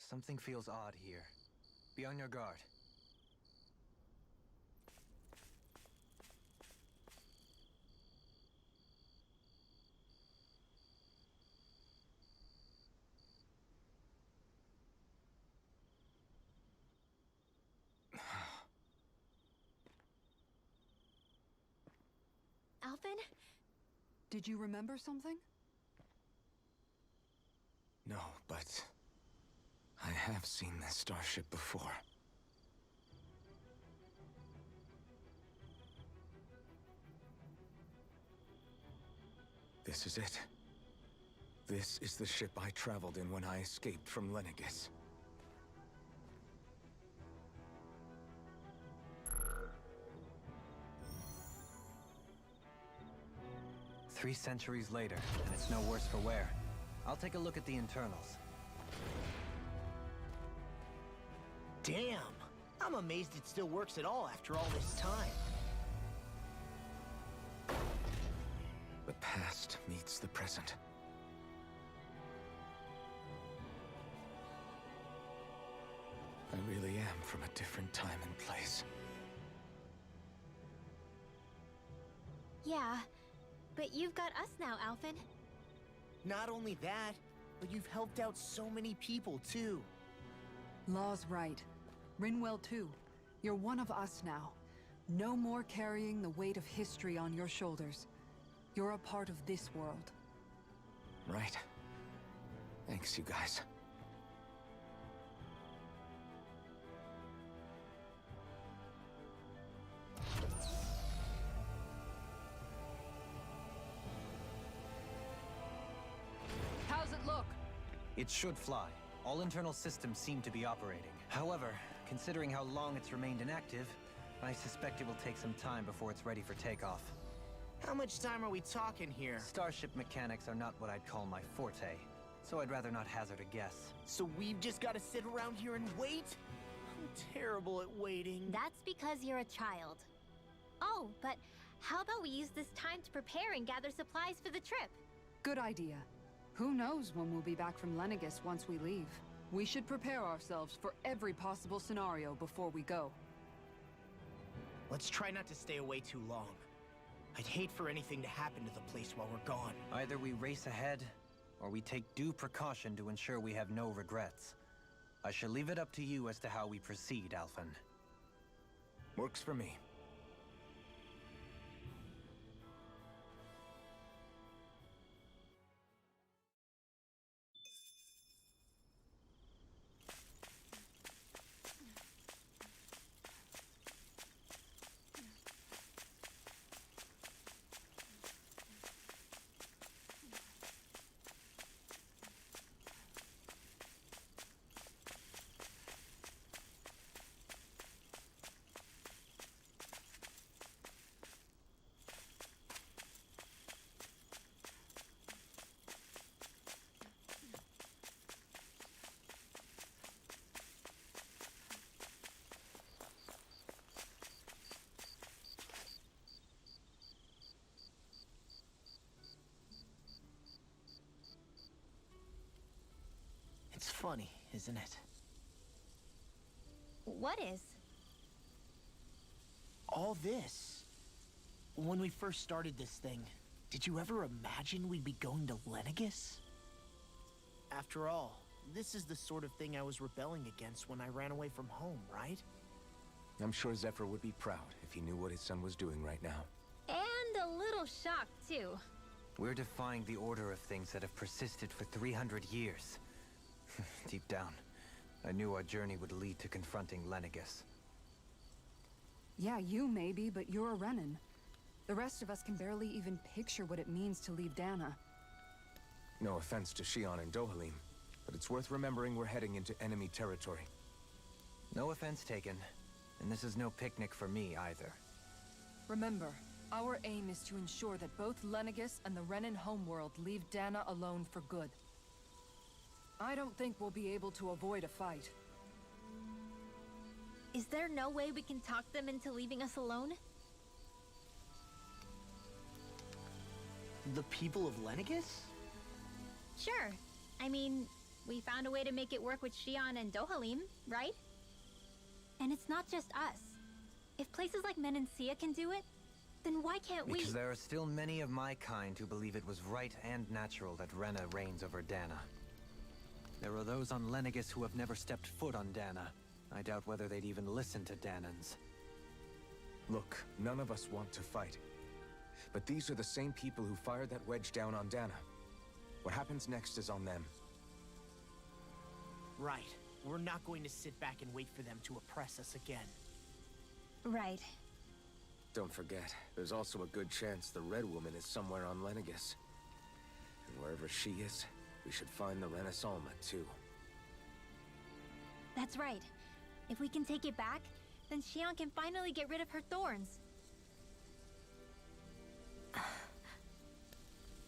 Something feels odd here. Be on your guard. Alvin? Did you remember something? No, but I have seen this starship before. This is it. This is the ship I traveled in when I escaped from Lenegis. Three centuries later, and it's no worse for wear. I'll take a look at the internals. Damn! I'm amazed it still works at all after all this time. The past meets the present. I really am from a different time and place. Yeah, but you've got us now, Alvin. Not only that, but you've helped out so many people, too. Law's right. Rinwell too. You're one of us now. No more carrying the weight of history on your shoulders. You're a part of this world. Right. Thanks, you guys. How's it look? It should fly. All internal systems seem to be operating. However, considering how long it's remained inactive, I suspect it will take some time before it's ready for takeoff. How much time are we talking here? Starship mechanics are not what I'd call my forte, so I'd rather not hazard a guess. So we've just got to sit around here and wait? I'm terrible at waiting. That's because you're a child. Oh, but how about we use this time to prepare and gather supplies for the trip? Good idea. Who knows when we'll be back from Lenegis once we leave. We should prepare ourselves for every possible scenario before we go. Let's try not to stay away too long. I'd hate for anything to happen to the place while we're gone. Either we race ahead, or we take due precaution to ensure we have no regrets. I shall leave it up to you as to how we proceed, Alphen. Works for me. It's funny, isn't it? What is? All this. When we first started this thing, did you ever imagine we'd be going to Lenegis? After all, this is the sort of thing I was rebelling against when I ran away from home, right? I'm sure Zephyr would be proud if he knew what his son was doing right now. And a little shocked, too. We're defying the order of things that have persisted for 300 years. Deep down, I knew our journey would lead to confronting Lenegis. Yeah, you maybe, but you're a Renan. The rest of us can barely even picture what it means to leave Dana. No offense to Shion and Dohalim, but it's worth remembering we're heading into enemy territory. No offense taken, and this is no picnic for me either. Remember, our aim is to ensure that both Lenegis and the Renan homeworld leave Dana alone for good. I don't think we'll be able to avoid a fight. Is there no way we can talk them into leaving us alone? The people of Lenegis? Sure. I mean, we found a way to make it work with Xion and Dohalim, right? And it's not just us. If places like Menancia can do it, then why can't we? Because there are still many of my kind who believe it was right and natural that Rena reigns over Dana. There are those on Lenegis who have never stepped foot on Dana. I doubt whether they'd even listen to Danans. Look, none of us want to fight. But these are the same people who fired that wedge down on Dana. What happens next is on them. Right. We're not going to sit back and wait for them to oppress us again. Right. Don't forget, there's also a good chance the Red Woman is somewhere on Lenegis. And wherever she is, we should find the Renaissance too. That's right. If we can take it back, then Xion can finally get rid of her thorns.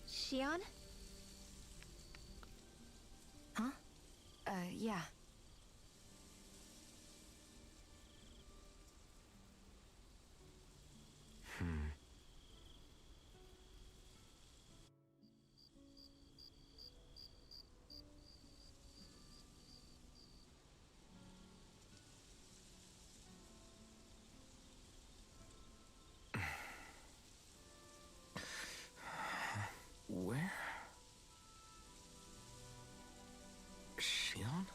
Xion? Huh? Yeah. Where? Xion?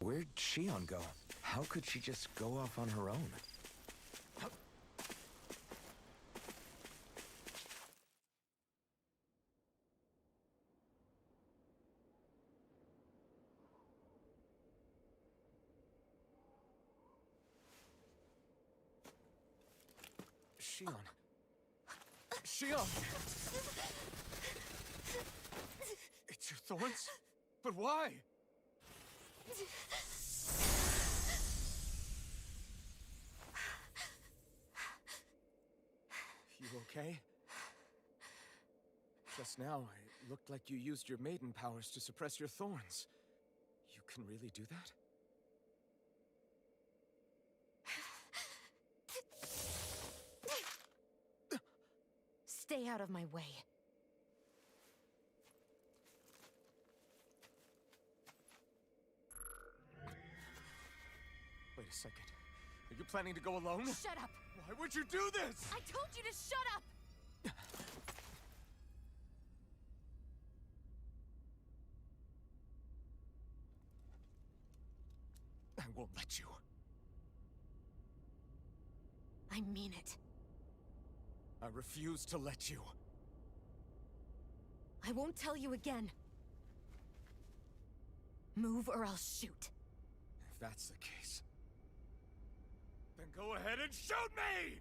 Where'd Xion go? How could she just go off on her own? Xion. Xion! It's your thorns? But why? You okay? Just now, it looked like you used your maiden powers to suppress your thorns. You can really do that? Stay out of my way. Wait a second. Are you planning to go alone? Shut up! Why would you do this? I told you to shut up! I won't let you. I mean it. I refuse to let you. I won't tell you again. Move or I'll shoot. If that's the case, then go ahead and shoot me!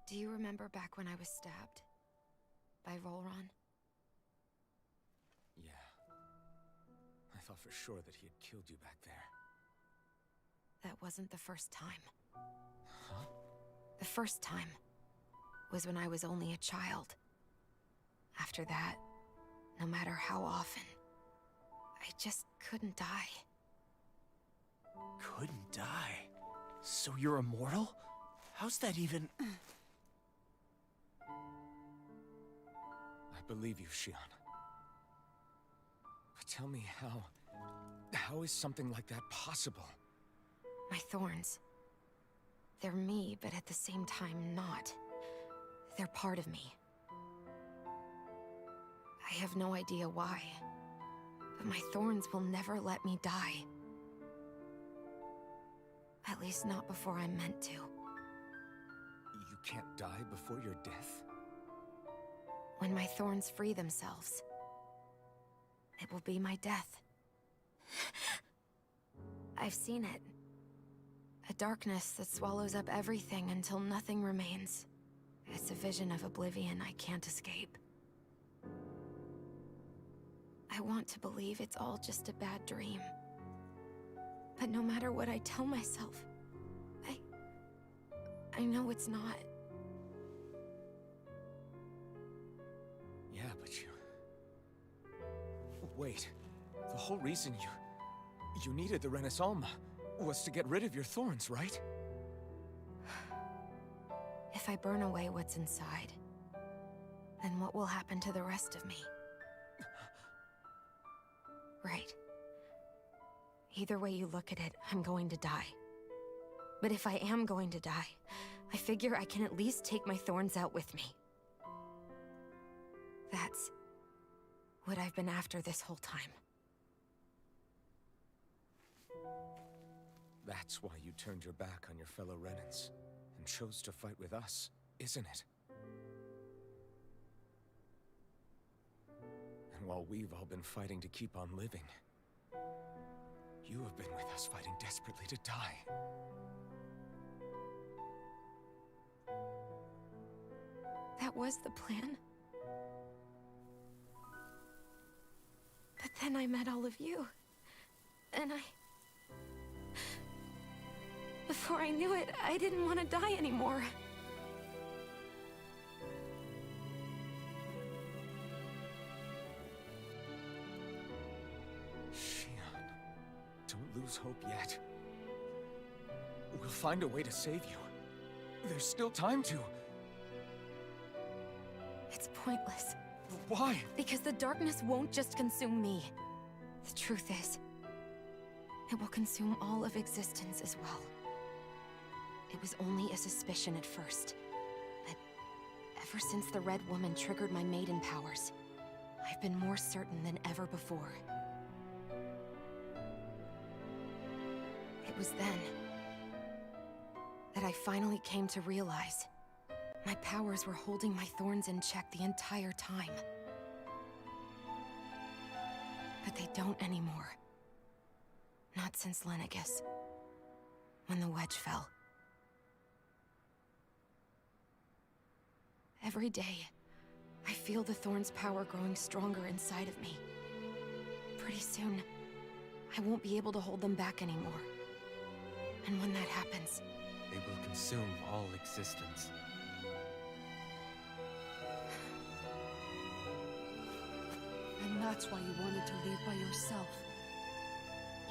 Do you remember back when I was stabbed? By Volron? Yeah. I thought for sure that he had killed you back there. That wasn't the first time. Huh? The first time was when I was only a child. After that, no matter how often, I just couldn't die. Couldn't die? So you're immortal? How's that even... I believe you, Xion. But tell me how is something like that possible? My thorns. They're me, but at the same time not. They're part of me. I have no idea why. But my thorns will never let me die. At least not before I'm meant to. You can't die before your death? When my thorns free themselves, it will be my death. I've seen it. A darkness that swallows up everything until nothing remains. It's a vision of oblivion I can't escape. I want to believe it's all just a bad dream. But no matter what I tell myself, I know it's not. Yeah, but you... Wait. The whole reason you needed the Renaissance was to get rid of your thorns, right? If I burn away what's inside, then what will happen to the rest of me? Right. Either way you look at it, I'm going to die. But if I am going to die, I figure I can at least take my thorns out with me. That's what I've been after this whole time. That's why you turned your back on your fellow Renans and chose to fight with us, isn't it? And while we've all been fighting to keep on living, you have been with us fighting desperately to die. That was the plan. But then I met all of you. And before I knew it, I didn't want to die anymore. Shion, don't lose hope yet. We'll find a way to save you. There's still time to. It's pointless. Why? Because the darkness won't just consume me. The truth is, it will consume all of existence as well. It was only a suspicion at first, but ever since the Red Woman triggered my maiden powers, I've been more certain than ever before. It was then that I finally came to realize my powers were holding my thorns in check the entire time. But they don't anymore. Not since Lenegis, when the wedge fell. Every day, I feel the thorn's power growing stronger inside of me. Pretty soon, I won't be able to hold them back anymore. And when that happens, They will consume all existence. And that's why you wanted to leave by yourself.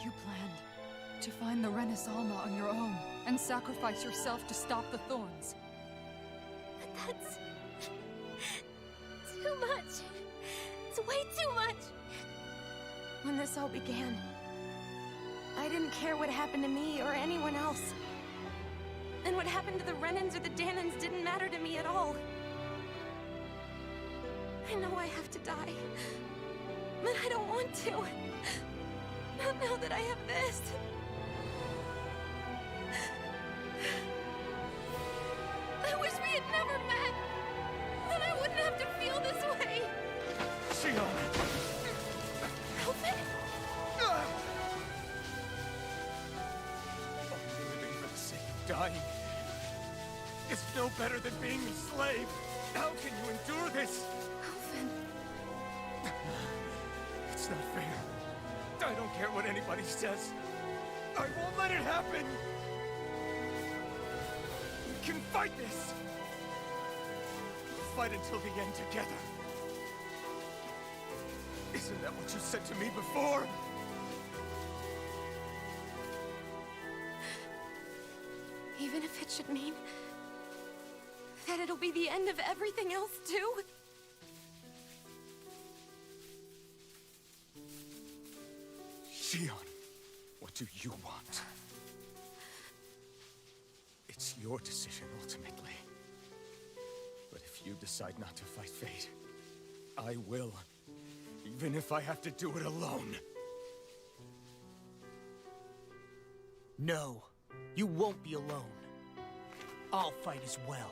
You planned to find the Renaissance on your own and sacrifice yourself to stop the thorns. But that's... too much. It's way too much. when this all began, I didn't care what happened to me or anyone else. And what happened to the Renans or the Danans didn't matter to me at all. I know I have to die, but I don't want to. Not now that I have this. I wish we had never met. Then I wouldn't have to feel this way. Shion! Elfin? Living for the sake of dying is no better than being enslaved. How can you endure this? Elfin. It's not fair. I don't care what anybody says. I won't let it happen! We can fight this! Fight until the end together. Isn't that what you said to me before? Even if it should mean that it'll be the end of everything else, too? Shion, what do you want? It's your decision, ultimately. But if you decide not to fight fate, I will. Even if I have to do it alone. No, you won't be alone. I'll fight as well.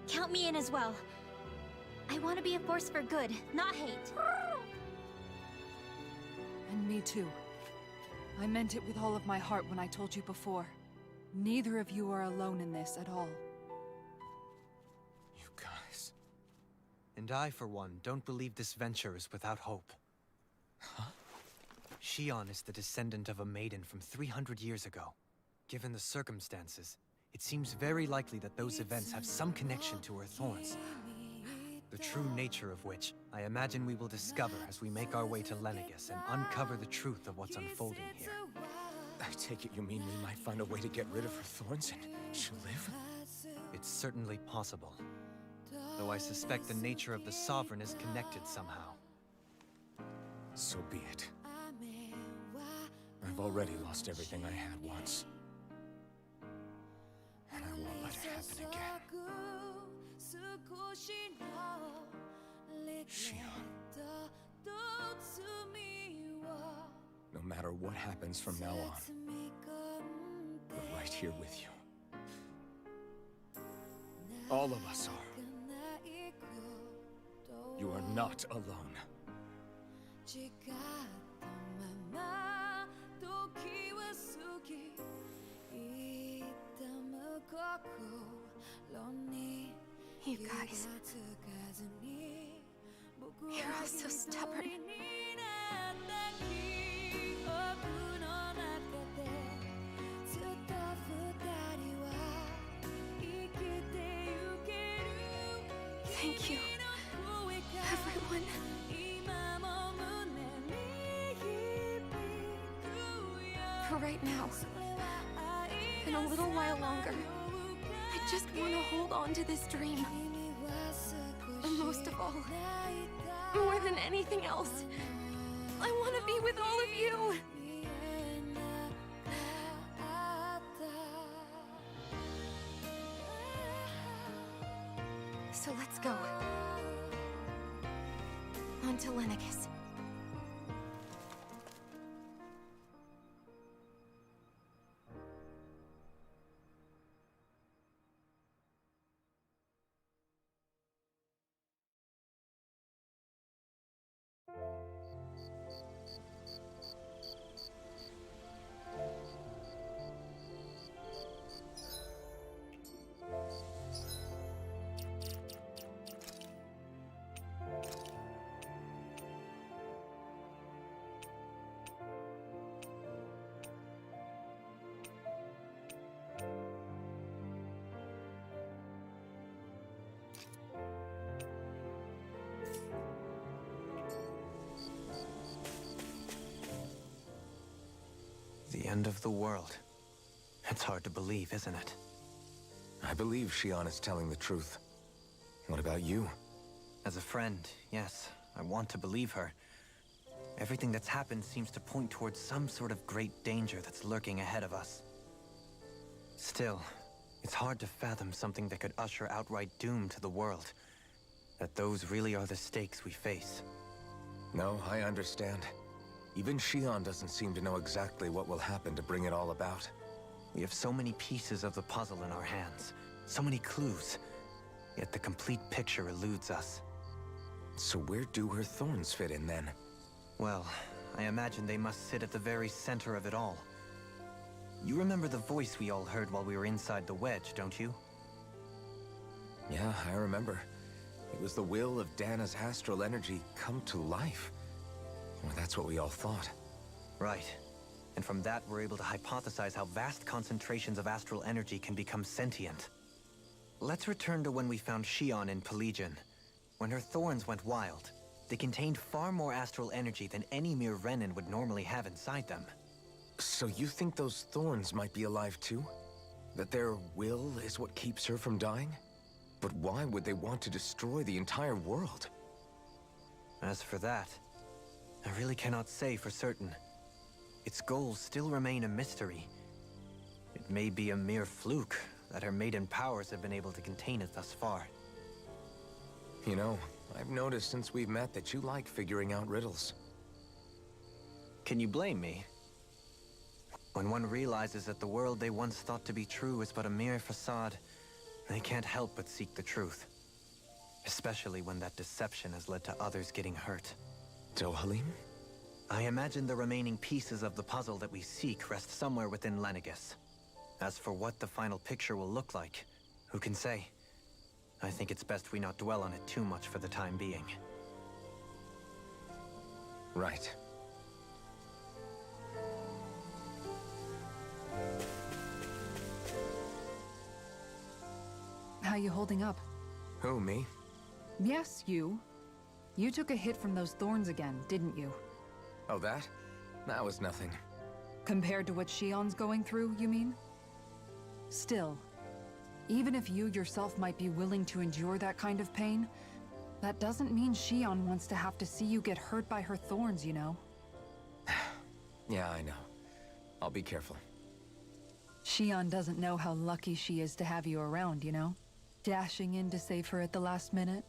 Count me in as well. I want to be a force for good, not hate. And me too. I meant it with all of my heart when I told you before. Neither of you are alone in this at all. You guys... And I, for one, don't believe this venture is without hope. Huh? Shion is the descendant of a maiden from 300 years ago. Given the circumstances, it seems very likely that those events have some connection to her thorns. The true nature of which, I imagine we will discover as we make our way to Lenegis and uncover the truth of what's unfolding here. I take it you mean we might find a way to get rid of her thorns and she'll live? It's certainly possible. Though I suspect the nature of the Sovereign is connected somehow. So be it. I've already lost everything I had once. And I won't let it happen again. Shion. No matter what happens from now on, we're right here with you. All of us are. You are not alone. You guys... You're all so stubborn. Thank you, everyone. For right now, and a little while longer, I just want to hold on to this dream. And most of all, more than anything else, I want to be with all of you! So let's go. On to Lenegis. The end of the world. It's hard to believe, isn't it? I believe Shion is telling the truth. What about you? As a friend, yes, I want to believe her. Everything that's happened seems to point towards some sort of great danger that's lurking ahead of us. Still, it's hard to fathom something that could usher outright doom to the world. That those really are the stakes we face. No, I understand. Even Shion doesn't seem to know exactly what will happen to bring it all about. We have so many pieces of the puzzle in our hands, so many clues, yet the complete picture eludes us. So where do her thorns fit in then? Well, I imagine they must sit at the very center of it all. You remember the voice we all heard while we were inside the wedge, don't you? Yeah, I remember. It was the will of Dana's astral energy come to life. Well, that's what we all thought. Right. And from that, we're able to hypothesize how vast concentrations of astral energy can become sentient. Let's return to when we found Shion in Pelegion. When her thorns went wild, they contained far more astral energy than any mere Renin would normally have inside them. So you think those thorns might be alive too? That their will is what keeps her from dying? But why would they want to destroy the entire world? As for that, I really cannot say for certain. Its goals still remain a mystery. It may be a mere fluke that her maiden powers have been able to contain it thus far. You know, I've noticed since we've met that you like figuring out riddles. Can you blame me? When one realizes that the world they once thought to be true is but a mere facade, they can't help but seek the truth. Especially when that deception has led to others getting hurt. Dohalim? I imagine the remaining pieces of the puzzle that we seek rest somewhere within Lenegis. As for what the final picture will look like, who can say? I think it's best we not dwell on it too much for the time being. Right. How you holding up? Who, me? Yes, you. You took a hit from those thorns again, didn't you? Oh, that? That was nothing. Compared to what Shion's going through, you mean? Still, even if you yourself might be willing to endure that kind of pain, that doesn't mean Shion wants to have to see you get hurt by her thorns, you know? Yeah, I know. I'll be careful. Shion doesn't know how lucky she is to have you around, you know? Dashing in to save her at the last minute.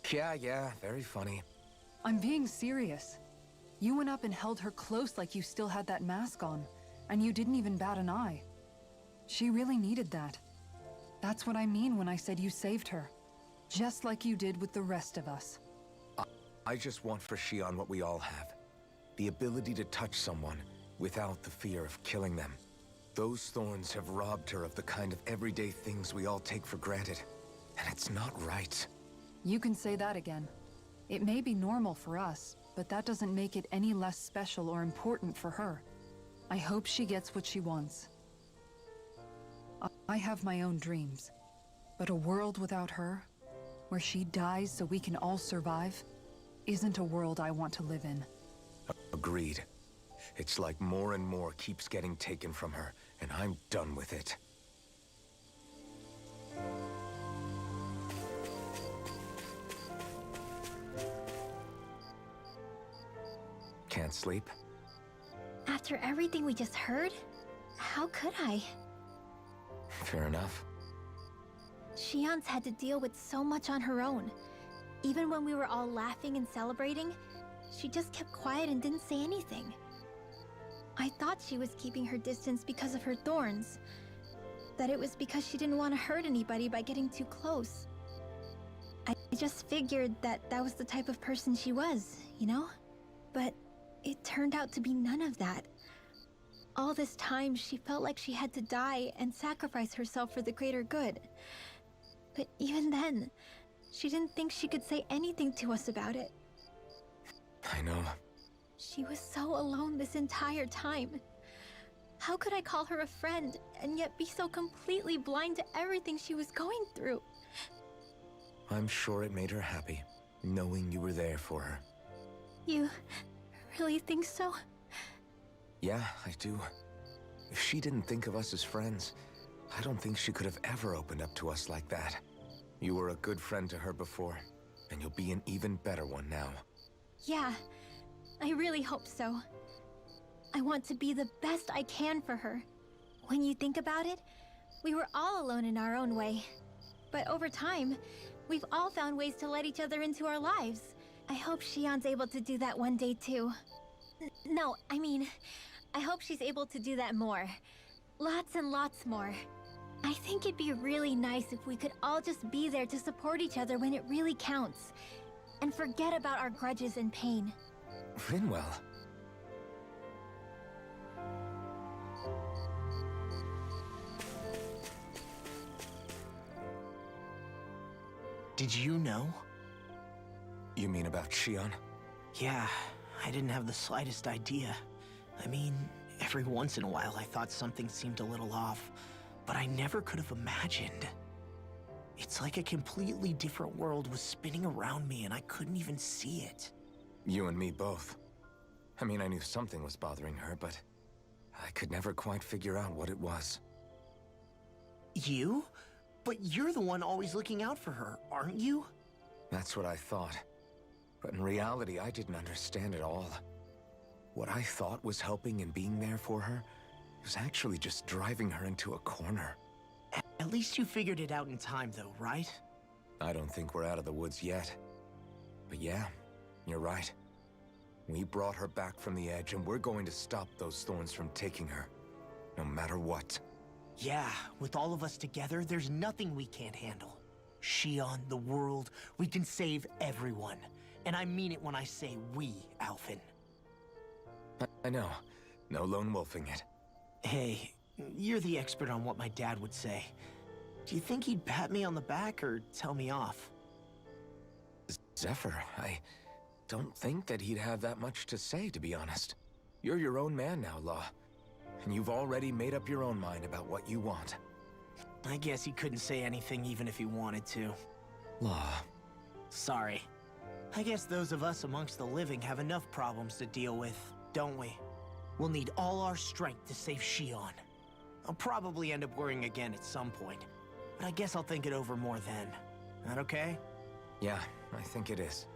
Yeah, very funny. I'm being serious. You went up and held her close like you still had that mask on, and you didn't even bat an eye. She really needed that. That's what I mean when I said you saved her. Just like you did with the rest of us. I just want for Shion what we all have. The ability to touch someone without the fear of killing them. Those thorns have robbed her of the kind of everyday things we all take for granted. And it's not right. You can say that again. It may be normal for us, but that doesn't make it any less special or important for her. I hope she gets what she wants. I have my own dreams, but a world without her, where she dies so we can all survive, isn't a world I want to live in. Agreed. It's like more and more keeps getting taken from her, and I'm done with it. Can't sleep? After everything we just heard, how could I? Fair enough. Shion's had to deal with so much on her own. Even when we were all laughing and celebrating, she just kept quiet and didn't say anything. I thought she was keeping her distance because of her thorns. That it was because she didn't want to hurt anybody by getting too close. I just figured that that was the type of person she was, you know? But it turned out to be none of that. All this time, she felt like she had to die and sacrifice herself for the greater good. But even then, she didn't think she could say anything to us about it. I know. She was so alone this entire time. How could I call her a friend and yet be so completely blind to everything she was going through? I'm sure it made her happy, knowing you were there for her. You really think so? Yeah, I do. If she didn't think of us as friends, I don't think she could have ever opened up to us like that. You were a good friend to her before, and you'll be an even better one now. Yeah, I really hope so. I want to be the best I can for her. When you think about it, we were all alone in our own way. But over time, we've all found ways to let each other into our lives. I hope Shion's able to do that one day too. No, I mean, I hope she's able to do that more. Lots and lots more. I think it'd be really nice if we could all just be there to support each other when it really counts. And forget about our grudges and pain. Rinwell. Did you know? You mean about Shion? Yeah, I didn't have the slightest idea. I mean, every once in a while I thought something seemed a little off, but I never could have imagined. It's like a completely different world was spinning around me and I couldn't even see it. You and me both. I mean, I knew something was bothering her, but I could never quite figure out what it was. You? But you're the one always looking out for her, aren't you? That's what I thought. But in reality, I didn't understand it all. What I thought was helping and being there for her was actually just driving her into a corner. At least you figured it out in time though, right? I don't think we're out of the woods yet. But yeah, you're right. We brought her back from the edge, and we're going to stop those thorns from taking her, no matter what. Yeah, with all of us together, there's nothing we can't handle. Shion, the world, we can save everyone. And I mean it when I say we, Alphen. I know. No lone wolfing it. Hey, you're the expert on what my dad would say. Do you think he'd pat me on the back or tell me off? Zephyr, I don't think that he'd have that much to say, to be honest. You're your own man now, Law. And you've already made up your own mind about what you want. I guess he couldn't say anything even if he wanted to. Law. Sorry. I guess those of us amongst the living have enough problems to deal with, don't we? We'll need all our strength to save Shion. I'll probably end up worrying again at some point, but I guess I'll think it over more then. That okay? Yeah, I think it is.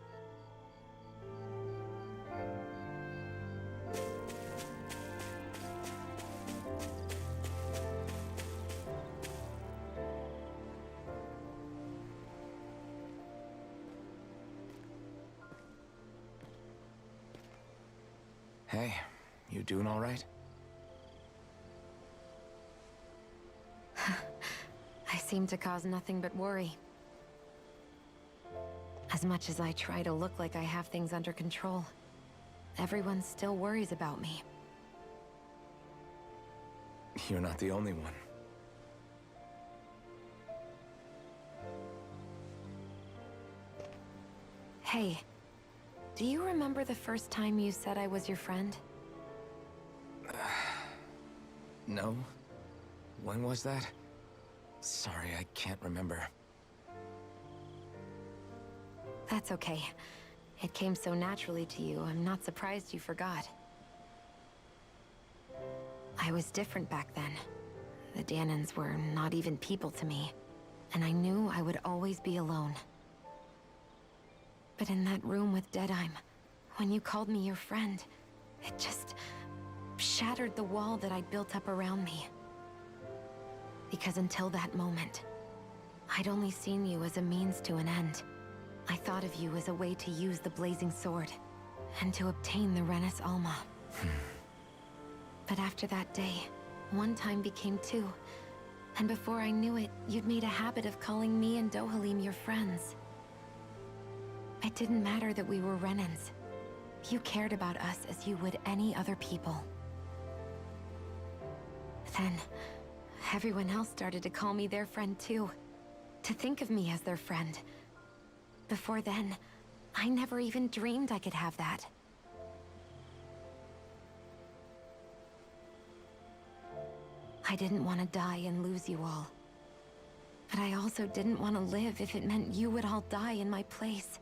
Hey, you doing all right? I seem to cause nothing but worry. As much as I try to look like I have things under control, everyone still worries about me. You're not the only one. Hey, do you remember the first time you said I was your friend? No? When was that? Sorry, I can't remember. That's okay. It came so naturally to you, I'm not surprised you forgot. I was different back then. The Danans were not even people to me, and I knew I would always be alone. But in that room with Deadeye, when you called me your friend, it just shattered the wall that I'd built up around me. Because until that moment, I'd only seen you as a means to an end. I thought of you as a way to use the blazing sword, and to obtain the Renis Alma. But after that day, one time became two, and before I knew it, you'd made a habit of calling me and Dohalim your friends. It didn't matter that we were Renans. You cared about us as you would any other people. Then, everyone else started to call me their friend too. To think of me as their friend. Before then, I never even dreamed I could have that. I didn't want to die and lose you all. But I also didn't want to live if it meant you would all die in my place.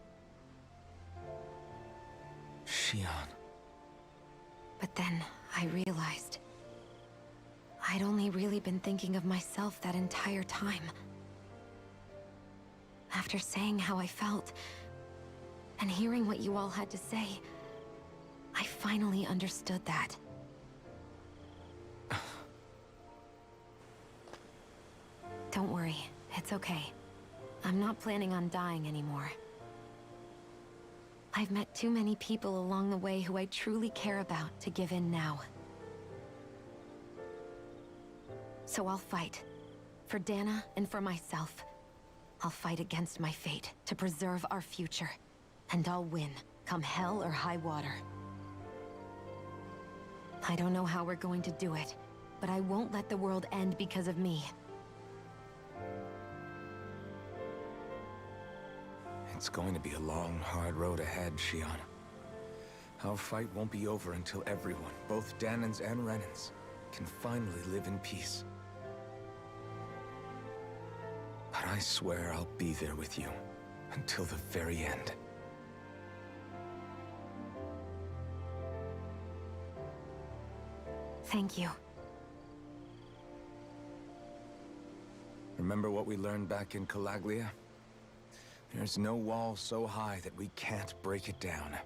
Shion. But then, I realized I'd only really been thinking of myself that entire time. After saying how I felt, and hearing what you all had to say, I finally understood that. Don't worry, it's okay. I'm not planning on dying anymore. I've met too many people along the way who I truly care about to give in now. So I'll fight. For Dana and for myself. I'll fight against my fate to preserve our future. And I'll win, come hell or high water. I don't know how we're going to do it, but I won't let the world end because of me. It's going to be a long, hard road ahead, Shion. Our fight won't be over until everyone, both Danans and Renans, can finally live in peace. But I swear I'll be there with you, until the very end. Thank you. Remember what we learned back in Calaglia? There's no wall so high that we can't break it down.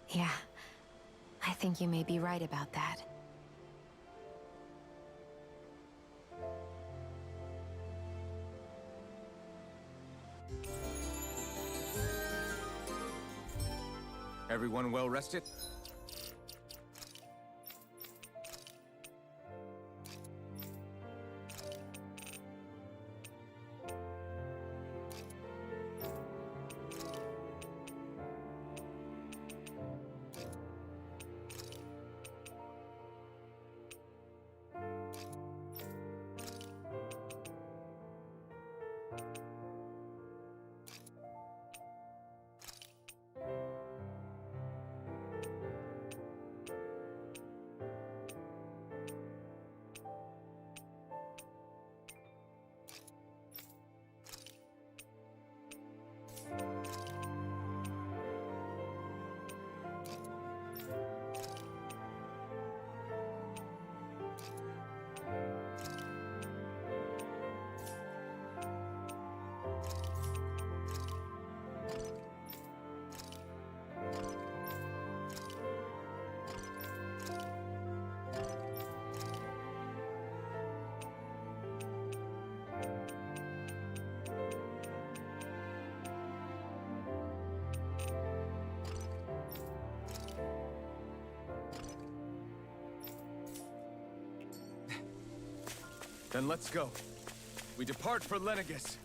Yeah, I think you may be right about that. Everyone well rested? Then let's go. We depart for Lenegis.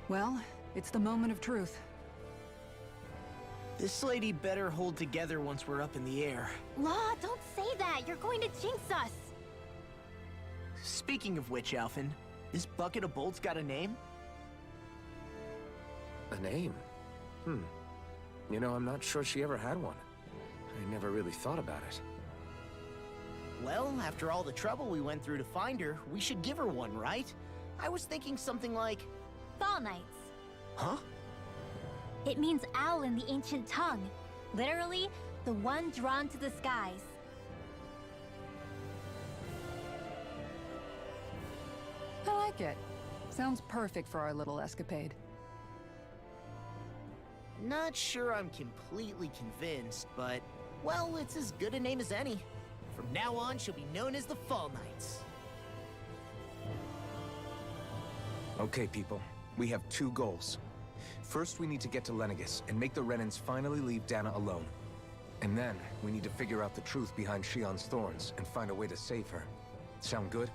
Well, it's the moment of truth. This lady better hold together once we're up in the air. Law, don't say that. You're going to jinx us. Speaking of which, Alphen, this bucket of bolts got a name? A name? You know, I'm not sure she ever had one. I never really thought about it. Well, after all the trouble we went through to find her, we should give her one, right? I was thinking something like... Fall Knights. Huh? It means owl in the ancient tongue. Literally, the one drawn to the skies. I like it. Sounds perfect for our little escapade. Not sure I'm completely convinced, but... well, it's as good a name as any. From now on, she'll be known as the Fall Knights. Okay, people. We have two goals. First, we need to get to Lenegis and make the Renans finally leave Dana alone. And then, we need to figure out the truth behind Shion's thorns and find a way to save her. Sound good?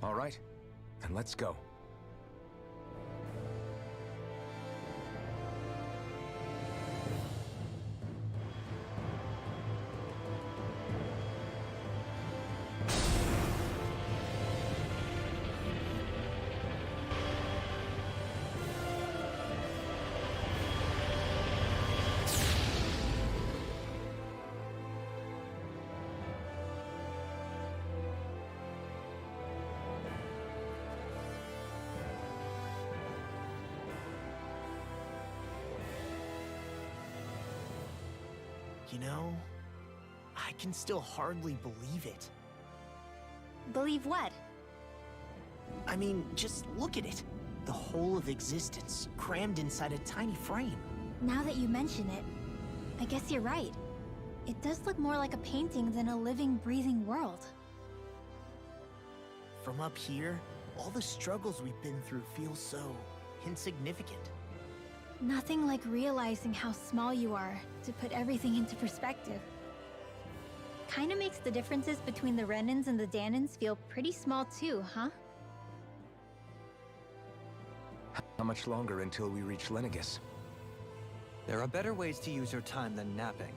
All right, then let's go. You know, I can still hardly believe it. Believe what? I mean, just look at it. The whole of existence, crammed inside a tiny frame. Now that you mention it, I guess you're right. It does look more like a painting than a living, breathing world. From up here, all the struggles we've been through feel so insignificant. Nothing like realizing how small you are to put everything into perspective. Kinda makes the differences between the Renans and the Danans feel pretty small too, huh? How much longer until we reach Lenegis? There are better ways to use your time than napping.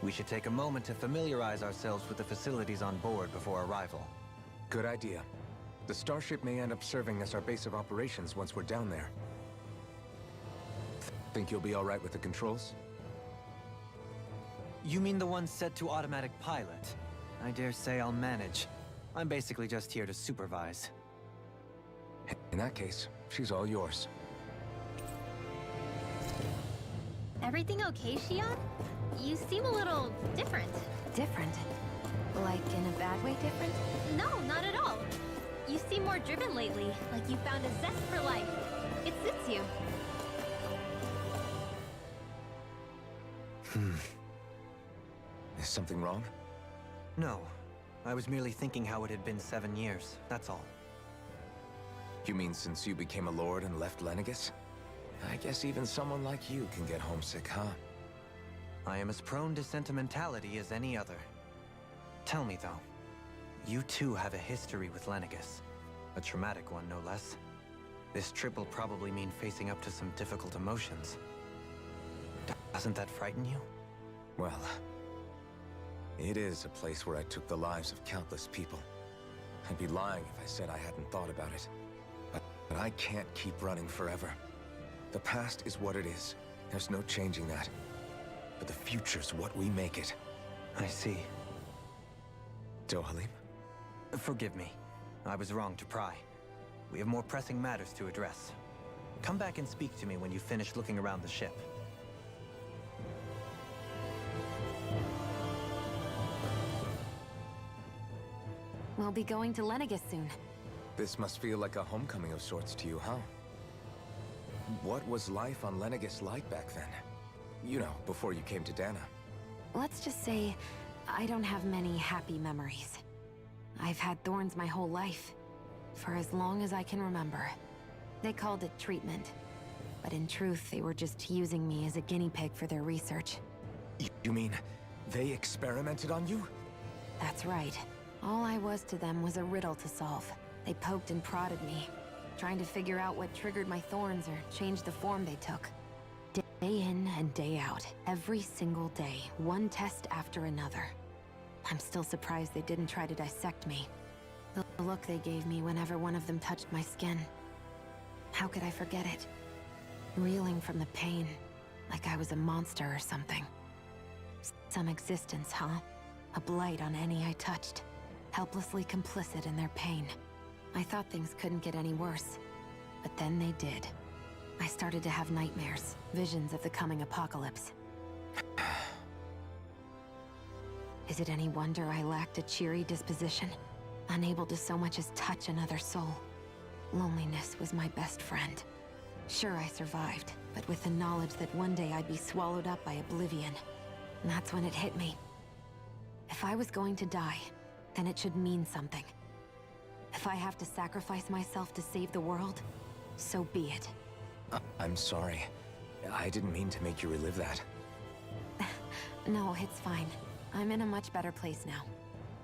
We should take a moment to familiarize ourselves with the facilities on board before arrival. Good idea. The starship may end up serving as our base of operations once we're down there. Think you'll be all right with the controls? You mean the one set to automatic pilot? I dare say I'll manage. I'm basically just here to supervise. In that case, she's all yours. Everything okay, Shion? You seem a little different. Different? Like in a bad way different? No, not at all. You seem more driven lately, like you found a zest for life. It suits you. Is something wrong? No. I was merely thinking how it had been 7 years, that's all. You mean since you became a lord and left Lenegis? I guess even someone like you can get homesick, huh? I am as prone to sentimentality as any other. Tell me, though, you too have a history with Lenegis. A traumatic one, no less. This trip will probably mean facing up to some difficult emotions. Doesn't that frighten you? Well, it is a place where I took the lives of countless people. I'd be lying if I said I hadn't thought about it. But I can't keep running forever. The past is what it is. There's no changing that. But the future's what we make it. I see. Dohalim? Forgive me. I was wrong to pry. We have more pressing matters to address. Come back and speak to me when you finish looking around the ship. We'll be going to Lenegis soon. This must feel like a homecoming of sorts to you, huh? What was life on Lenegis like back then? You know, before you came to Dana. Let's just say, I don't have many happy memories. I've had thorns my whole life, for as long as I can remember. They called it treatment, but in truth, they were just using me as a guinea pig for their research. You mean, they experimented on you? That's right. All I was to them was a riddle to solve. They poked and prodded me, trying to figure out what triggered my thorns or changed the form they took. Day in and day out, every single day, one test after another. I'm still surprised they didn't try to dissect me. The look they gave me whenever one of them touched my skin. How could I forget it? Reeling from the pain, like I was a monster or something. Some existence, huh? A blight on any I touched. Helplessly complicit in their pain. I thought things couldn't get any worse, but then they did. I started to have nightmares, visions of the coming apocalypse. Is it any wonder I lacked a cheery disposition? Unable to so much as touch another soul. Loneliness was my best friend. Sure, I survived, but with the knowledge that one day I'd be swallowed up by oblivion. And that's when it hit me. If I was going to die, then it should mean something. If I have to sacrifice myself to save the world, so be it. I'm sorry. I didn't mean to make you relive that. No, it's fine. I'm in a much better place now.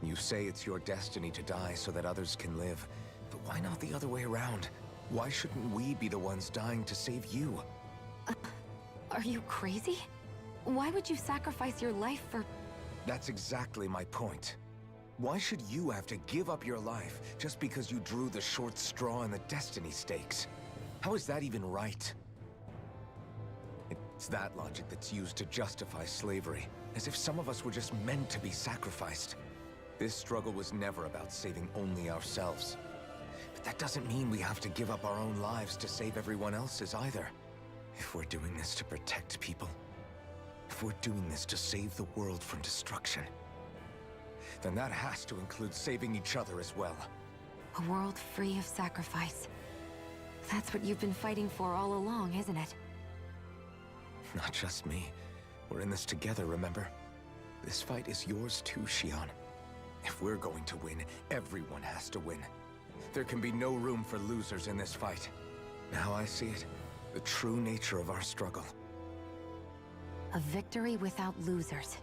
You say it's your destiny to die so that others can live. But why not the other way around? Why shouldn't we be the ones dying to save you? Are you crazy? Why would you sacrifice your life for... That's exactly my point. Why should you have to give up your life just because you drew the short straw in the destiny stakes? How is that even right? It's that logic that's used to justify slavery, as if some of us were just meant to be sacrificed. This struggle was never about saving only ourselves. But that doesn't mean we have to give up our own lives to save everyone else's either. If we're doing this to protect people, if we're doing this to save the world from destruction, then that has to include saving each other as well. A world free of sacrifice. That's what you've been fighting for all along, isn't it? Not just me. We're in this together, remember? This fight is yours too, Xion. If we're going to win, everyone has to win. There can be no room for losers in this fight. Now I see it. The true nature of our struggle. A victory without losers.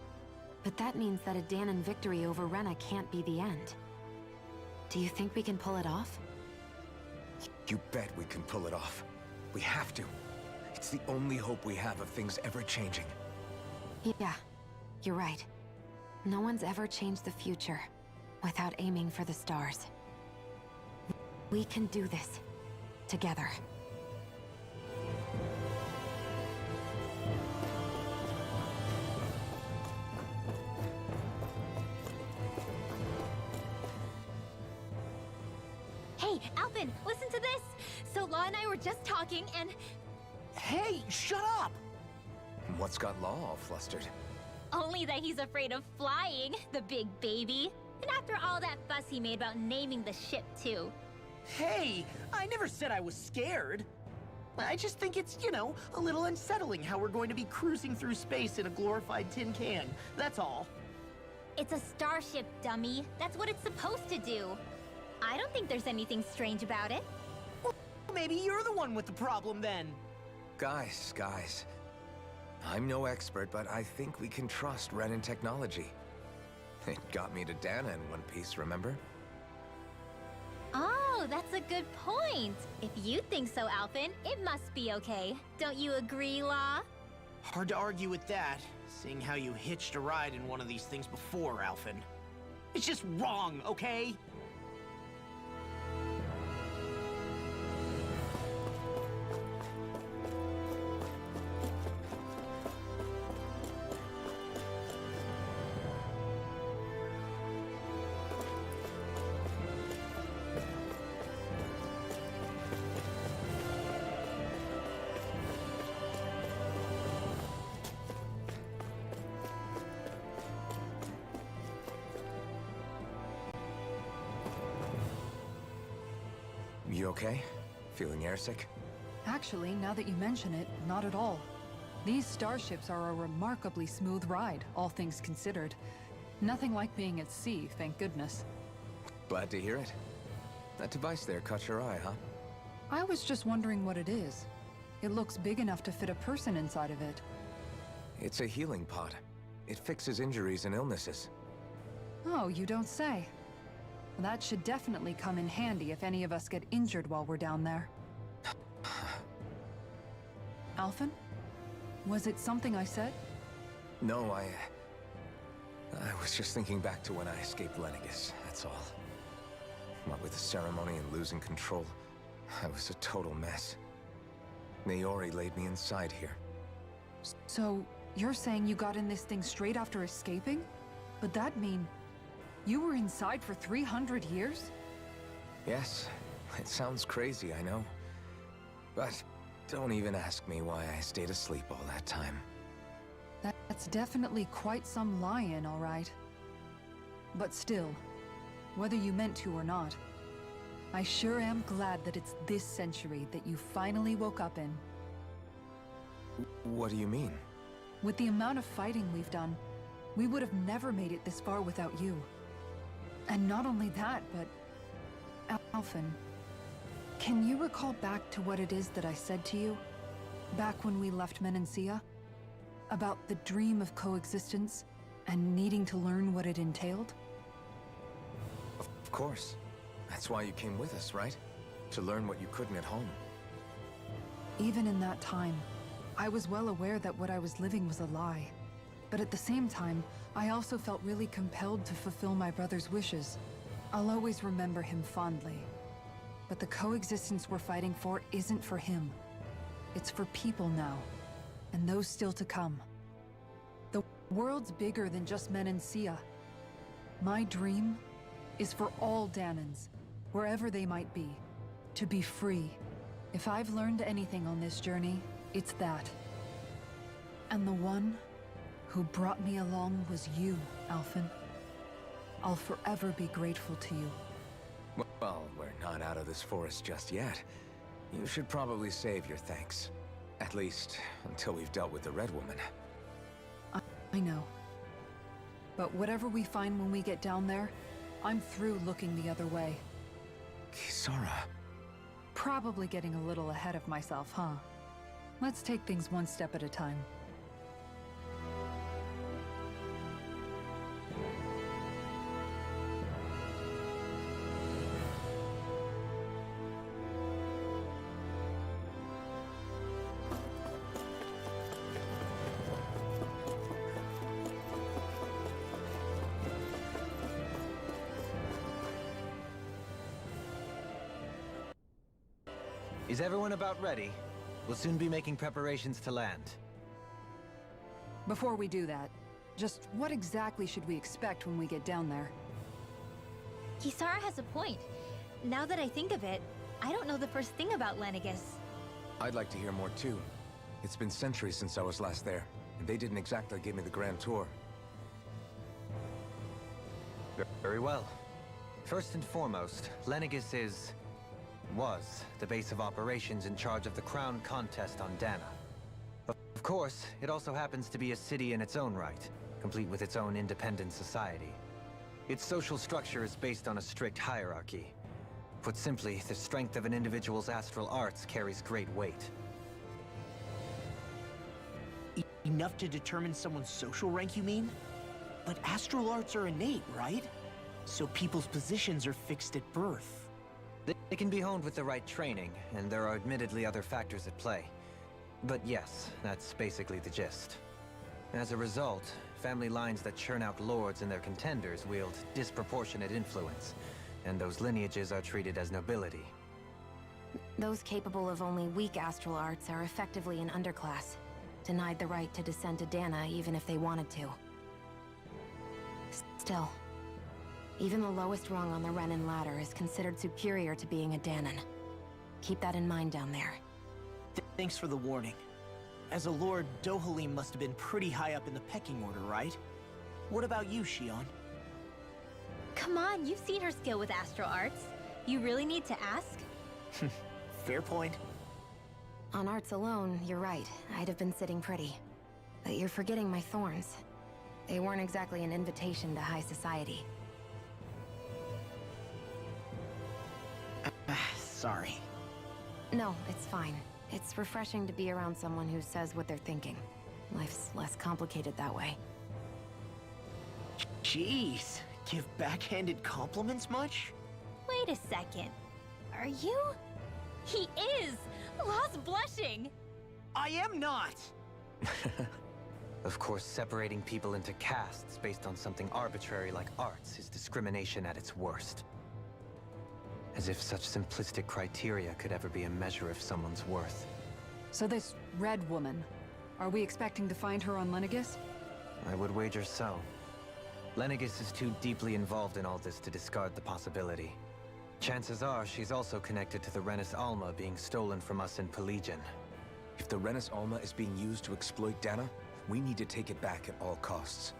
But that means that a Danon victory over Rena can't be the end. Do you think we can pull it off? You bet we can pull it off. We have to. It's the only hope we have of things ever changing. Yeah, you're right. No one's ever changed the future without aiming for the stars. We can do this. Together. Hey, Alvin, listen to this! So Law and I were just talking and... Hey, shut up! What's got Law all flustered? Only that he's afraid of flying, the big baby. And after all that fuss he made about naming the ship, too. Hey, I never said I was scared. I just think it's, a little unsettling how we're going to be cruising through space in a glorified tin can. That's all. It's a starship, dummy. That's what it's supposed to do. I don't think there's anything strange about it. Well, maybe you're the one with the problem then. Guys. I'm no expert, but I think we can trust Renan technology. It got me to Dana in one piece, remember? Oh, that's a good point. If you think so, Alphen, it must be okay. Don't you agree, Law? Hard to argue with that, seeing how you hitched a ride in one of these things before, Alphen. It's just wrong, okay? You okay? Feeling airsick? Actually, now that you mention it, not at all. These starships are a remarkably smooth ride, all things considered. Nothing like being at sea, thank goodness. Glad to hear it. That device there caught your eye, huh? I was just wondering what it is. It looks big enough to fit a person inside of it. It's a healing pod. It fixes injuries and illnesses. Oh, you don't say. That should definitely come in handy if any of us get injured while we're down there. Alphen? Was it something I said? No, I was just thinking back to when I escaped Lenegis, that's all. What with the ceremony and losing control, I was a total mess. Naori laid me inside here. So, you're saying you got in this thing straight after escaping? But that'd mean... you were inside for 300 years? Yes, it sounds crazy, I know. But don't even ask me why I stayed asleep all that time. That's definitely quite some lie-in, all right. But still, whether you meant to or not, I sure am glad that it's this century that you finally woke up in. What do you mean? With the amount of fighting we've done, we would have never made it this far without you. And not only that, but... Alphen, can you recall back to what it is that I said to you? Back when we left Menancia? About the dream of coexistence, and needing to learn what it entailed? Of course. That's why you came with us, right? To learn what you couldn't at home. Even in that time, I was well aware that what I was living was a lie. But at the same time, I also felt really compelled to fulfill my brother's wishes. I'll always remember him fondly. But the coexistence we're fighting for isn't for him. It's for people now, and those still to come. The world's bigger than just Menancia. My dream is for all Danans, wherever they might be, to be free. If I've learned anything on this journey, it's that. And the one who brought me along was you, Alphen. I'll forever be grateful to you. Well, we're not out of this forest just yet. You should probably save your thanks. At least, until we've dealt with the Red Woman. I know. But whatever we find when we get down there, I'm through looking the other way. Kisara. Probably getting a little ahead of myself, huh? Let's take things one step at a time. Is everyone about ready? We'll soon be making preparations to land. Before we do that, just what exactly should we expect when we get down there? Kisara has a point. Now that I think of it, I don't know the first thing about Lenegis. I'd like to hear more too. It's been centuries since I was last there, and they didn't exactly give me the grand tour. Very well. First and foremost, Lenegis is was the base of operations in charge of the crown contest on Dana. Of course, it also happens to be a city in its own right, complete with its own independent society. Its social structure is based on a strict hierarchy. Put simply, the strength of an individual's astral arts carries great weight. Enough to determine someone's social rank, you mean? But astral arts are innate, right? So people's positions are fixed at birth. They can be honed with the right training, and there are admittedly other factors at play. But yes, that's basically the gist. As a result, family lines that churn out lords and their contenders wield disproportionate influence, and those lineages are treated as nobility. Those capable of only weak astral arts are effectively an underclass, denied the right to descend to Dana even if they wanted to. Still, even the lowest rung on the Renan ladder is considered superior to being a Danan. Keep that in mind down there. Thanks for the warning. As a lord, Dohalim must have been pretty high up in the pecking order, right? What about you, Shion? Come on, you've seen her skill with astral arts. You really need to ask? Fair point. On arts alone, you're right. I'd have been sitting pretty. But you're forgetting my thorns. They weren't exactly an invitation to high society. Sorry. No, it's fine. It's refreshing to be around someone who says what they're thinking. Life's less complicated that way. Jeez, give backhanded compliments much? Wait a second. Are you? He is! Lost blushing! I am not! Of course, separating people into castes based on something arbitrary like arts is discrimination at its worst. As if such simplistic criteria could ever be a measure of someone's worth. So this red woman, are we expecting to find her on Lenegis? I would wager so. Lenegis is too deeply involved in all this to discard the possibility. Chances are she's also connected to the Renis Alma being stolen from us in Pelegion. If the Renis Alma is being used to exploit Dana, we need to take it back at all costs.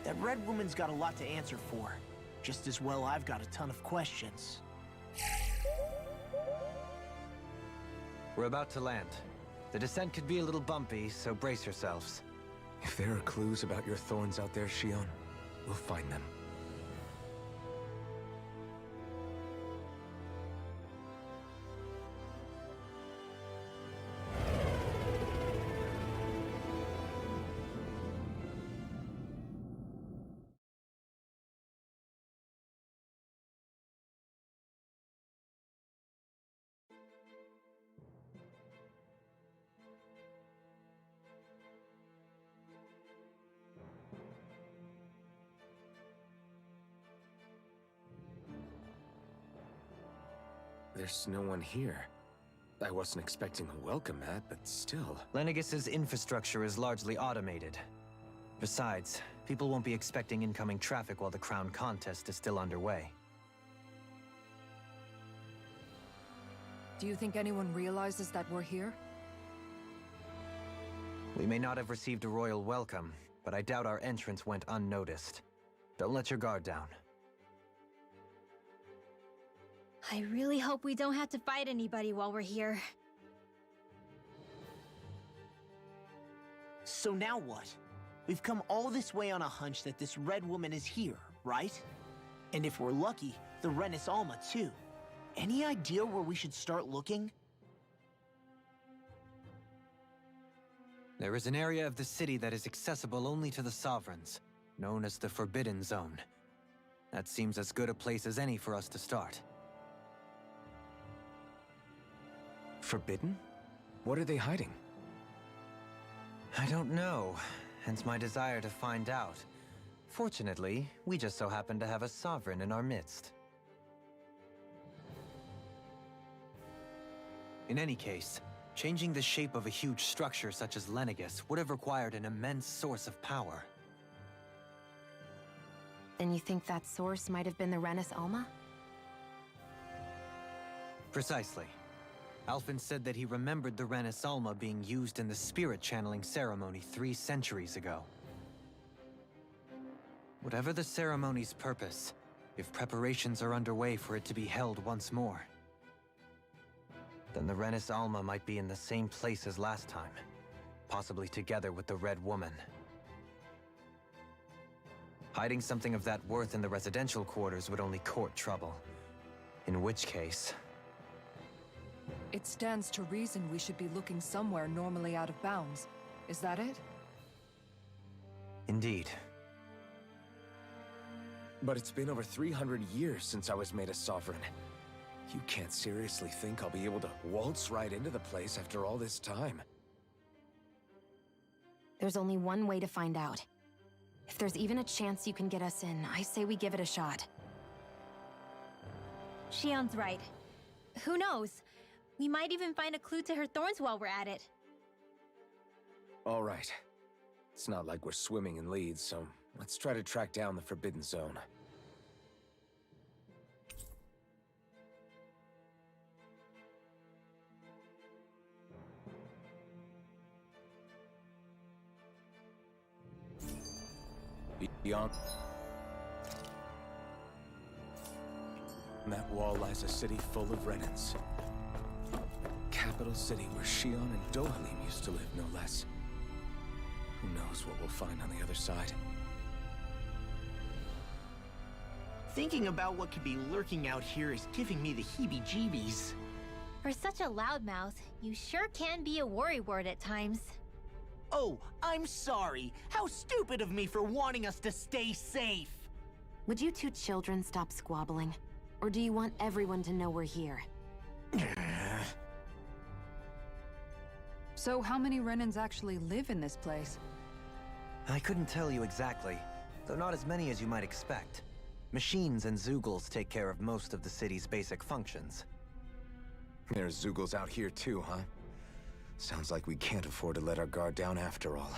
That red woman's got a lot to answer for. Just as well I've got a ton of questions. We're about to land. The descent could be a little bumpy, so brace yourselves. If there are clues about your thorns out there, Shion, we'll find them. There's no one here. I wasn't expecting a welcome mat, but still. Lenegis's infrastructure is largely automated. Besides, people won't be expecting incoming traffic while the crown contest is still underway. Do you think anyone realizes that we're here? We may not have received a royal welcome, but I doubt our entrance went unnoticed. Don't let your guard down. I really hope we don't have to fight anybody while we're here. So now what? We've come all this way on a hunch that this red woman is here, right? And if we're lucky, the Renis Alma too. Any idea where we should start looking? There is an area of the city that is accessible only to the Sovereigns, known as the Forbidden Zone. That seems as good a place as any for us to start. Forbidden? What are they hiding? I don't know, hence my desire to find out. Fortunately, we just so happen to have a Sovereign in our midst. In any case, changing the shape of a huge structure such as Lenegis would have required an immense source of power. Then you think that source might have been the Renis Alma? Precisely. Alphen said that he remembered the Renis Alma being used in the spirit channeling ceremony 3 centuries ago. Whatever the ceremony's purpose, if preparations are underway for it to be held once more, Then the Renis Alma might be in the same place as last time. Possibly together with the Red Woman. Hiding something of that worth in the residential quarters would only court trouble. In which case... It stands to reason we should be looking somewhere normally out of bounds. Is that it? Indeed. But it's been over 300 years since I was made a sovereign. You can't seriously think I'll be able to waltz right into the place after all this time. There's only one way to find out. If there's even a chance you can get us in, I say we give it a shot. Shion's right. Who knows? We might even find a clue to her thorns while we're at it. All right. It's not like we're swimming in leads, so let's try to track down the Forbidden Zone. Beyond that wall lies a city full of Renans. Capital city where Shion and Dohalim used to live, no less. Who knows what we'll find on the other side? Thinking about what could be lurking out here is giving me the heebie-jeebies. For such a loudmouth, you sure can be a worrywart at times. Oh, I'm sorry. How stupid of me for wanting us to stay safe. Would you two children stop squabbling? Or do you want everyone to know we're here? So how many Renans actually live in this place? I couldn't tell you exactly, though not as many as you might expect. Machines and Zeugles take care of most of the city's basic functions. There's Zeugles out here too, huh? Sounds like we can't afford to let our guard down after all.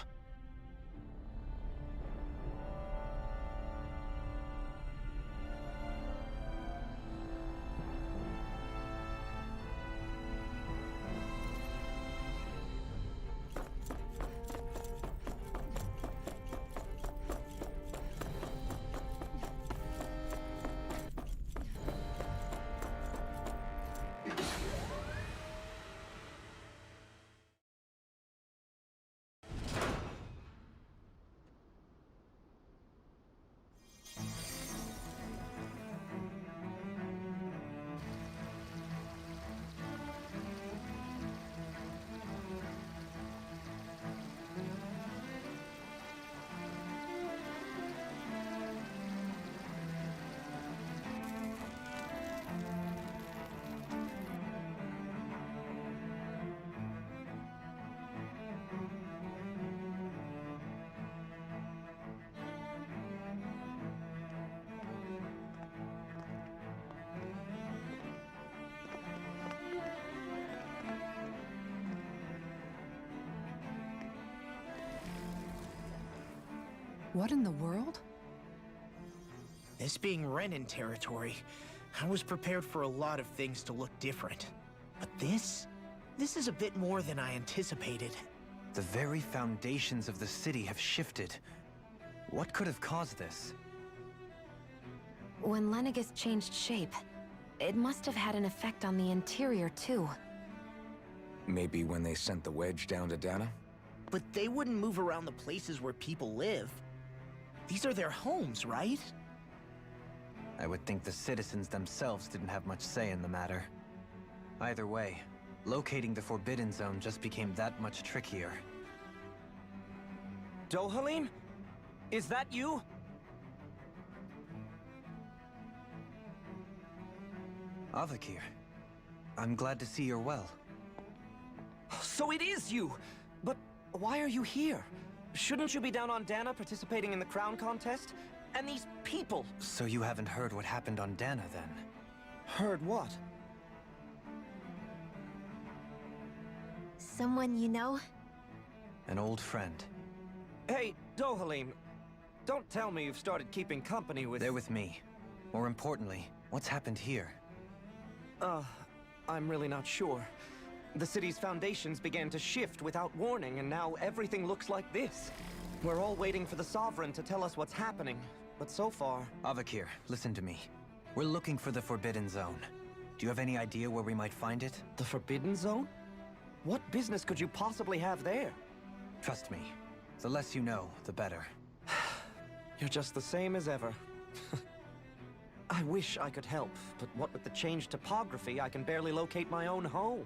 What in the world? This being Renan territory, I was prepared for a lot of things to look different. But this is a bit more than I anticipated. The very foundations of the city have shifted. What could have caused this? When Lenegis changed shape, it must have had an effect on the interior too. Maybe when they sent the wedge down to Dana? But they wouldn't move around the places where people live. These are their homes, right? I would think the citizens themselves didn't have much say in the matter. Either way, locating the Forbidden Zone just became that much trickier. Dohalim? Is that you? Avakir, I'm glad to see you're well. So it is you! But why are you here? Shouldn't you be down on Dana participating in the crown contest? And these people! So you haven't heard what happened on Dana, then? Heard what? Someone you know? An old friend. Hey, Dohalim, don't tell me you've started keeping company with... They're with me. More importantly, what's happened here? I'm really not sure. The city's foundations began to shift without warning, and now everything looks like this. We're all waiting for the Sovereign to tell us what's happening, but so far... Avakir, listen to me. We're looking for the Forbidden Zone. Do you have any idea where we might find it? The Forbidden Zone? What business could you possibly have there? Trust me. The less you know, the better. You're just the same as ever. I wish I could help, but what with the changed topography, I can barely locate my own home.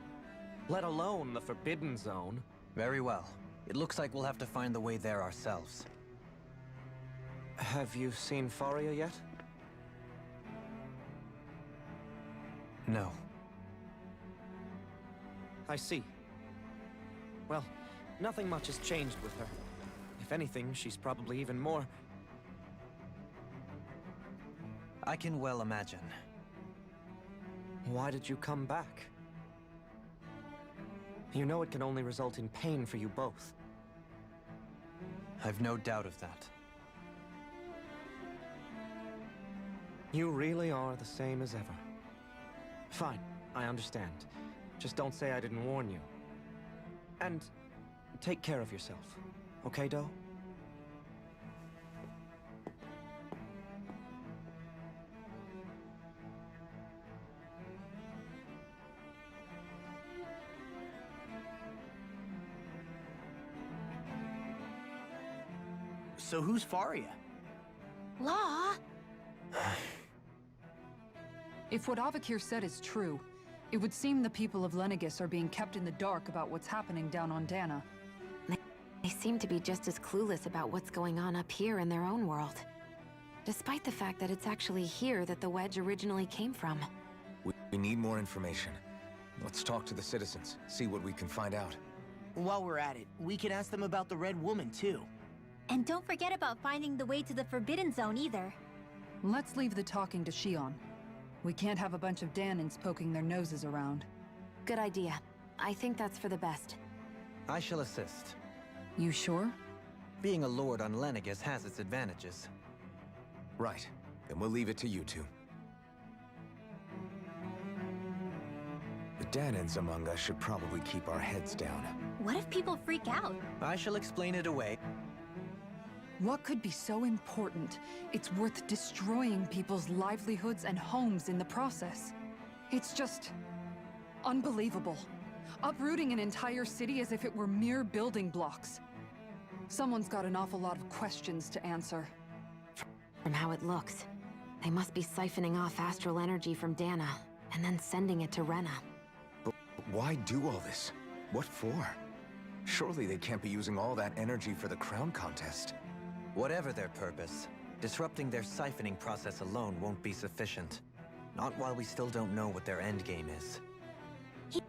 Let alone the Forbidden Zone. Very well. It looks like we'll have to find the way there ourselves. Have you seen Faria yet? No. I see. Well, nothing much has changed with her. If anything, she's probably even more... I can well imagine. Why did you come back? You know it can only result in pain for you both. I've no doubt of that. You really are the same as ever. Fine, I understand. Just don't say I didn't warn you. And take care of yourself, okay, Do? So who's Faria? Law? If what Avakir said is true, it would seem the people of Lenegis are being kept in the dark about what's happening down on Dana. They seem to be just as clueless about what's going on up here in their own world. Despite the fact that it's actually here that the wedge originally came from. We need more information. Let's talk to the citizens, see what we can find out. While we're at it, we can ask them about the Red Woman, too. And don't forget about finding the way to the Forbidden Zone either. Let's leave the talking to Shion. We can't have a bunch of Danins poking their noses around. Good idea. I think that's for the best. I shall assist. You sure? Being a lord on Lenegis has its advantages. Right. Then we'll leave it to you two. The Danins among us should probably keep our heads down. What if people freak out? I shall explain it away. What could be so important? It's worth destroying people's livelihoods and homes in the process. It's just... unbelievable. Uprooting an entire city as if it were mere building blocks. Someone's got an awful lot of questions to answer. From how it looks, they must be siphoning off astral energy from Dana, and then sending it to Rena. But why do all this? What for? Surely they can't be using all that energy for the crown contest. Whatever their purpose, disrupting their siphoning process alone won't be sufficient. Not while we still don't know what their endgame is.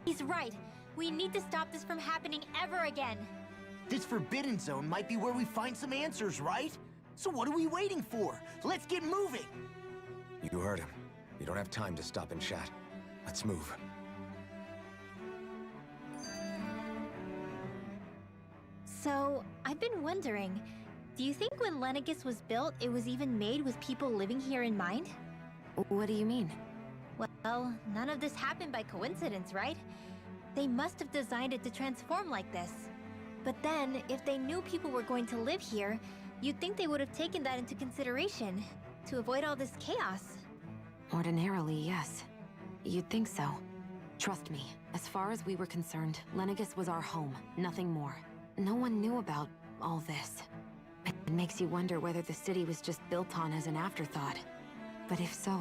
He's right. We need to stop this from happening ever again. This Forbidden Zone might be where we find some answers, right? So what are we waiting for? Let's get moving! You heard him. We don't have time to stop and chat. Let's move. So, I've been wondering, do you think when Lenegis was built, it was even made with people living here in mind? What do you mean? Well, none of this happened by coincidence, right? They must have designed it to transform like this. But then, if they knew people were going to live here, you'd think they would have taken that into consideration, to avoid all this chaos. Ordinarily, yes. You'd think so. Trust me, as far as we were concerned, Lenegis was our home, nothing more. No one knew about all this. It makes you wonder whether the city was just built on as an afterthought. But if so,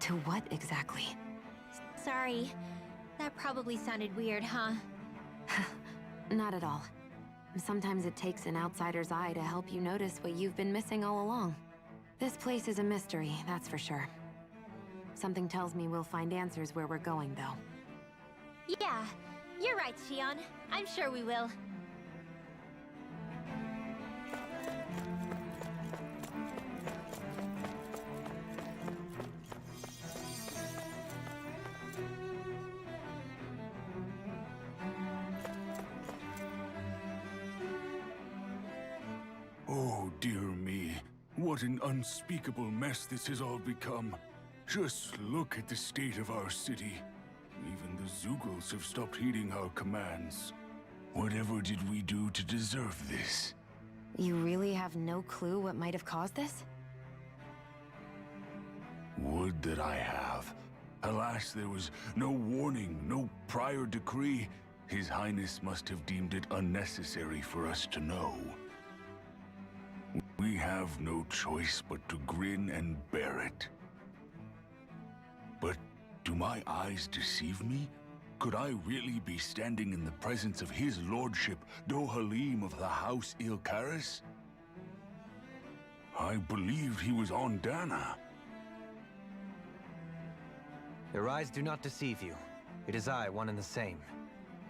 to what exactly? Sorry. That probably sounded weird, huh? Not at all. Sometimes it takes an outsider's eye to help you notice what you've been missing all along. This place is a mystery, that's for sure. Something tells me we'll find answers where we're going, though. Yeah, you're right, Shion. I'm sure we will. Oh, dear me. What an unspeakable mess this has all become. Just look at the state of our city. Even the Zeugles have stopped heeding our commands. Whatever did we do to deserve this? You really have no clue what might have caused this? Would that I have. Alas, there was no warning, no prior decree. His Highness must have deemed it unnecessary for us to know. We have no choice but to grin and bear it. But do my eyes deceive me? Could I really be standing in the presence of his lordship, Dohalim of the House Ilkaris? I believed he was on Dana. Your eyes do not deceive you. It is I, one and the same.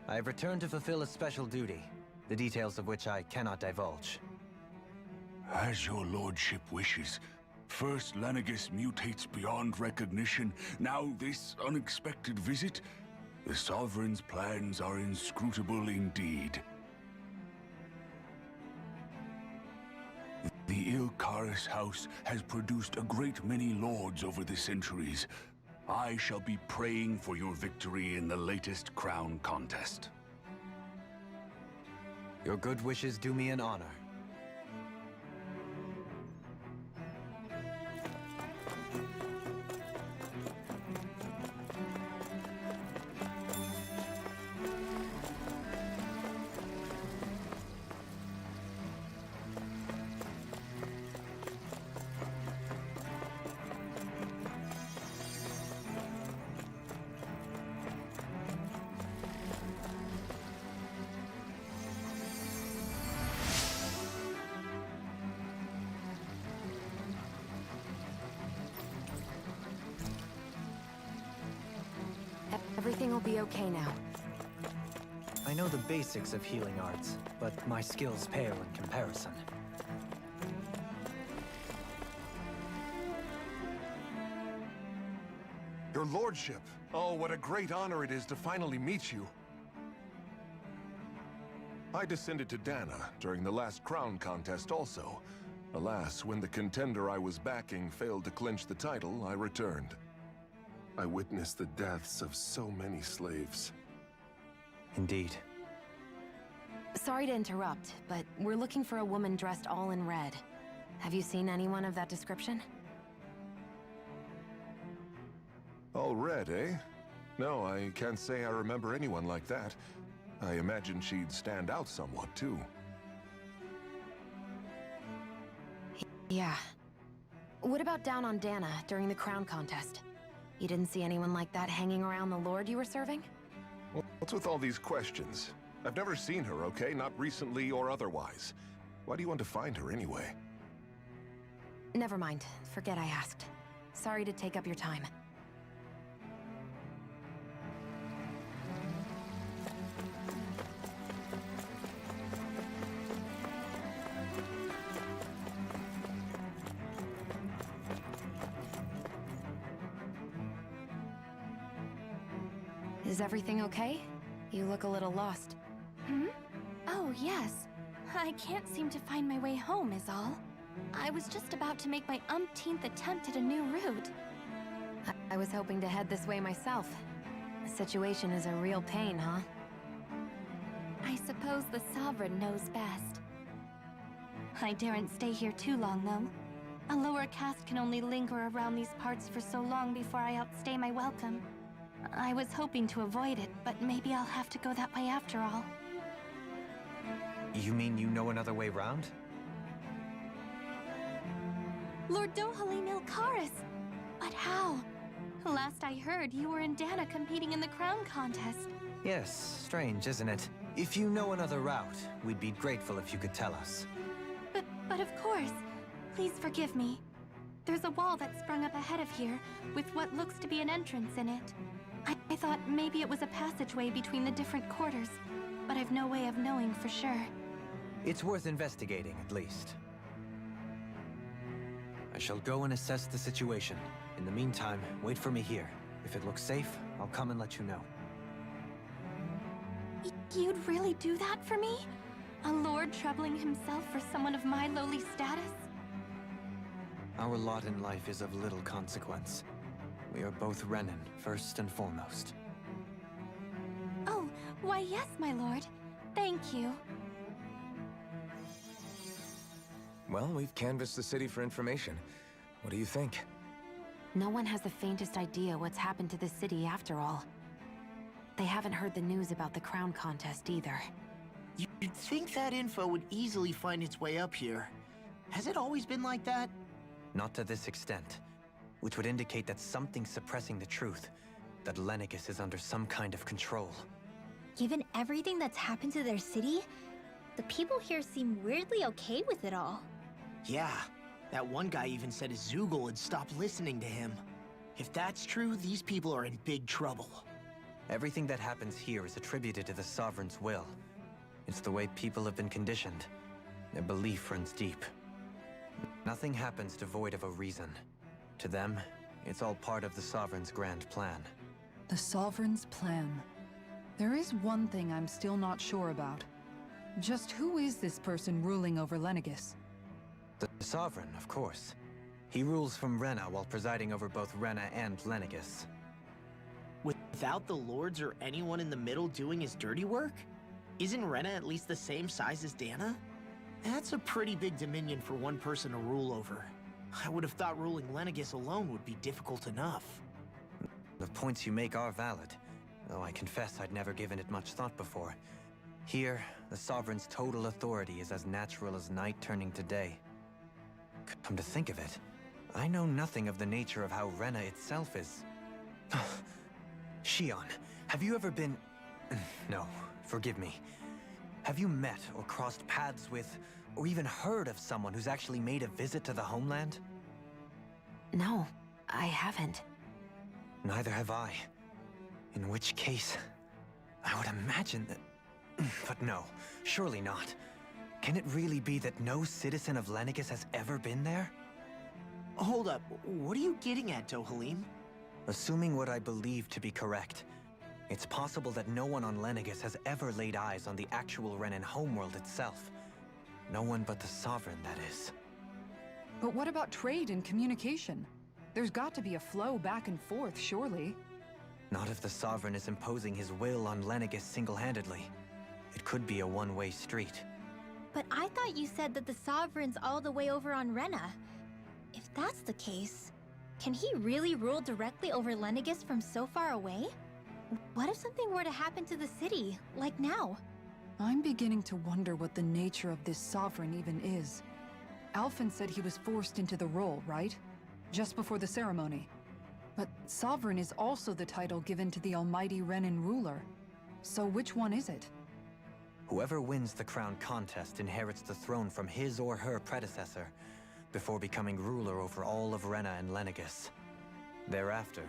I have returned to fulfill a special duty, the details of which I cannot divulge. As your lordship wishes. First, Lenegis mutates beyond recognition. Now, this unexpected visit. The Sovereign's plans are inscrutable indeed. The Ilkaris house has produced a great many lords over the centuries. I shall be praying for your victory in the latest crown contest. Your good wishes do me an honor. Everything will be okay now. I know the basics of healing arts, but my skills pale in comparison. Your lordship! Oh, what a great honor it is to finally meet you. I descended to Dana during the last crown contest also. Alas, when the contender I was backing failed to clinch the title, I returned. I witnessed the deaths of so many slaves. Indeed. Sorry to interrupt, but we're looking for a woman dressed all in red. Have you seen anyone of that description? All red, eh? No, I can't say I remember anyone like that. I imagine she'd stand out somewhat, too. Yeah. What about down on Dana during the crown contest? You didn't see anyone like that hanging around the lord you were serving? What's with all these questions? I've never seen her, okay? Not recently or otherwise. Why do you want to find her anyway? Never mind. Forget I asked. Sorry to take up your time. Is everything okay? You look a little lost. Hmm? Oh, yes. I can't seem to find my way home, is all. I was just about to make my umpteenth attempt at a new route. I was hoping to head this way myself. The situation is a real pain, huh? I suppose the Sovereign knows best. I daren't stay here too long, though. A lower caste can only linger around these parts for so long before I outstay my welcome. I was hoping to avoid it, but maybe I'll have to go that way after all. You mean you know another way round? Lord Dohalim Ilkaris! But how? Last I heard, you were in Dana competing in the crown contest. Yes, strange, isn't it? If you know another route, we'd be grateful if you could tell us. But of course. Please forgive me. There's a wall that sprung up ahead of here, with what looks to be an entrance in it. I thought maybe it was a passageway between the different quarters, but I've no way of knowing for sure. It's worth investigating, at least. I shall go and assess the situation. In the meantime, wait for me here. If it looks safe, I'll come and let you know. You'd really do that for me? A lord troubling himself for someone of my lowly status? Our lot in life is of little consequence. We are both Renan, first and foremost. Oh, why yes, my lord. Thank you. Well, we've canvassed the city for information. What do you think? No one has the faintest idea what's happened to the city after all. They haven't heard the news about the crown contest either. You'd think that info would easily find its way up here. Has it always been like that? Not to this extent, which would indicate that something's suppressing the truth, that Lenegis is under some kind of control. Given everything that's happened to their city, the people here seem weirdly okay with it all. Yeah, that one guy even said his Zoogle had stopped listening to him. If that's true, these people are in big trouble. Everything that happens here is attributed to the Sovereign's will. It's the way people have been conditioned. Their belief runs deep. Nothing happens devoid of a reason. To them, it's all part of the Sovereign's grand plan. The Sovereign's plan. There is one thing I'm still not sure about. Just who is this person ruling over Lenegis? The Sovereign, of course. He rules from Rena while presiding over both Rena and Lenegis. Without the lords or anyone in the middle doing his dirty work? Isn't Rena at least the same size as Dana? That's a pretty big dominion for one person to rule over. I would have thought ruling Lenegis alone would be difficult enough. The points you make are valid, though I confess I'd never given it much thought before. Here, the Sovereign's total authority is as natural as night turning to day. Come to think of it, I know nothing of the nature of how Rena itself is. Shion, have you ever been... No, forgive me. Have you met or crossed paths with, or even heard of someone who's actually made a visit to the homeland? No, I haven't. Neither have I. In which case, I would imagine that... But no, surely not. Can it really be that no citizen of Lenegis has ever been there? Hold up, what are you getting at, Dohalim? Assuming what I believe to be correct, it's possible that no one on Lenegis has ever laid eyes on the actual Renan homeworld itself. No one but the Sovereign, that is. But what about trade and communication? There's got to be a flow back and forth, surely. Not if the Sovereign is imposing his will on Lenegis single-handedly. It could be a one-way street. But I thought you said that the Sovereign's all the way over on Rena. If that's the case, can he really rule directly over Lenegis from so far away? What if something were to happen to the city, like now? I'm beginning to wonder what the nature of this Sovereign even is. Alphen said he was forced into the role, right? Just before the ceremony. But Sovereign is also the title given to the almighty Renan ruler. So which one is it? Whoever wins the crown contest inherits the throne from his or her predecessor, before becoming ruler over all of Rena and Lenegis. Thereafter,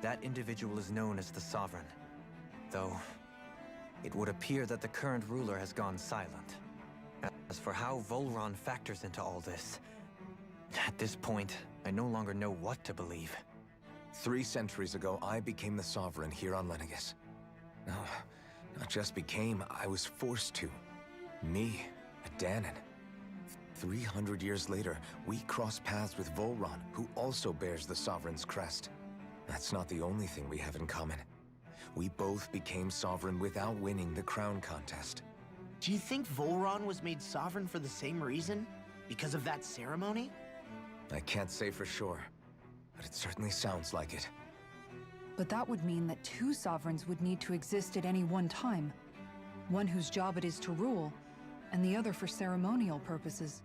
that individual is known as the Sovereign. Though, it would appear that the current ruler has gone silent. As for how Volron factors into all this, at this point, I no longer know what to believe. 3 centuries ago, I became the Sovereign here on Lenegis. No, not just became, I was forced to. Me, a Danon. 300 years later, we cross paths with Volron, who also bears the Sovereign's crest. That's not the only thing we have in common. We both became Sovereign without winning the crown contest. Do you think Volron was made Sovereign for the same reason? Because of that ceremony? I can't say for sure, but it certainly sounds like it. But that would mean that 2 Sovereigns would need to exist at any one time. One whose job it is to rule, and the other for ceremonial purposes.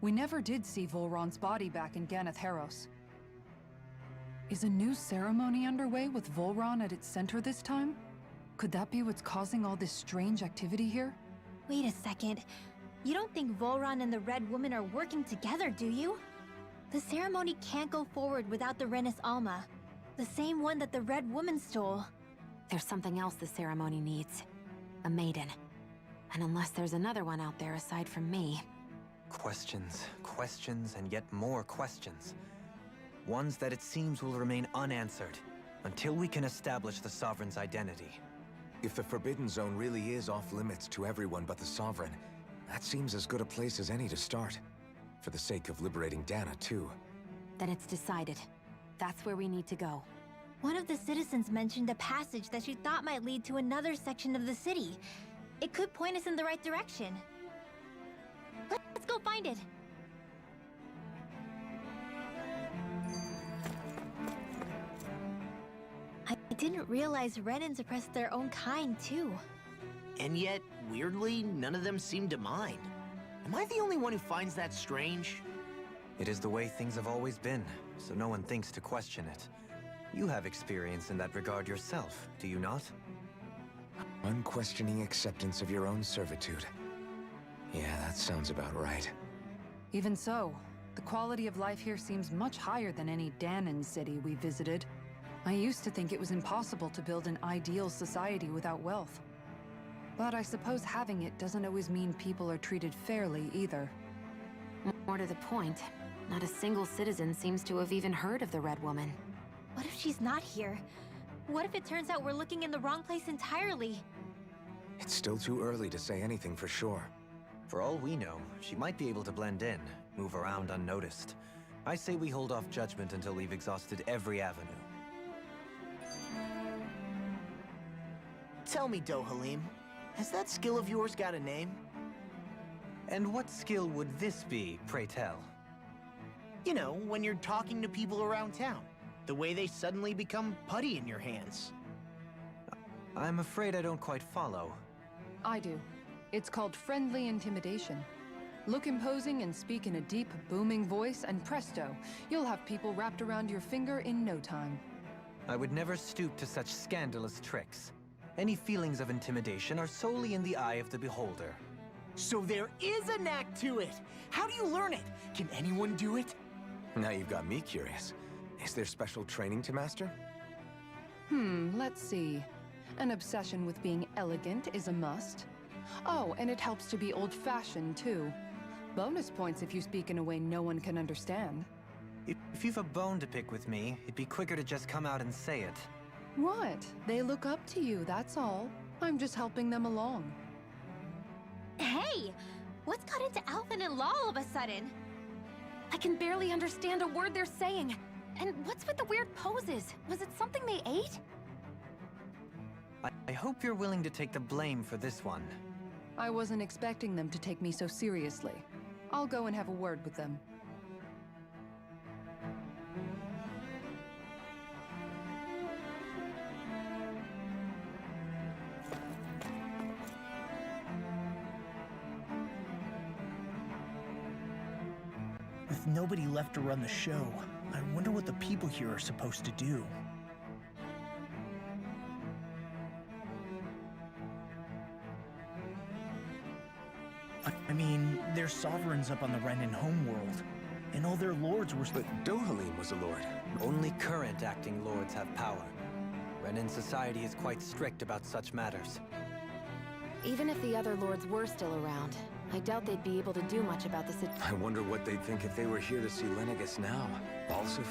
We never did see Volron's body back in Ganath Haros. Is a new ceremony underway with Volron at its center this time? Could that be what's causing all this strange activity here? Wait a second. You don't think Volron and the Red Woman are working together, do you? The ceremony can't go forward without the Renis Alma. The same one that the Red Woman stole. There's something else the ceremony needs. A maiden. And unless there's another one out there aside from me... Questions, questions, and yet more questions. Ones that it seems will remain unanswered, until we can establish the Sovereign's identity. If the Forbidden Zone really is off-limits to everyone but the Sovereign, that seems as good a place as any to start. For the sake of liberating Dana, too. Then it's decided. That's where we need to go. One of the citizens mentioned a passage that she thought might lead to another section of the city. It could point us in the right direction. Let's go find it. I didn't realize Renans oppressed their own kind, too. And yet, weirdly, none of them seem to mind. Am I the only one who finds that strange? It is the way things have always been, so no one thinks to question it. You have experience in that regard yourself, do you not? Unquestioning acceptance of your own servitude. Yeah, that sounds about right. Even so, the quality of life here seems much higher than any Danon city we visited. I used to think it was impossible to build an ideal society without wealth. But I suppose having it doesn't always mean people are treated fairly either. More to the point, not a single citizen seems to have even heard of the Red Woman. What if she's not here? What if it turns out we're looking in the wrong place entirely? It's still too early to say anything for sure. For all we know, she might be able to blend in, move around unnoticed. I say we hold off judgment until we've exhausted every avenue. Tell me, Dohalim, has that skill of yours got a name? And what skill would this be, pray tell? You know, when you're talking to people around town. The way they suddenly become putty in your hands. I'm afraid I don't quite follow. I do. It's called friendly intimidation. Look imposing and speak in a deep, booming voice, and presto, you'll have people wrapped around your finger in no time. I would never stoop to such scandalous tricks. Any feelings of intimidation are solely in the eye of the beholder. So there is a knack to it! How do you learn it? Can anyone do it? Now you've got me curious. Is there special training to master? Let's see. An obsession with being elegant is a must. Oh, and it helps to be old-fashioned, too. Bonus points if you speak in a way no one can understand. If you've a bone to pick with me, it'd be quicker to just come out and say it. What? They look up to you, that's all. I'm just helping them along. Hey! What's got into Alvin and Law all of a sudden? I can barely understand a word they're saying. And what's with the weird poses? Was it something they ate? I hope you're willing to take the blame for this one. I wasn't expecting them to take me so seriously. I'll go and have a word with them. With nobody left to run the show, I wonder what the people here are supposed to do. I mean, they're sovereigns up on the Renan homeworld, and all their lords were... But Dohalim was a lord. Only current acting lords have power. Renan society is quite strict about such matters. Even if the other lords were still around, I doubt they'd be able to do much about the situation. I wonder what they'd think if they were here to see Lenegis now. Balsif,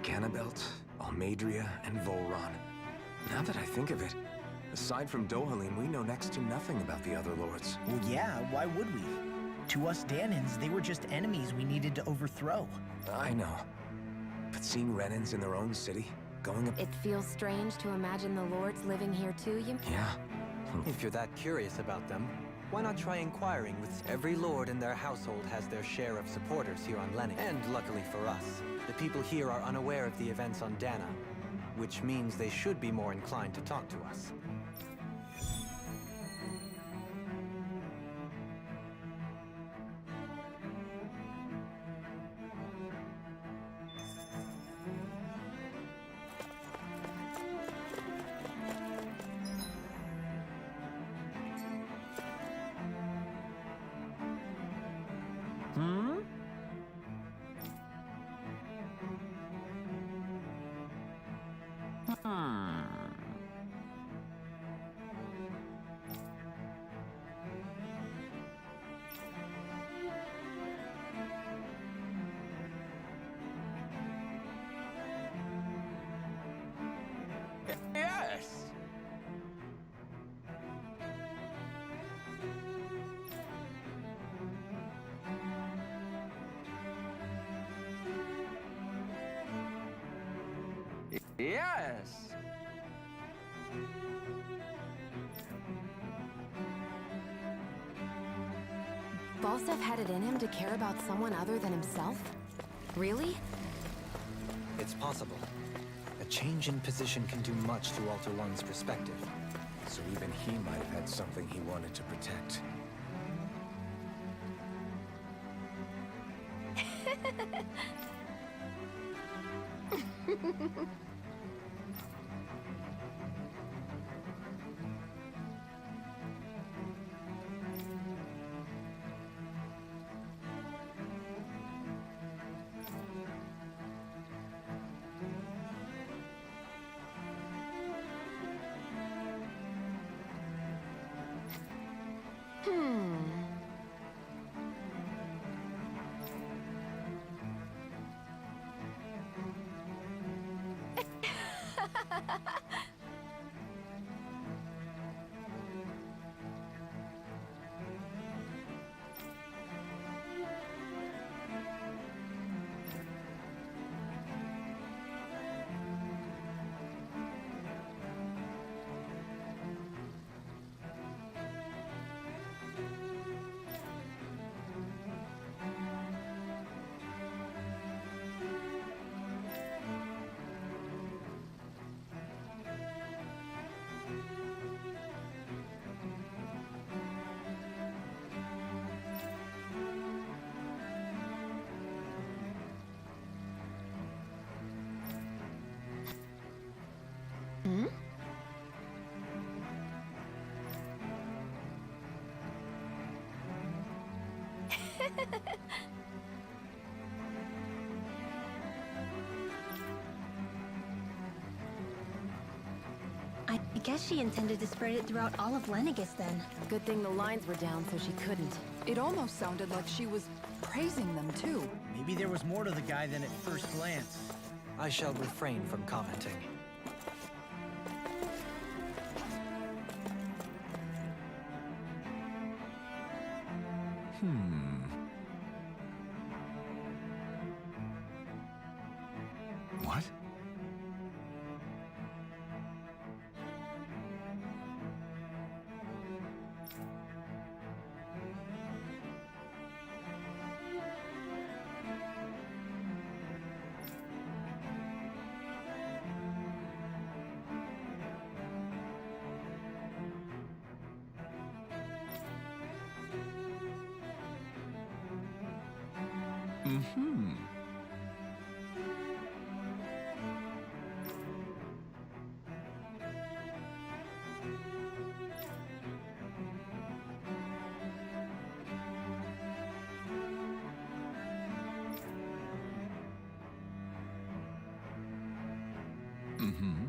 Ganabelt, Almadria, and Volron. Now that I think of it, aside from Dohalim, we know next to nothing about the other lords. Well, yeah, why would we? To us Danans, they were just enemies we needed to overthrow. I know. But seeing Renans in their own city, going up... It feels strange to imagine the lords living here too, you... Yeah. If you're that curious about them, why not try inquiring with... Every lord in their household has their share of supporters here on Lenny. And luckily for us, the people here are unaware of the events on Dana, which means they should be more inclined to talk to us. Yes! Yes! Balsef had it in him to care about someone other than himself? Really? It's possible. A change in position can do much to alter one's perspective. So even he might have had something he wanted to protect. I guess she intended to spread it throughout all of Lenegis then. Good thing the lines were down so she couldn't. It almost sounded like she was praising them too. Maybe there was more to the guy than at first glance. I shall refrain from commenting. What? Mm-hmm. Mm-hmm.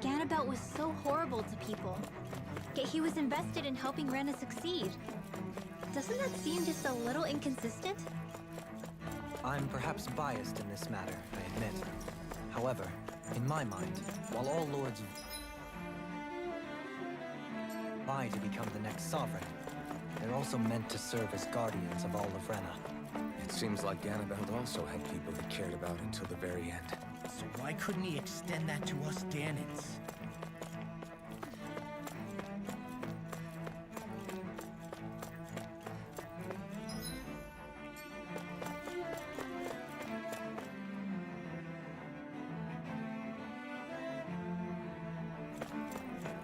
Ganabelt was so horrible to people. Yet he was invested in helping Rena succeed. Doesn't that seem just a little inconsistent? I'm perhaps biased in this matter, I admit. However, in my mind, while all lords vie to become the next sovereign, they're also meant to serve as guardians of all of Rena. It seems like Ganabelt also had people he cared about until the very end. So why couldn't he extend that to us Danans?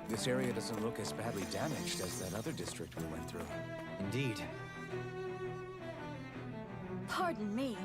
This area doesn't look as badly damaged as that other district we went through. Indeed. Pardon me.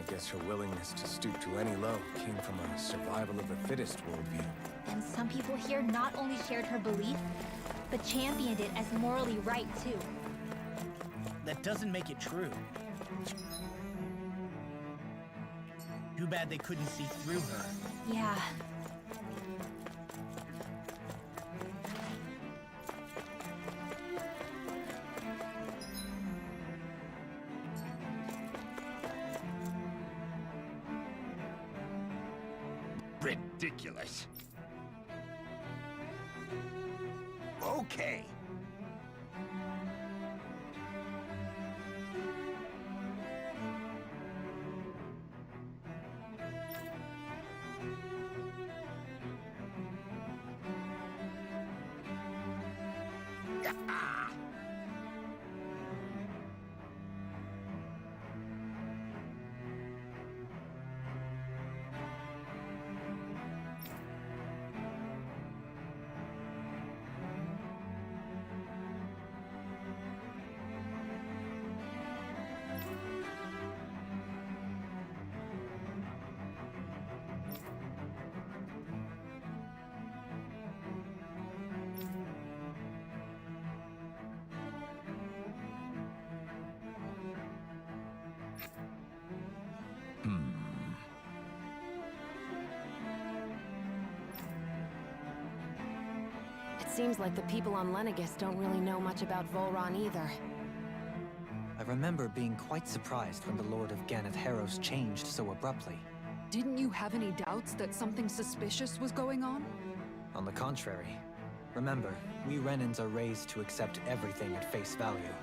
I guess her willingness to stoop to any low came from a survival of the fittest worldview. And some people here not only shared her belief, but championed it as morally right, too. That doesn't make it true. Too bad they couldn't see through her. Yeah. Ridiculous. Okay. Ah! It seems like the people on Lenegis don't really know much about Volron either. I remember being quite surprised when the Lord of Ganath Harros changed so abruptly. Didn't you have any doubts that something suspicious was going on? On the contrary. Remember, we Renans are raised to accept everything at face value.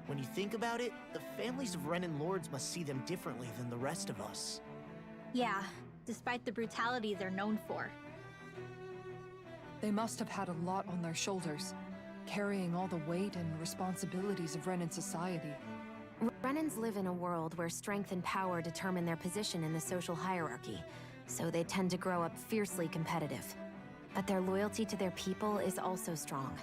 When you think about it, the families of Renan lords must see them differently than the rest of us. Yeah, despite the brutality they're known for. They must have had a lot on their shoulders, carrying all the weight and responsibilities of Renan society. Renans live in a world where strength and power determine their position in the social hierarchy, so they tend to grow up fiercely competitive. But their loyalty to their people is also strong.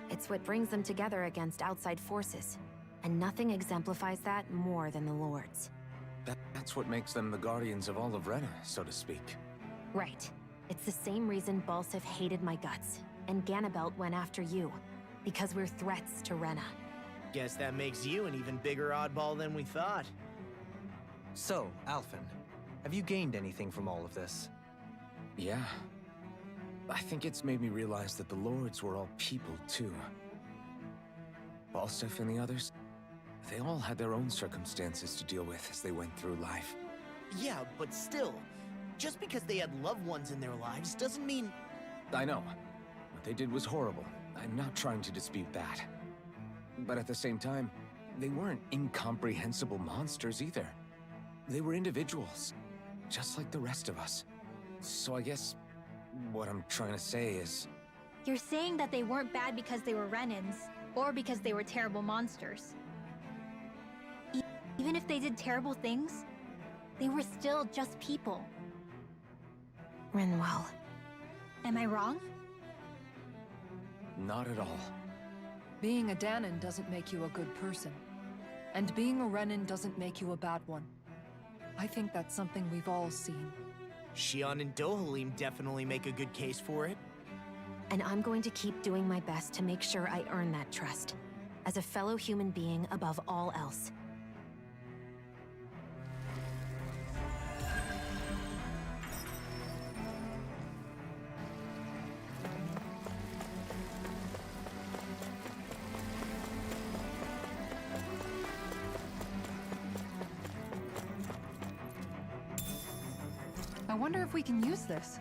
It's what brings them together against outside forces, and nothing exemplifies that more than the Lords. That's what makes them the guardians of all of Rena, so to speak. Right. It's the same reason Balsif hated my guts, and Ganabelt went after you. Because we're threats to Rena. Guess that makes you an even bigger oddball than we thought. So, Alphen, have you gained anything from all of this? Yeah. I think it's made me realize that the Lords were all people, too. Balsif and the others, they all had their own circumstances to deal with as they went through life. Yeah, but still, just because they had loved ones in their lives doesn't mean... I know. What they did was horrible. I'm not trying to dispute that. But at the same time, they weren't incomprehensible monsters either. They were individuals, just like the rest of us. So I guess what I'm trying to say is... You're saying that they weren't bad because they were Renans, or because they were terrible monsters. Even if they did terrible things, they were still just people. Rinwell. Am I wrong? Not at all. Being a Danon doesn't make you a good person. And being a Renan doesn't make you a bad one. I think that's something we've all seen. Xion and Dohalim definitely make a good case for it. And I'm going to keep doing my best to make sure I earn that trust. As a fellow human being above all else. I wonder if we can use this.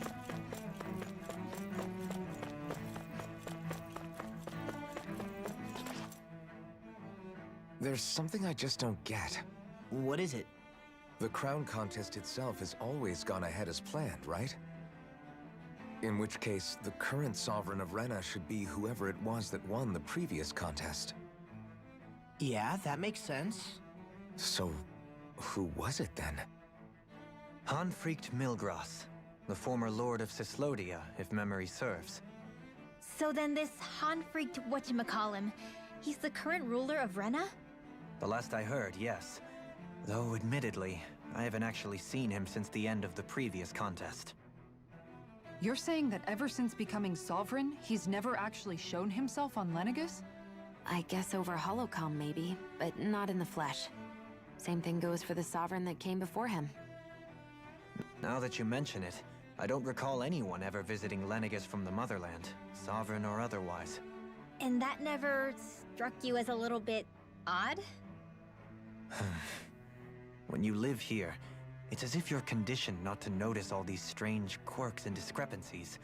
There's something I just don't get. What is it? The crown contest itself has always gone ahead as planned, right? In which case, the current sovereign of Rena should be whoever it was that won the previous contest. Yeah, that makes sense. So, who was it then? Hanfricht Milgras, the former Lord of Cislodia, if memory serves. So then this Hanfricht whatchamacallem, he's the current ruler of Rena? The last I heard, yes. Though, admittedly, I haven't actually seen him since the end of the previous contest. You're saying that ever since becoming Sovereign, he's never actually shown himself on Lenegus? I guess over holocom maybe, but not in the flesh. Same thing goes for the Sovereign that came before him. Now that you mention it, I don't recall anyone ever visiting Lenegus from the Motherland, Sovereign or otherwise. And that never struck you as a little bit odd? When you live here, it's as if you're conditioned not to notice all these strange quirks and discrepancies.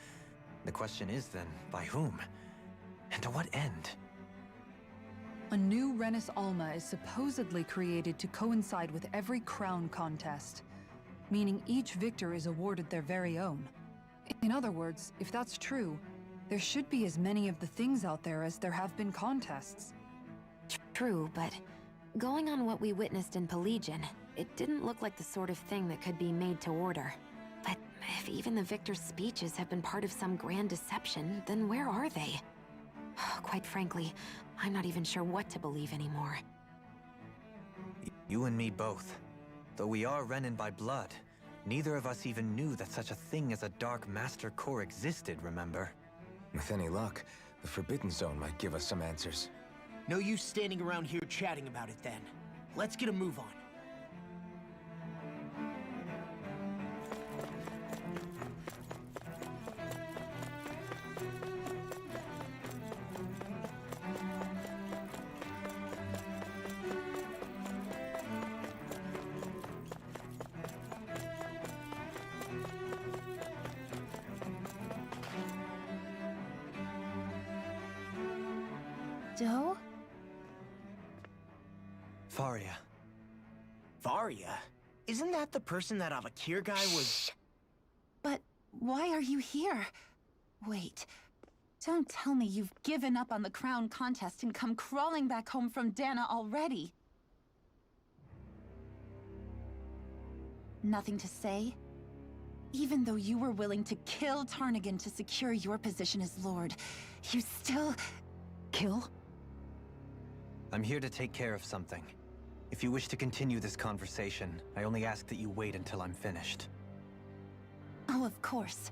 The question is then, by whom? And to what end? A new Renis Alma is supposedly created to coincide with every crown contest, meaning each victor is awarded their very own. In other words, if that's true, there should be as many of the things out there as there have been contests. True, but going on what we witnessed in Pelagian, it didn't look like the sort of thing that could be made to order. But if even the victor's speeches have been part of some grand deception, then where are they? Quite frankly, I'm not even sure what to believe anymore. You and me both. Though we are Renin by blood, neither of us even knew that such a thing as a Dark Master Core existed, remember? With any luck, the Forbidden Zone might give us some answers. No use standing around here chatting about it then. Let's get a move on. Doe? Faria. Varia? Isn't that the person that Avakir guy was... But why are you here? Wait, don't tell me you've given up on the crown contest and come crawling back home from Dana already. Nothing to say? Even though you were willing to kill Tarnigan to secure your position as Lord, you still... Kill? I'm here to take care of something. If you wish to continue this conversation, I only ask that you wait until I'm finished. Oh, of course.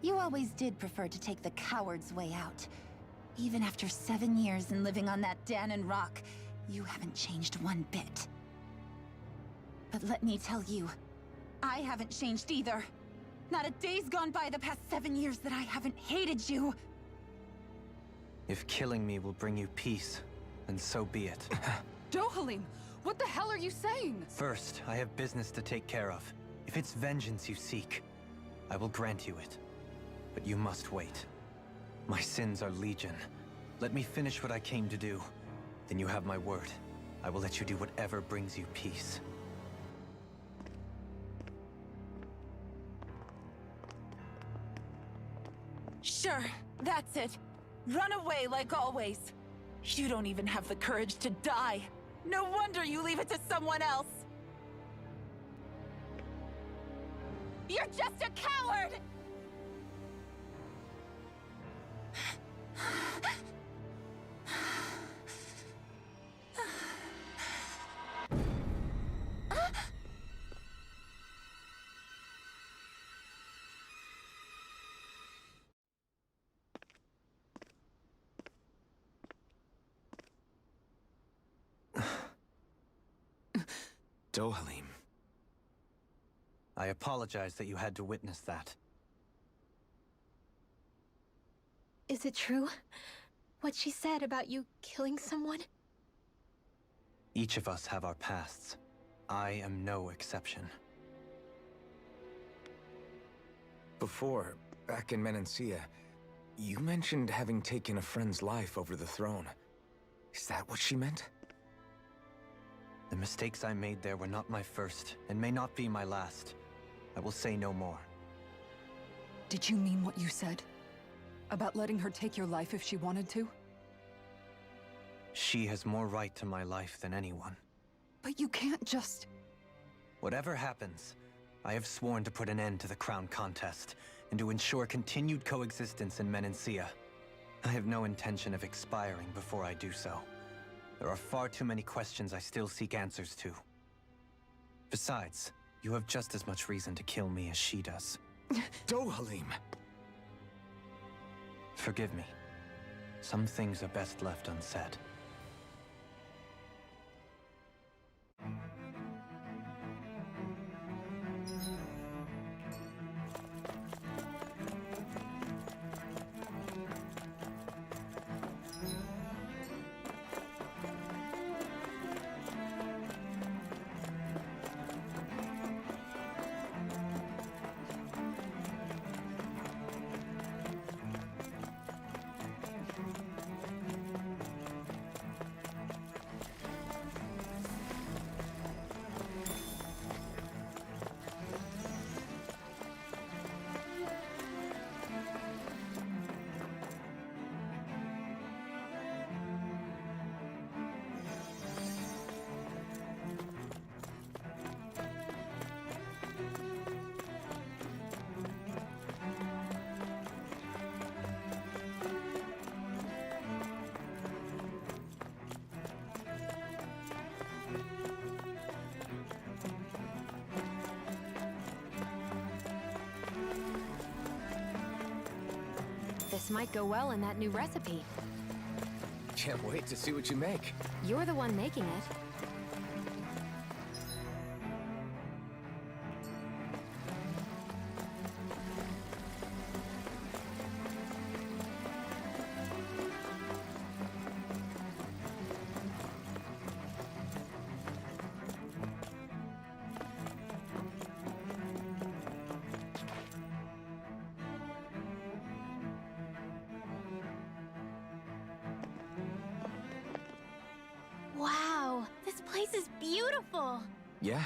You always did prefer to take the coward's way out. Even after 7 years and living on that Danon rock, you haven't changed one bit. But let me tell you, I haven't changed either. Not a day's gone by the past 7 years that I haven't hated you. If killing me will bring you peace, then so be it. Dohalim, what the hell are you saying? First, I have business to take care of. If it's vengeance you seek, I will grant you it. But you must wait. My sins are legion. Let me finish what I came to do. Then you have my word. I will let you do whatever brings you peace. Sure, that's it. Run away like always. You don't even have the courage to die. No wonder you leave it to someone else. You're just a coward! Dohalim. I apologize that you had to witness that. Is it true? What she said about you killing someone? Each of us have our pasts. I am no exception. Before, back in Menancia, you mentioned having taken a friend's life over the throne. Is that what she meant? The mistakes I made there were not my first, and may not be my last. I will say no more. Did you mean what you said? About letting her take your life if she wanted to? She has more right to my life than anyone. But you can't just... Whatever happens, I have sworn to put an end to the crown contest, and to ensure continued coexistence in Menancia. I have no intention of expiring before I do so. There are far too many questions I still seek answers to. Besides, you have just as much reason to kill me as she does. Dohalim! Forgive me. Some things are best left unsaid. This might go well in that new recipe. Can't wait to see what you make. You're the one making it. Wow, this place is beautiful! Yeah,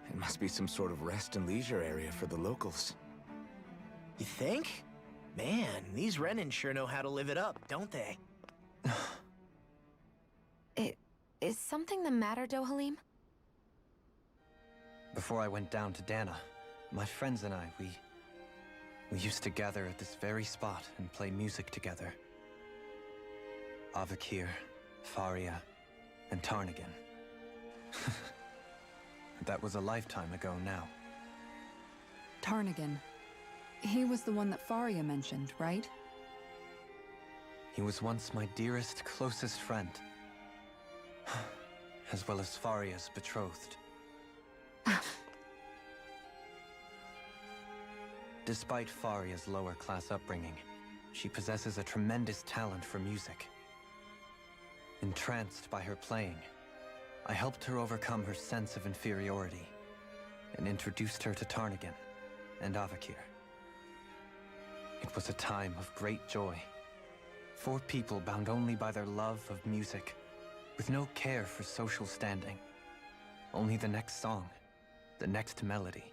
it must be some sort of rest and leisure area for the locals. You think? Man, these Renan sure know how to live it up, don't they? Is something the matter, Dohalim? Before I went down to Dana, my friends and I, we used to gather at this very spot and play music together. Avakir, Faria, and Tarnagan. That was a lifetime ago now. Tarnagan. He was the one that Faria mentioned, right? He was once my dearest, closest friend. As well as Faria's betrothed. Despite Faria's lower-class upbringing, she possesses a tremendous talent for music. Entranced by her playing, I helped her overcome her sense of inferiority and introduced her to Tarnagan and Avakir. It was a time of great joy. 4 people bound only by their love of music, with no care for social standing. Only the next song, the next melody.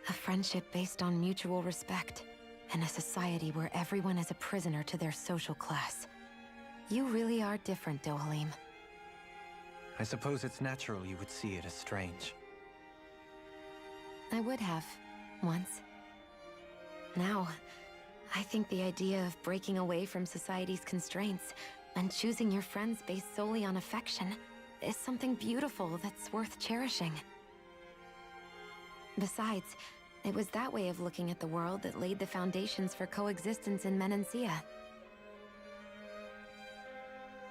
A friendship based on mutual respect, and a society where everyone is a prisoner to their social class. You really are different, Dohalim. I suppose it's natural you would see it as strange. I would have, once. Now, I think the idea of breaking away from society's constraints and choosing your friends based solely on affection is something beautiful that's worth cherishing. Besides, it was that way of looking at the world that laid the foundations for coexistence in Menancia.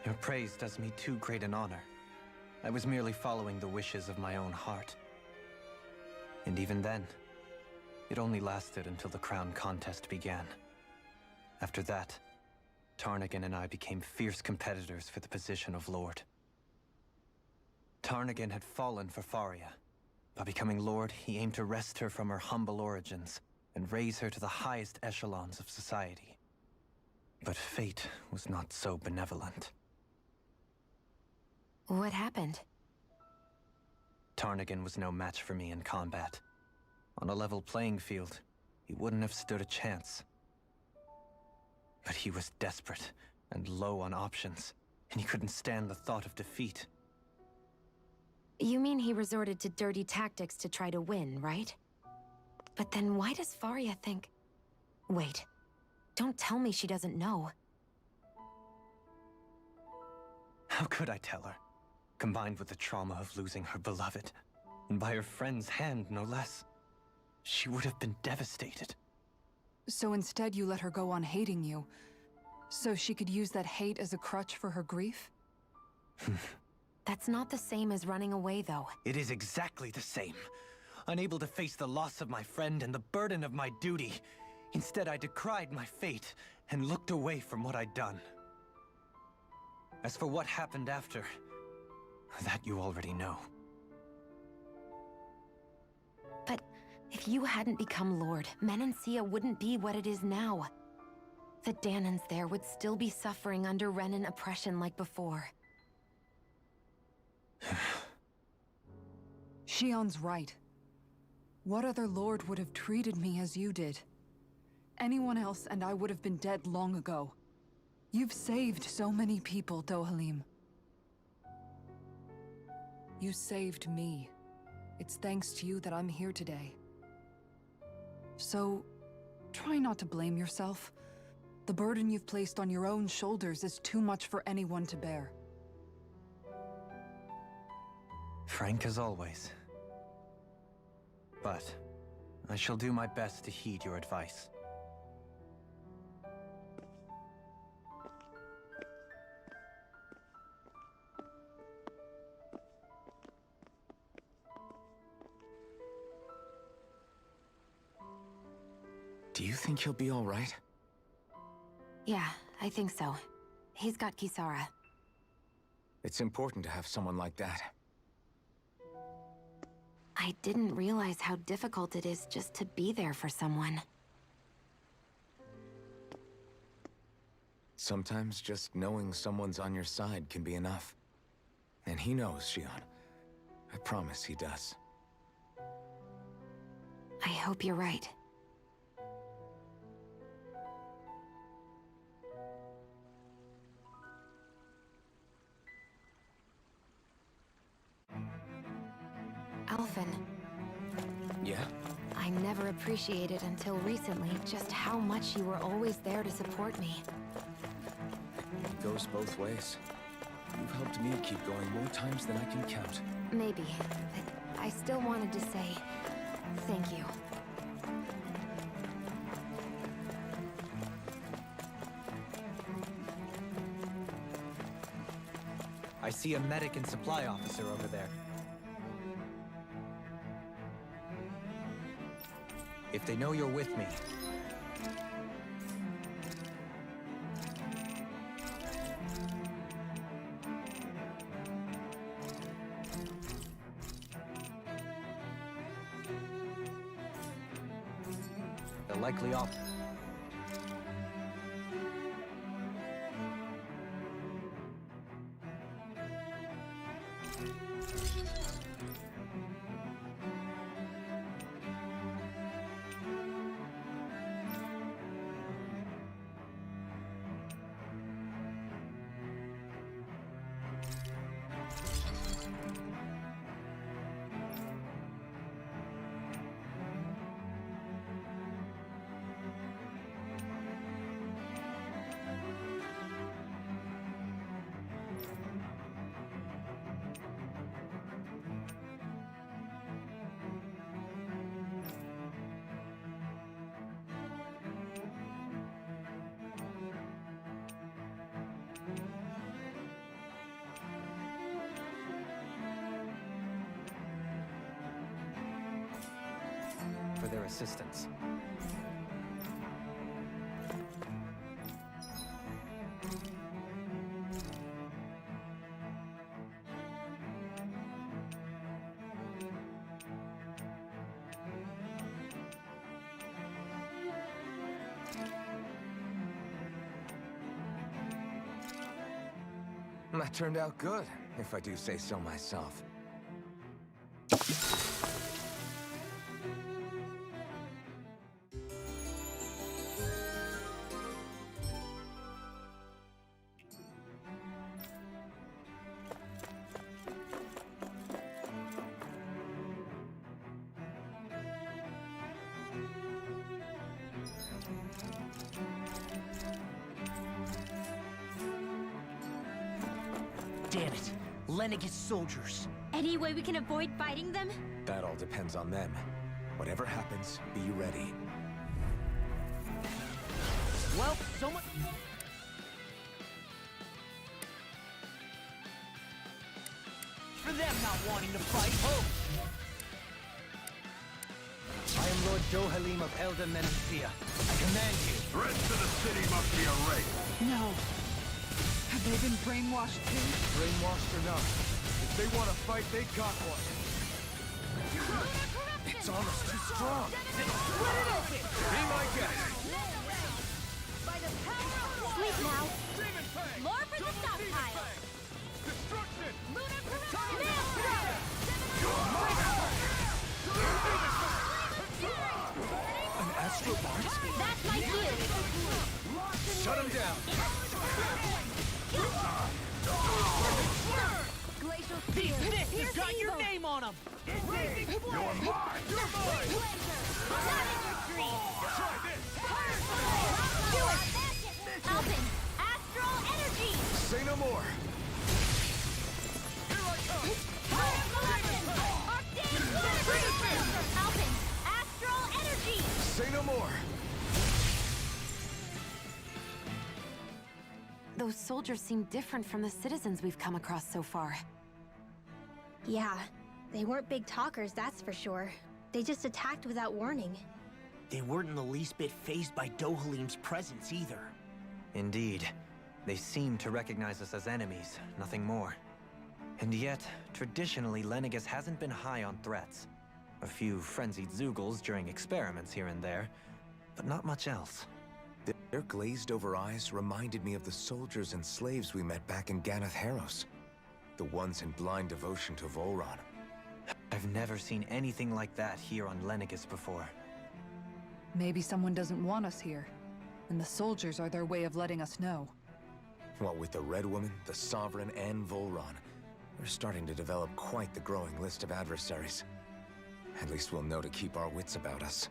Your praise does me too great an honor. I was merely following the wishes of my own heart. And even then, it only lasted until the crown contest began. After that, Tarnagan and I became fierce competitors for the position of Lord. Tarnagan had fallen for Faria. By becoming Lord, he aimed to wrest her from her humble origins and raise her to the highest echelons of society. But fate was not so benevolent. What happened? Tarnagan was no match for me in combat. On a level playing field, he wouldn't have stood a chance. But he was desperate and low on options, and he couldn't stand the thought of defeat. You mean he resorted to dirty tactics to try to win, right? But then why does Faria think... Wait. Don't tell me she doesn't know. How could I tell her? Combined with the trauma of losing her beloved, and by her friend's hand, no less, she would have been devastated. So instead you let her go on hating you, so she could use that hate as a crutch for her grief? That's not the same as running away, though. It is exactly the same. Unable to face the loss of my friend and the burden of my duty. Instead, I decried my fate and looked away from what I'd done. As for what happened after, that you already know. But if you hadn't become Lord, Menancia wouldn't be what it is now. The Danans there would still be suffering under Renan oppression like before. Shion's right. What other lord would have treated me as you did? Anyone else and I would have been dead long ago. You've saved so many people, Dohalim. You saved me. It's thanks to you that I'm here today. So, try not to blame yourself. The burden you've placed on your own shoulders is too much for anyone to bear. Frank as always. But I shall do my best to heed your advice. Do you think he'll be all right? Yeah, I think so. He's got Kisara. It's important to have someone like that. I didn't realize how difficult it is just to be there for someone. Sometimes just knowing someone's on your side can be enough. And he knows, Shion. I promise he does. I hope you're right. Alphen. Yeah? I never appreciated until recently just how much you were always there to support me. It goes both ways. You've helped me keep going more times than I can count. Maybe, but I still wanted to say thank you. I see a medic and supply officer over there. If they know you're with me, they're likely off. For their assistance. That turned out good, if I do say so myself. Damn it. Lenegis soldiers. Any way we can avoid fighting them? That all depends on them. Whatever happens, be ready. Well, so much... for them not wanting to fight. Oh! I am Lord Dohalim of Elda Menancia. I command you. Threats to the city must be erased. No. Have they been brainwashed too? Brainwashed or not, if they want to fight, they got one. It's almost too strong. Split it open! Be my guest. Sleep now. More for the stockpile. Destruction! An astral bart? That's my cue. Shut him down. Glacial These spear. fists Here's have got the your evil. name on them! You're mine! You're mine! Try this! Do it. Alpin, astral energy. Say no more. Alpin, astral energy. Say no more. Those soldiers seem different from the citizens we've come across so far. Yeah, they weren't big talkers, that's for sure. They just attacked without warning. They weren't in the least bit fazed by Dohalim's presence either. Indeed. They seem to recognize us as enemies, nothing more. And yet, traditionally, Lenegis hasn't been high on threats. A few frenzied Zeugles during experiments here and there, but not much else. Their glazed-over eyes reminded me of the soldiers and slaves we met back in Ganath Haros. The ones in blind devotion to Volron. I've never seen anything like that here on Lenegis before. Maybe someone doesn't want us here, and the soldiers are their way of letting us know. What with the Red Woman, the Sovereign, and Volron, we're starting to develop quite the growing list of adversaries. At least we'll know to keep our wits about us.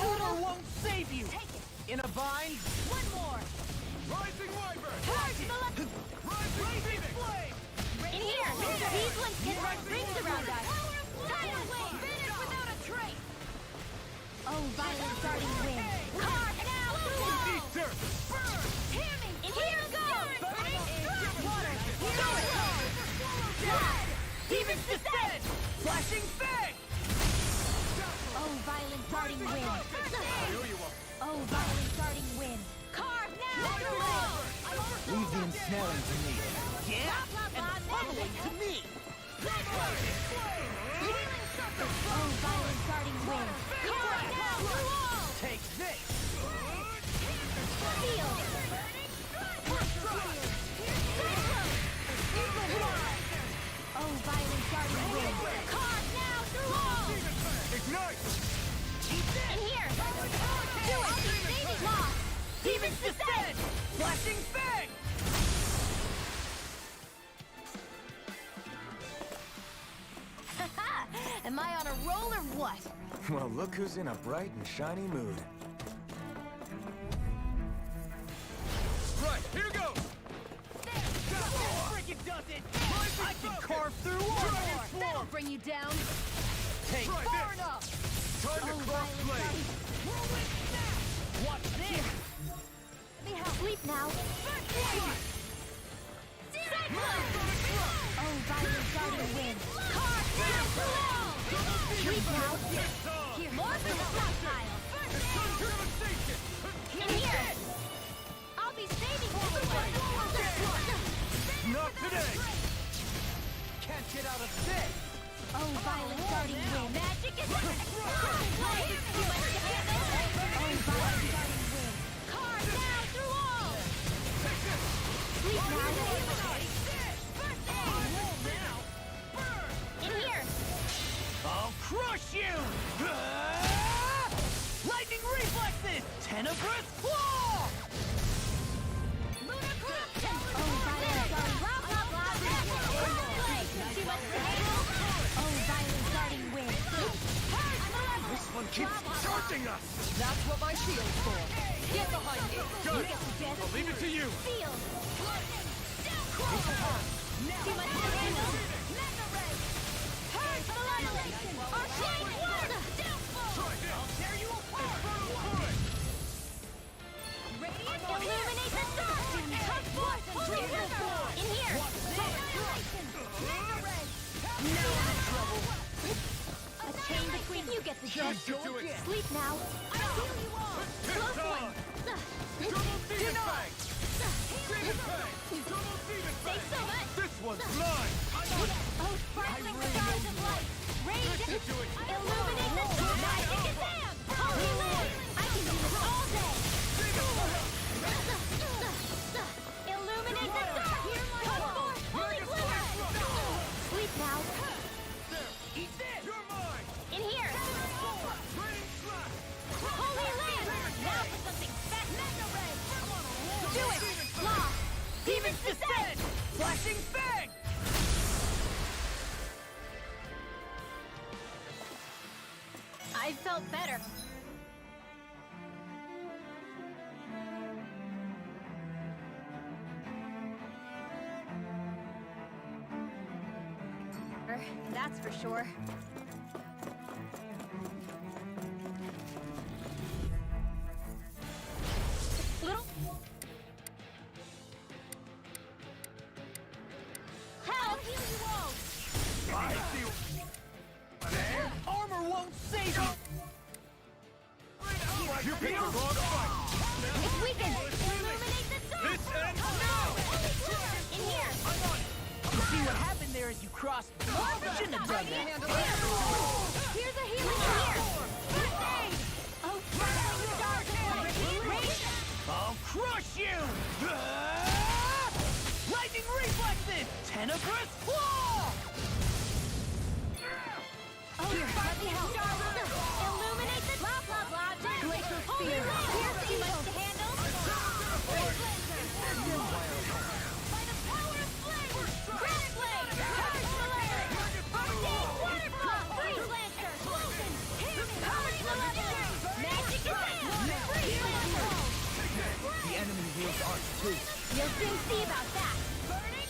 Order won't save you! In a bind? One more. Rising Wyvern! Rising Phoenix! In here. These ones can run rings around us. Tidal wave. Finish without a trace. Oh, violent darting wind. Carve now through all. Eater! In here goes. Water. Do it. Blood. Demons descend! Flashing fang! Oh, violent darting wind. Oh, violent darting wind. Carve now through all. Leave the ensnaring to me. Yeah? And the pummeling to me! Oh, violent darting wind. Carve now through all. Take this! Feel. Oh, violent darting wind. Carve now through all. Ignite! In here. Do it. Lost. Demons descend! Flashing fang! Am I on a roll or what? Well, look who's in a bright and shiny mood. Right, here goes! Frickin' does it! I can carve through all! That'll bring you down. Take Try far this. enough! Time to cross blade! Watch this! Let me help. Sleep now. Oh, violent darting wind. Carve down through all. Sleep now. Here, more for the stockpile. In here. I'll be saving you. Not today! Can't get out of this! Oh, violent darting wind. Magic is crossblade. You must handle. Oh, violent darting wind. Carve down through all. you! Lightning reflexes! Tenebrous claw! Lunar corruption! Oh, violent darting, blah, blah, blah, too much to handle? Oh, violent darting wind. This one keeps charging us! That's what my shield's for. Get behind me. Good! I'll leave it to you! Feel. Too much to handle? Purge annihilation! Arcane word! I'll tear you apart! Illuminate the dark! Come forth, holy river! In here! Annihilation! No trouble! A chain between you get the gist. Sleep now. I heal you all! Close one! Do not! Say so much! This one's mine! Oh, sparkling stars of light! Rage! Illuminate the dark! Magic is hand! Holy land! I can do this all day! Illuminate the dark! Come forth, holy glimmer! Sleep now. Eat this! You're mine! In here! Raining slash! Holy land! Now for something fat! Mega ray! Do it! Law! Demon's descent! Flashing fang! I felt better. That's for sure. Little... Help! Heal you all! I see... Armor won't save you! You picked the wrong fight! It's weakened! Illuminate the dark! This ends now! In here! You see what happened there as you crossed... Shouldn't have done that! Here's a healing in here! First aid! Oh, sparkling stars of light! Rage! I'll crush you! Lightning reflexes! Tenebrous claw! Oh, here, let me help! Illuminate the blah blah blah! Glacial spear! Here's too much to handle! Freeze laser! By the power of flame! Crash blade! Purge malaria! Arcane waterfall! Freeze lancer! Explosion! Purge malevolence! Magic is hand! Freeze lancer! The enemy wields art too. You'll soon see about that! Burning!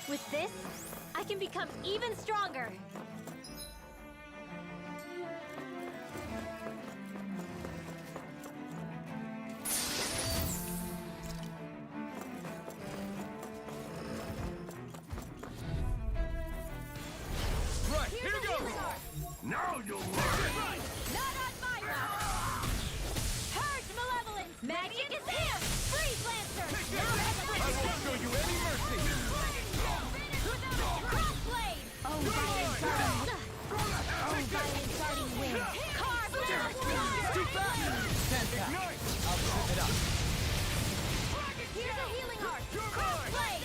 With this, I can become even stronger! Right, here goes! Now you'll learn! Not on my watch! Purge malevolence! Magic is here! Freeze lancer! Now I won't show you any mercy! Crossblade! Oh, violent darting! Oh, violent darting wind! Carve Too fast! Ignite! I'll trip it up. Here's a healing art! Crossblade!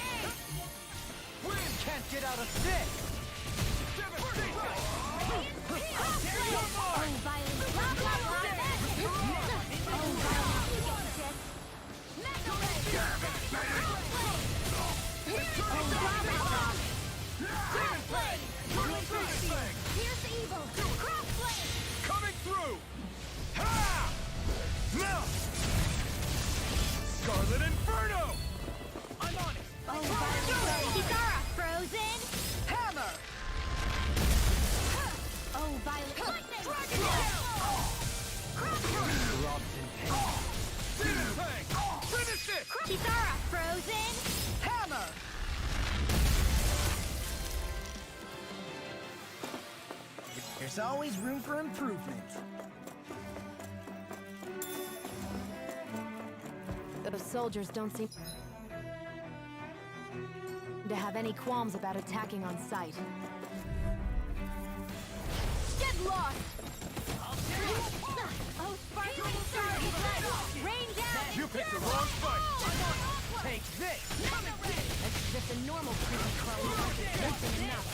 Wind can't get out of this! Crossblade! Oh, violent blah blah blah! Oh, violent you get the gist! Mega ray! Crossblade! Oh, blah blah blah! Crossblade! Here's the evil! Crossblade! Coming through! Ha! Now! Scarlet Inferno! I'm on it! Oh, violent Kitara! Frozen! Hammer! Oh, violent lightning! Dragon Robs in pain. Demon Fang! Finish it! Kitara! Frozen! Hammer! There's always room for improvement. Those soldiers don't seem to have any qualms about attacking on sight. Get lost! I'll Oh, sparkling stars of light! Rain down! You picked the wrong fight! Take this! That's just a normal creepy crawling That's enough.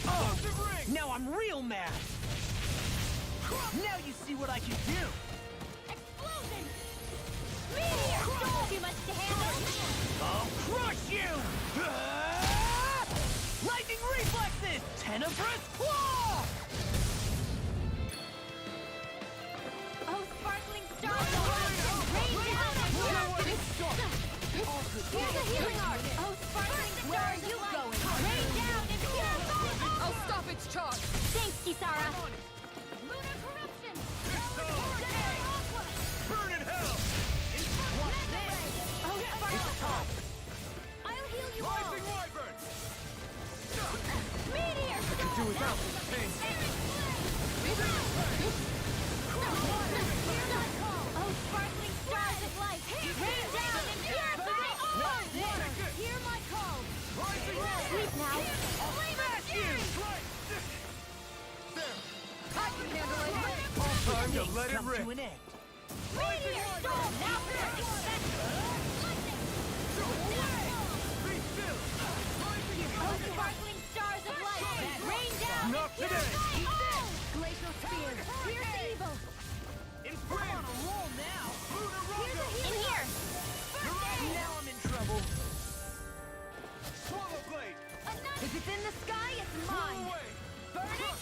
Oh! Now I'm real mad! Now you see what I can do! Explosion! Meteor storm! Too much to handle? I'll crush you! Ah! Lightning reflexes! Tenebrous claw! Oh, sparkling stars of light! Rain down! Here's a healing art! Oh, sparkling stars of light! Rain down and purify! I'll stop its charge! Thanks, Kisara! Lunar corruption! Burn in hell! Oh, sparkling! I'll heal you all! Rising Wyvern! Meteor storm! Do without this pain! Oh, sparkling stars of light! Rain down and purify all! Hear my call! Sleep now! Flame of fury! I can handle it! Time to let it Come rip! to an end. Meteor storm! Now Be still! Oh, sparkling stars of light! Rain down Not and today! purify all! Glacial spear! Here's evil! On a roll now! In here! Now I'm in trouble. Swallow blade! If it's in the sky, it's mine! Away! Burn it!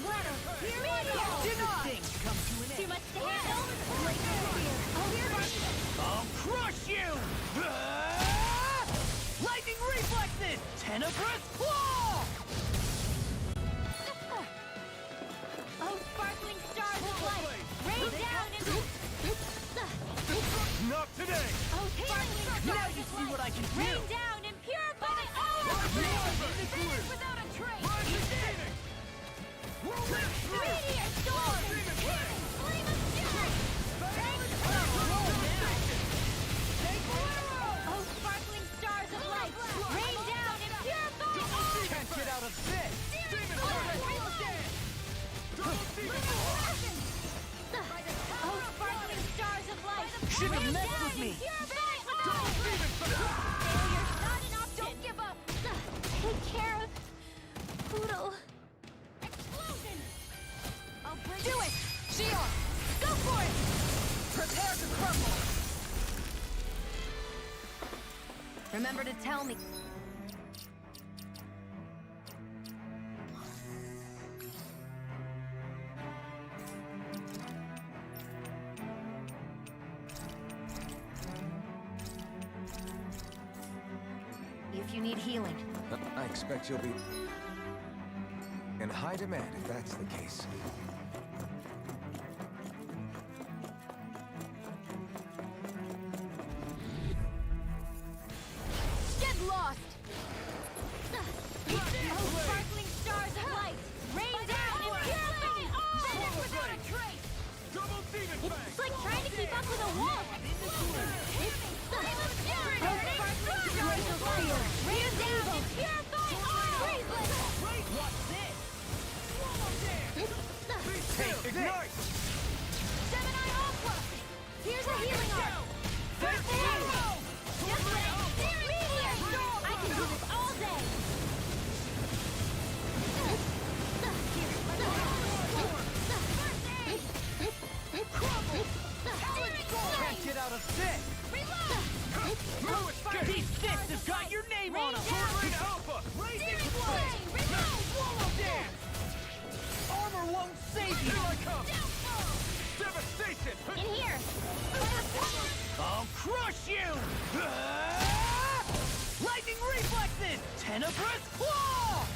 Water! Here we go! Things come to an Too end. much to handle? Glacial spear! Oh, here's I'll crush you! Ah! Lightning reflexes! Tenebrous claw! Oh, sparkling stars of light! Rain down and... Not today! Oh, sparkling Now stars you of see what I light! can do! Rain down and purify all! Finish without a trace! Meteor storm! Flame of fury! Oh, sparkling stars of light! Rain down and purify all! Can't get out of this! Oh, sparkling stars of light! Should've Rain messed down with me. and purify all! Failure's not an option! Don't give up! Take care of... Poodle. Explosion! I'll bring Do it! Shion! Go for it! Prepare to crumble! Remember to tell me. If you need healing. I expect you'll be in high demand if that's the case. Get lost! Oh, sparkling stars of light! Rain down and purify all! Finish without a trace! Double demon fang! It's like trying to keep up with a wolf! Flame of fury! Oh, sparkling stars of light! Rain down and purify all! Breathless! What's this? Ignite! Gemini Aqua! Here's a healing art! First aid! Just wait! Meteor storm! I can do this all day! Can't get out of this! These fists have got your name on them! Sword Alpha! Blazing Blade! Swallow dance! Armor won't save you! Here I come! Devastation! In here! I'll crush you! Ah! Lightning reflexes! Tenebrous claw!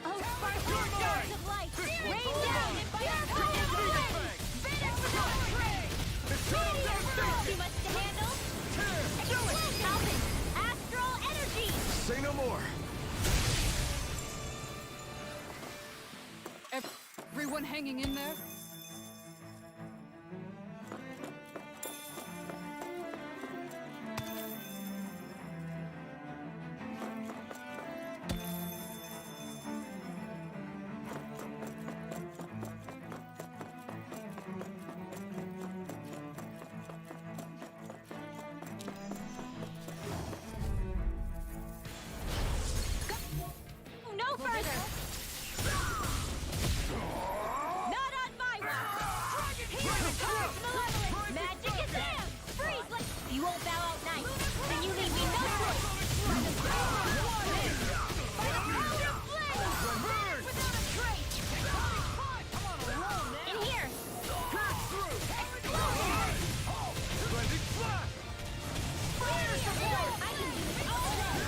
Oh, sparkling stars of light! Rain down and purify all! Finish without a trace! Meteor storm! Too much to handle? Falcon! Astral energy! Say no more. Everyone hanging in there? all night, then you leave me no choice. By the power of flame! Vanish without a trace! In here! Explosion! Fire support! I can do this all day!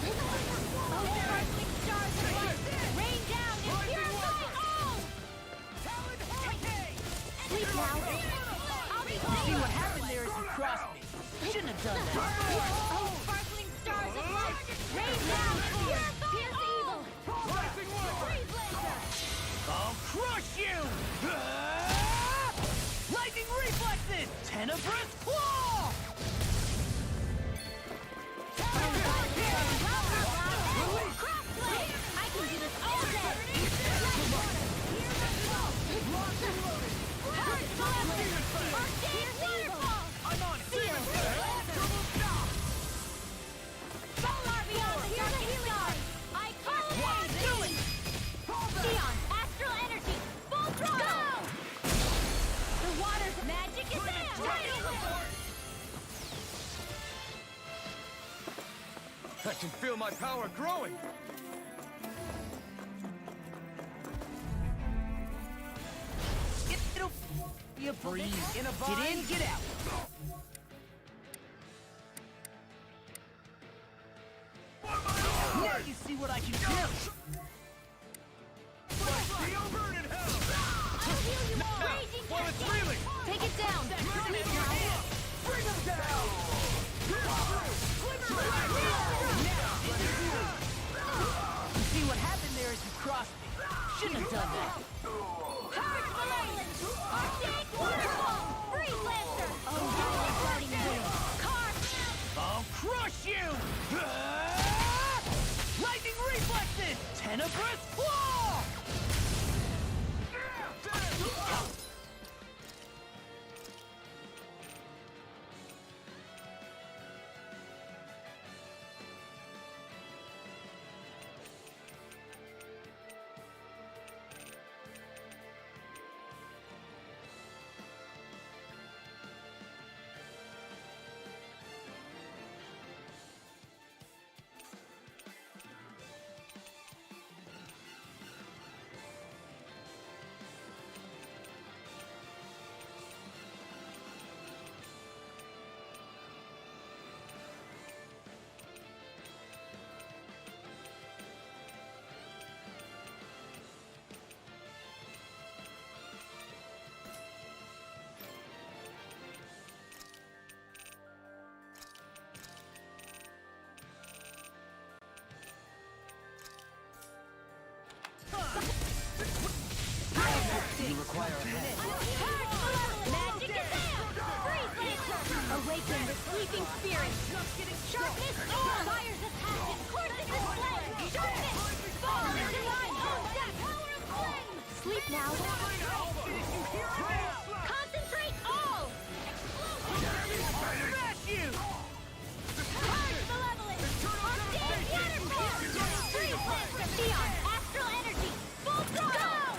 Oh, sparkling stars of light! Rain down and purify all! Sleep now! I'll be See what happened there as you crossed me. Shouldn't have done that. Oh, sparkling stars of light! Rain down and purify evil! Freeze laser! I'll crush you! Lightning reflexes! Tenebrous claw! Crossblade! I can do this all day! Arcane waterfall! I'm on it! Seal! Solar beyond the darkest stars! I call it! Do it! Xeon, astral energy, full throttle! The water's magic is there! Tidal wave! I can feel my power growing! It'll... You breathe. In a bind. Get in, get out. Now you see what I can do! Burn in hell! I'll heal you all! Raging cascade! Take it down! Sleep now! Bring him down! You see what happened there as you crossed me. Shouldn't have done that. Purge malevolence! Arcane waterfall! Freeze lancer! Oh, violent darting wind! Carve! I'll crush you! Lightning reflexes! Tenebrous claw! You require a head. Purge malevolence! Magic is there! Freeze lancer! Awaken the sleeping spirit! Sharpness on! Fire's a passion! Courses is flame! Sharpness! Fall into line! Oh, that power of flame! Sleep now! Concentrate all! Explosion! Smash you! Purge malevolence! Arcane waterfall! Freeze lancer! Xeon, astral energy! Full throttle!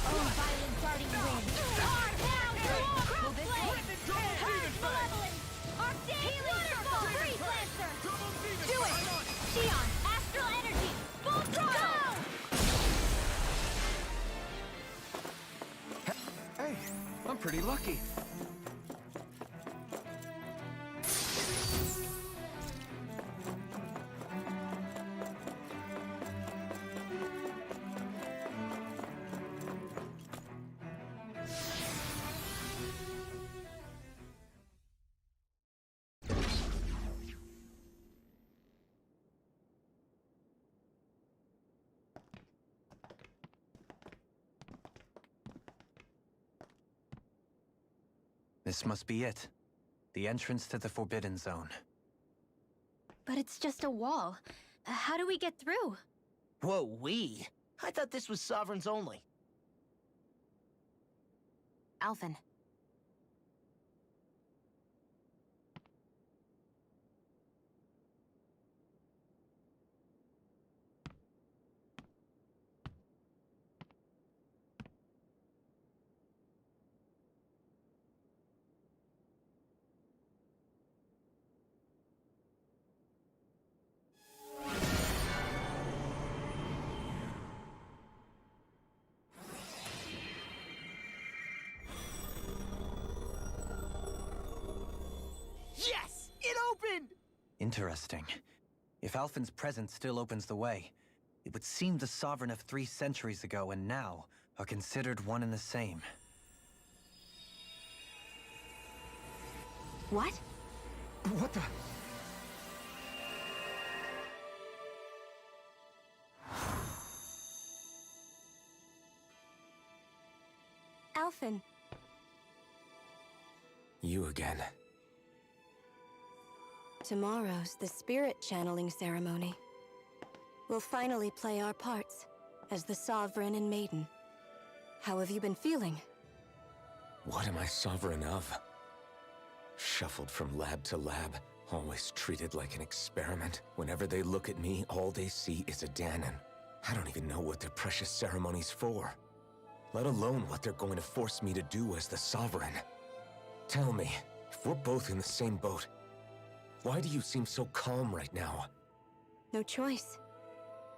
Oh, violent darting wind! Carve down to all crossblade! Purge malevolence! Arcane waterfall! Freeze lancer! Do it! Xeon, astral energy! Full throttle! Hey, I'm pretty lucky. This must be it. The entrance to the Forbidden Zone. But it's just a wall. How do we get through? Whoa, we? I thought this was Sovereigns only. Alphen. Interesting. If Alphen's presence still opens the way, it would seem the Sovereign of 3 centuries ago and now are considered one and the same. What? What the? Alphen. You again. Tomorrow's the spirit channeling ceremony. We'll finally play our parts as the Sovereign and Maiden. How have you been feeling? What am I sovereign of? Shuffled from lab to lab, always treated like an experiment. Whenever they look at me, all they see is a Dahnan. I don't even know what their precious ceremony's for, let alone what they're going to force me to do as the Sovereign. Tell me, if we're both in the same boat, why do you seem so calm right now? No choice.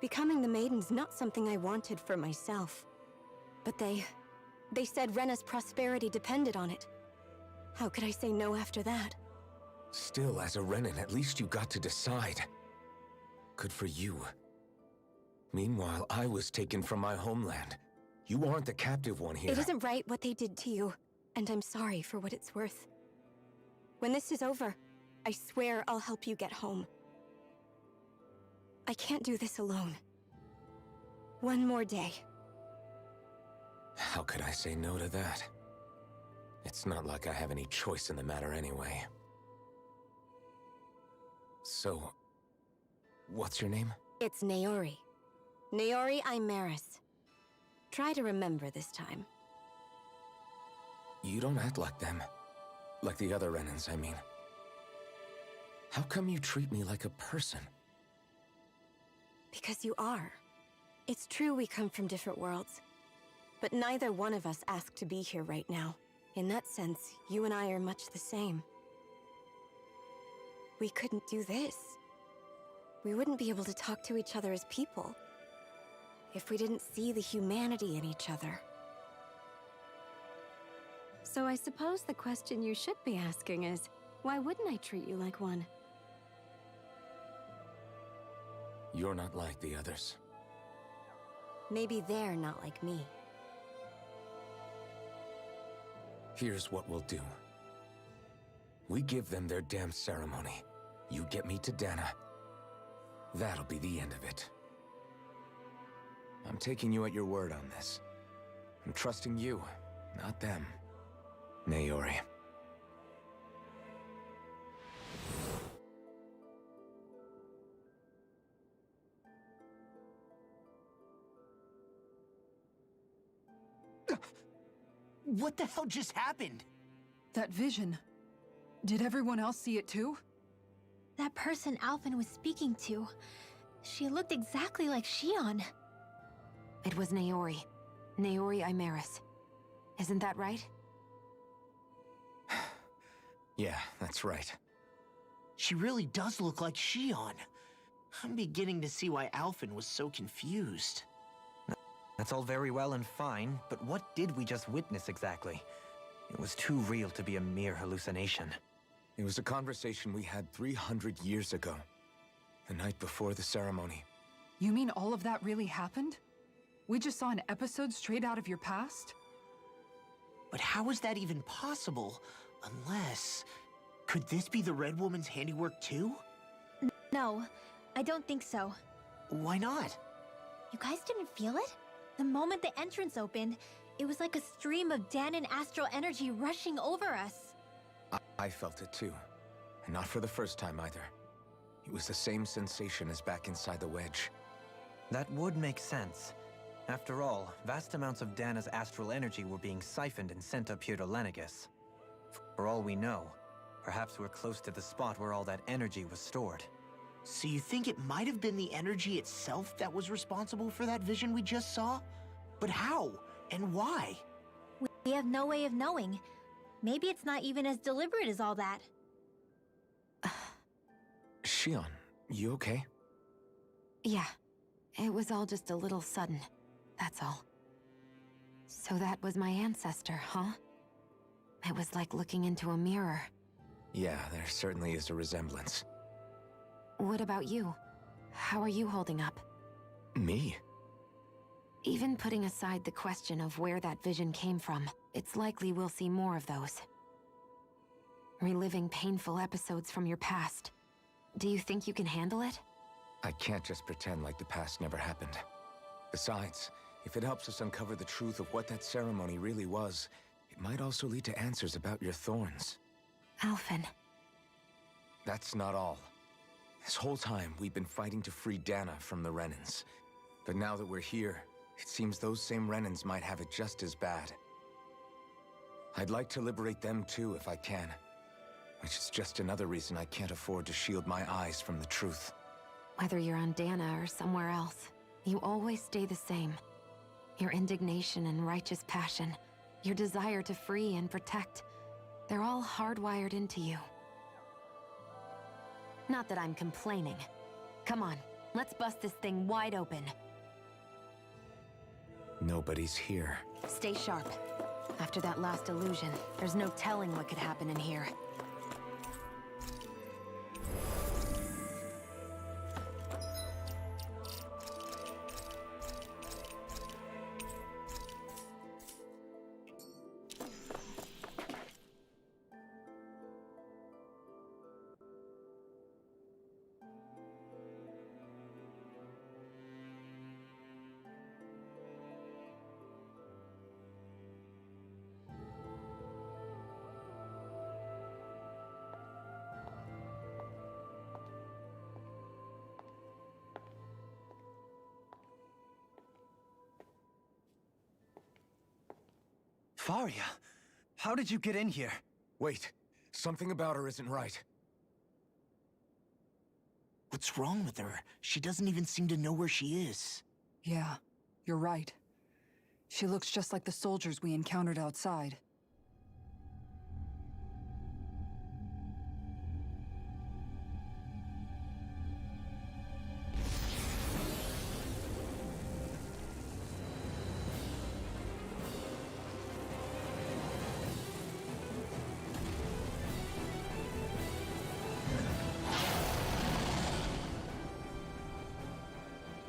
Becoming the Maiden's not something I wanted for myself. But they said Rena's prosperity depended on it. How could I say no after that? Still, as a Renan, at least you got to decide. Good for you. Meanwhile, I was taken from my homeland. You aren't the captive one here. It isn't right what they did to you, and I'm sorry for what it's worth. When this is over, I swear I'll help you get home. I can't do this alone. One more day. How could I say no to that? It's not like I have any choice in the matter anyway. So, what's your name? It's Naori. Naori Imaris. Try to remember this time. You don't act like them. Like the other Renans, I mean. How come you treat me like a person? Because you are. It's true we come from different worlds. But neither one of us asked to be here right now. In that sense, you and I are much the same. We couldn't do this. We wouldn't be able to talk to each other as people if we didn't see the humanity in each other. So I suppose the question you should be asking is, why wouldn't I treat you like one? You're not like the others. Maybe they're not like me. Here's what we'll do. We give them their damn ceremony. You get me to Dana. That'll be the end of it. I'm taking you at your word on this. I'm trusting you, not them. Naori. What the hell just happened? That vision. Did everyone else see it too? That person Alphen was speaking to, she looked exactly like Shion. It was Naori. Naori Imaris. Isn't that right? Yeah, that's right. She really does look like Shion. I'm beginning to see why Alphen was so confused. That's all very well and fine, but what did we just witness exactly? It was too real to be a mere hallucination. It was a conversation we had 300 years ago. The night before the ceremony. You mean all of that really happened? We just saw an episode straight out of your past? But how is that even possible? Unless... Could this be the Red Woman's handiwork too? No, I don't think so. Why not? You guys didn't feel it? The moment the entrance opened, it was like a stream of Dahnan astral energy rushing over us. I felt it too. And not for the first time either. It was the same sensation as back inside the wedge. That would make sense. After all, vast amounts of Dana's astral energy were being siphoned and sent up here to Lenegis. For all we know, perhaps we're close to the spot where all that energy was stored. So you think it might have been the energy itself that was responsible for that vision we just saw? But how? And why? We have no way of knowing. Maybe it's not even as deliberate as all that. Shion, you okay? Yeah. It was all just a little sudden. That's all. So that was my ancestor, huh? It was like looking into a mirror. Yeah, there certainly is a resemblance. What about you? How are you holding up? Me? Even putting aside the question of where that vision came from, it's likely we'll see more of those. Reliving painful episodes from your past. Do you think you can handle it? I can't just pretend like the past never happened. Besides, if it helps us uncover the truth of what that ceremony really was, it might also lead to answers about your thorns. Alphen. That's not all. This whole time, we've been fighting to free Dana from the Renans. But now that we're here, it seems those same Renans might have it just as bad. I'd like to liberate them too if I can. Which is just another reason I can't afford to shield my eyes from the truth. Whether you're on Dana or somewhere else, you always stay the same. Your indignation and righteous passion, your desire to free and protect, they're all hardwired into you. Not that I'm complaining. Come on, let's bust this thing wide open. Nobody's here. Stay sharp. After that last illusion, there's no telling what could happen in here. Faria, how did you get in here? Wait, something about her isn't right. What's wrong with her? She doesn't even seem to know where she is. Yeah, you're right. She looks just like the soldiers we encountered outside.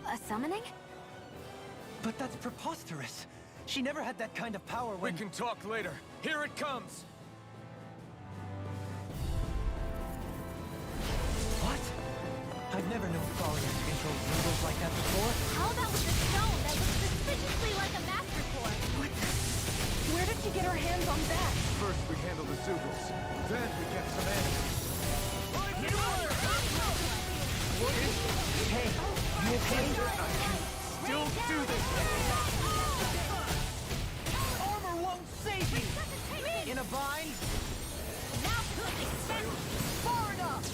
A summoning? But that's preposterous. She never had that kind of power when— We can talk later. Here it comes! What? I've never known Faria to control symbols like that before. How about with the stone that looks suspiciously like a master core? What? Where did she get her hands on that? First we handle the Zugals, then we get some answers. Hey, you okay? Still do this! Armor won't save you! In a bind? Now expend far enough!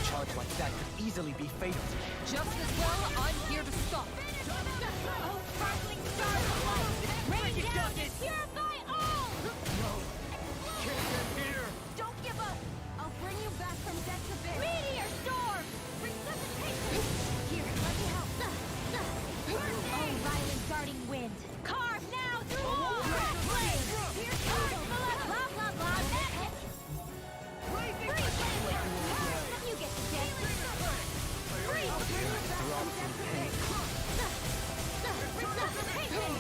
Charge like that could easily be fatal. Just as well, I'm here to stop. Oh, sparkling stars of light! Rain down and purify all! Can't get here! Don't give up! I'll bring you back from death's abyss! Meteor storm! Resuscitation! Here, let me help! Oh, violent darting wind! Carve now through all! Flame! Here's blah, blah, blah, blah, that hit! Free flame! You get dead! Free! Resuscitation!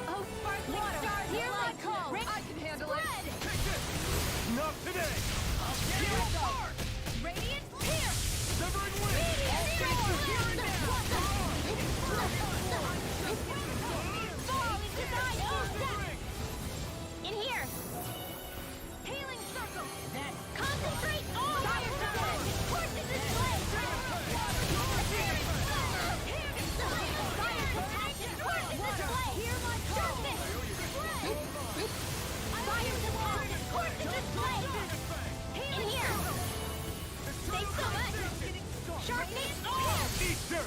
Oh, sparkling stars of light! I can handle it. Not today! Here it goes! Radiant pierce! Severing wind! Radiant storm! Here and now! Fall into thy own death! In here! Healing circle! Then concentrate all fire supply! Forces this way! Fire supply! Forces this way! Hear my call! Fire supply! Forces this way! In here! Stay put! Sharpening all! Easter!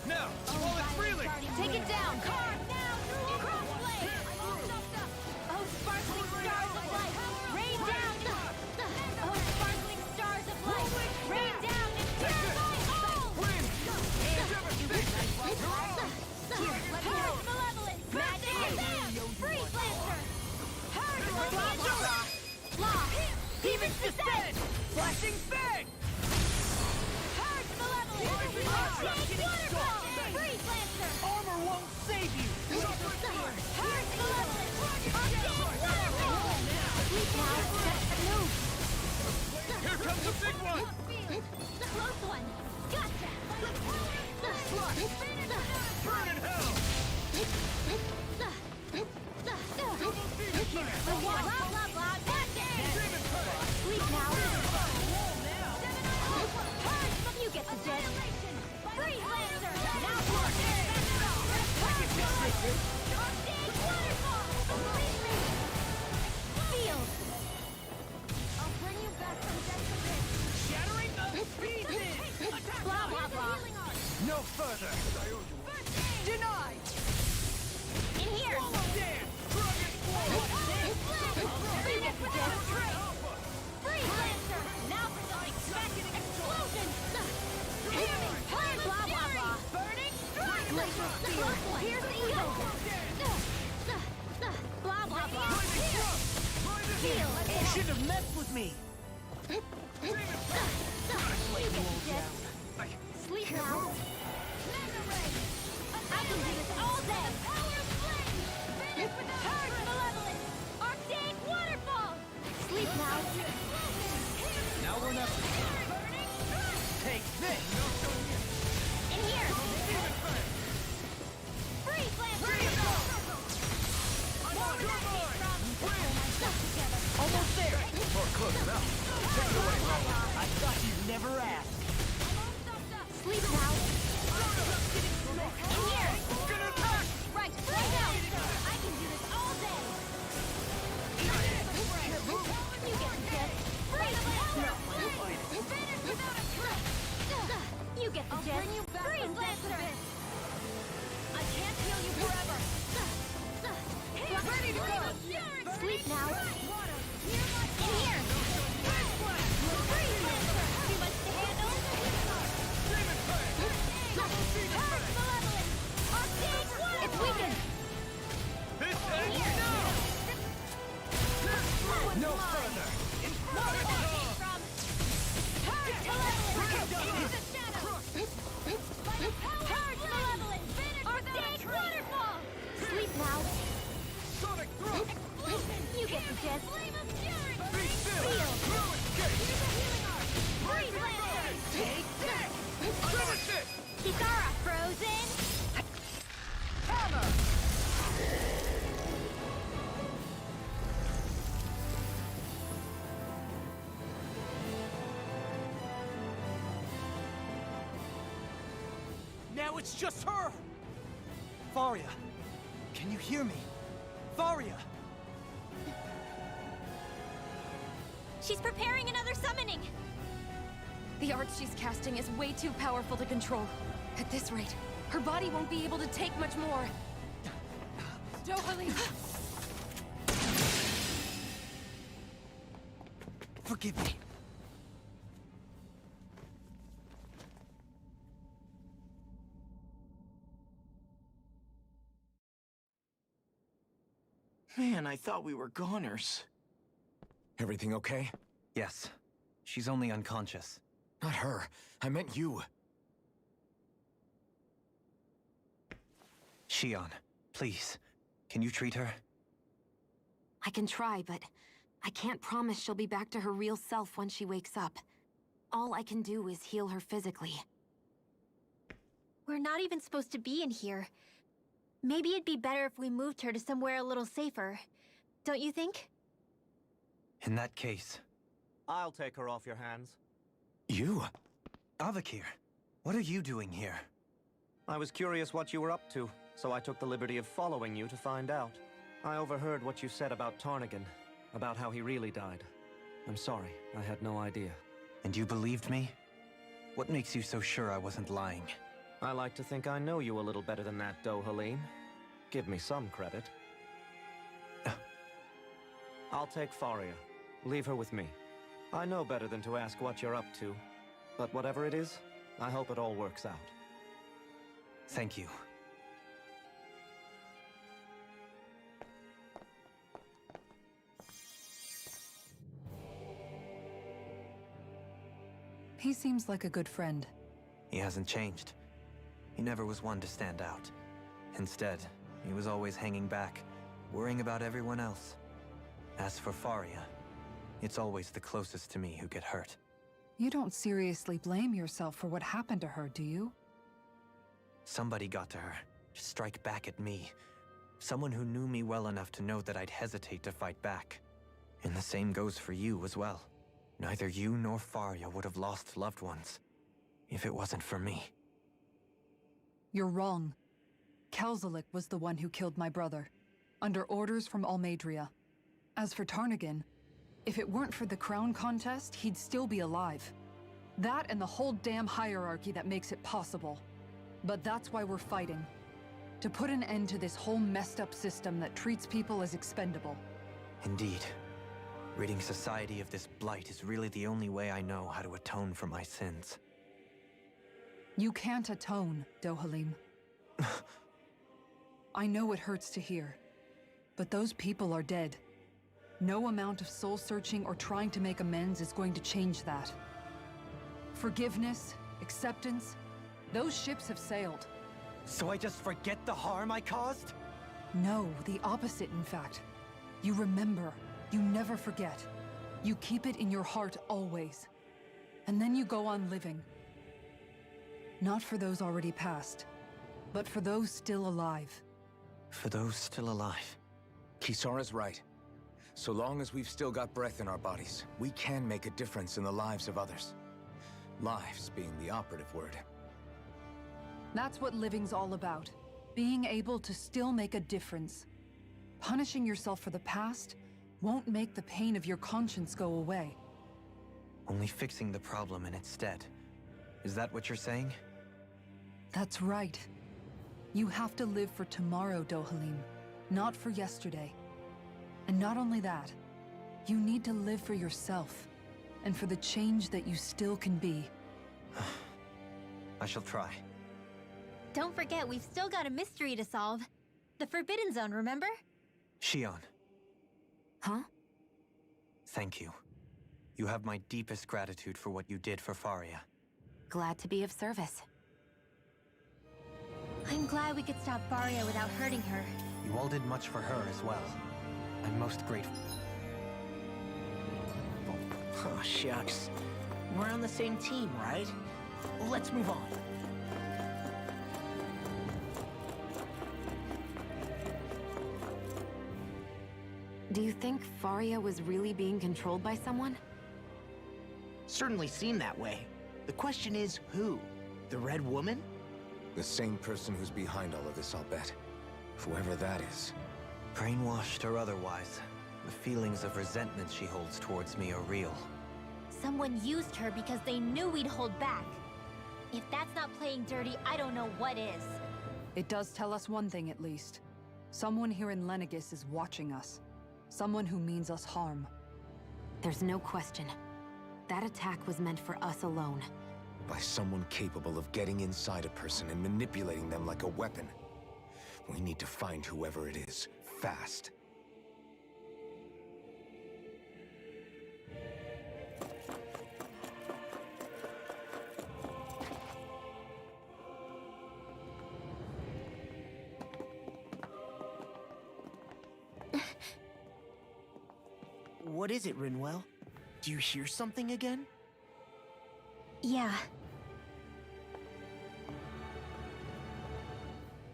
Now, while it's reeling! Take it down! Carve now through crossblade! Oh, sparkling stars of light! Rain down! Oh, sparkling stars of light! Rain down and purify all! Here, let me help! Malevolent! Magic! Free flame Blah, blah, blah. Blah. Demon's Descent! Flashing Fang! Purge Malevolent! Arctic Waterfall! Freeze Lancer! Armor won't save you! Purge Malevolent! Arctic Waterfall! Sleep now. Move! Here comes the big one! The close one! Gotcha! Burn in hell! Blah, blah, blah, gotcha! Sleep now. You get the jet. Freeze Lancer! Now push! Waterfall! Field! I'll bring you back from death to this. Shattering the pieces! Blah, blah, blah. No further! Denied! In here! Dance! Dragon You get the jet. Freeze Lancer! Now for the explosion! Blah, blah, blah. Burning Glacial Steel! Here's the evil! Blah, blah, blah. Heal! You shouldn't have messed with me! You get the jet. Sleep now. I can do this all day! Purge Malevolent! Arctic Waterfall! Sleep now. Now we're not... Take this! In here! Freeze Lancer! Almost there! Or close enough. Take it away, Roman. I thought you'd never ask. Sleep now. In here! Gonna attack! Right now! I can do this all day! You get the jet. Freeze Lancer! You get the jet. Freeze Lancer! I can't heal you forever! Ready to go! Sleep now. In here! Freeze Lancer! Too much to handle? Demon Fang! Double Demon Purge Fang! Malevolent! Arctic Waterfall! It's weakened! This In ends here! now! No further! Purge Malevolent! Into the shadow! Purge Malevolent! Arctic Waterfall! Sleep now. Sonic Throat! You get the jet. Be still! Heal. Throw escape! Freeze Lancer! Take that! Finish it! Kisara frozen! Hammer! Now it's just her! Varia! Can you hear me? Varia! She's preparing another summoning! The art she's casting is way too powerful to control. At this rate, her body won't be able to take much more. Dohalim! Forgive me. Man, I thought we were goners. Everything okay? Yes. She's only unconscious. Not her. I meant you. Shion, please. Can you treat her? I can try, but I can't promise she'll be back to her real self when she wakes up. All I can do is heal her physically. We're not even supposed to be in here. Maybe it'd be better if we moved her to somewhere a little safer. Don't you think? In that case... I'll take her off your hands. You? Avakir, what are you doing here? I was curious what you were up to, so I took the liberty of following you to find out. I overheard what you said about Tarnigan, about how he really died. I'm sorry, I had no idea. And you believed me? What makes you so sure I wasn't lying? I like to think I know you a little better than that, Dohalim. Give me some credit. I'll take Faria. Leave her with me. I know better than to ask what you're up to. But whatever it is, I hope it all works out. Thank you. He seems like a good friend. He hasn't changed. He never was one to stand out. Instead, he was always hanging back, worrying about everyone else. As for Faria, it's always the closest to me who get hurt. You don't seriously blame yourself for what happened to her, do you? Somebody got to her, to strike back at me. Someone who knew me well enough to know that I'd hesitate to fight back. And the same goes for you as well. Neither you nor Faria would have lost loved ones if it wasn't for me. You're wrong. Kelzalik was the one who killed my brother, under orders from Almadria. As for Tarnagan, if it weren't for the crown contest, he'd still be alive. That and the whole damn hierarchy that makes it possible. But that's why we're fighting. To put an end to this whole messed up system that treats people as expendable. Indeed. Ridding society of this blight is really the only way I know how to atone for my sins. You can't atone, Dohalim. I know it hurts to hear, but those people are dead. No amount of soul-searching or trying to make amends is going to change that. Forgiveness, acceptance, those ships have sailed. So I just forget the harm I caused? No, the opposite, in fact. You remember. You never forget. You keep it in your heart always. And then you go on living. Not for those already past, but for those still alive. For those still alive. Kisara's right. So long as we've still got breath in our bodies, we can make a difference in the lives of others. Lives being the operative word. That's what living's all about. Being able to still make a difference. Punishing yourself for the past won't make the pain of your conscience go away. Only fixing the problem in its stead. Is that what you're saying? That's right. You have to live for tomorrow, Dohalim, not for yesterday. And not only that, you need to live for yourself, and for the change that you still can be. I shall try. Don't forget, we've still got a mystery to solve. The Forbidden Zone, remember? Shion. Huh? Thank you. You have my deepest gratitude for what you did for Faria. Glad to be of service. I'm glad we could stop Faria without hurting her. You all did much for her as well. I'm most grateful. Oh, shucks. We're on the same team, right? Let's move on. Do you think Faria was really being controlled by someone? Certainly seemed that way. The question is, who? The Red Woman? The same person who's behind all of this, I'll bet. Whoever that is. Brainwashed or otherwise, the feelings of resentment she holds towards me are real. Someone used her because they knew we'd hold back. If that's not playing dirty, I don't know what is. It does tell us one thing at least. Someone here in Lenegis is watching us. Someone who means us harm. There's no question. That attack was meant for us alone. By someone capable of getting inside a person and manipulating them like a weapon. We need to find whoever it is, fast. What is it, Rinwell? Do you hear something again? Yeah.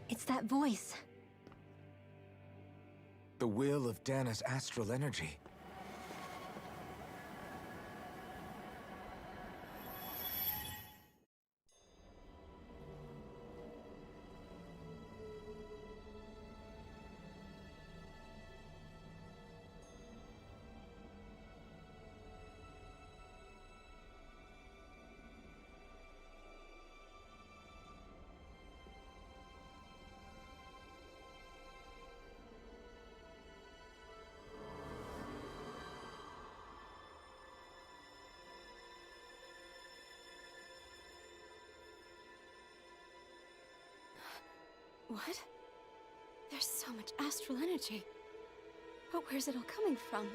It's that voice. The will of Dana's astral energy. What? There's so much astral energy. But where's it all coming from?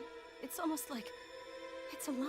It's almost like it's alive.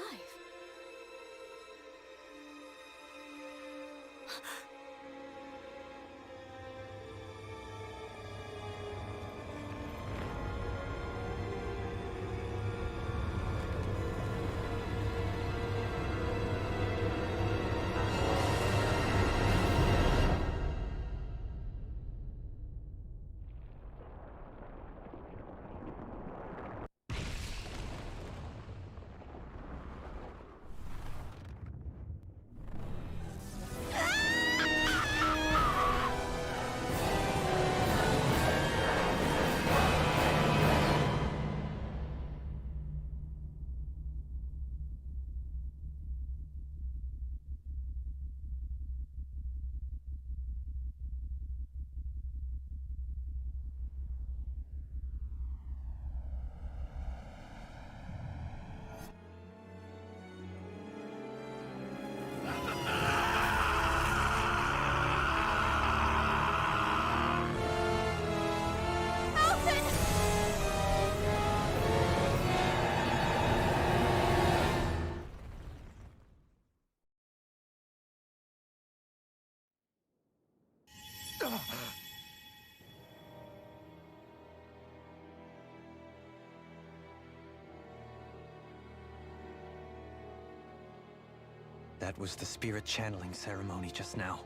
that was the spirit channeling ceremony just now.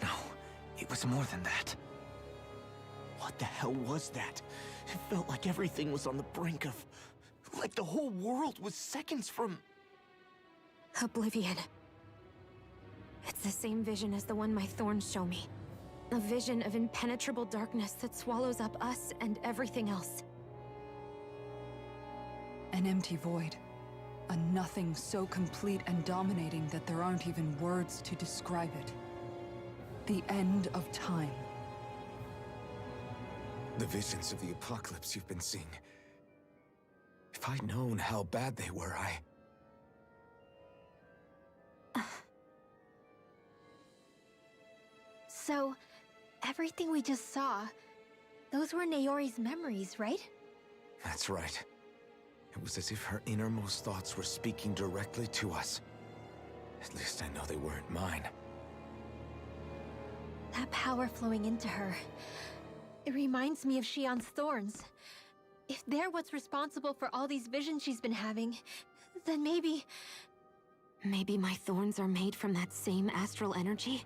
No, it was more than that. What the hell was that? It felt like everything was on the brink of... like the whole world was seconds from... Oblivion. It's the same vision as the one my thorns show me. A vision of impenetrable darkness that swallows up us and everything else. An empty void. A nothing so complete and dominating that there aren't even words to describe it. The end of time. The visions of the apocalypse you've been seeing. If I'd known how bad they were, So, everything we just saw, those were Naori's memories, right? That's right. It was as if her innermost thoughts were speaking directly to us. At least I know they weren't mine. That power flowing into her. It reminds me of Xian's thorns. If they're what's responsible for all these visions she's been having, then maybe... Maybe my thorns are made from that same astral energy?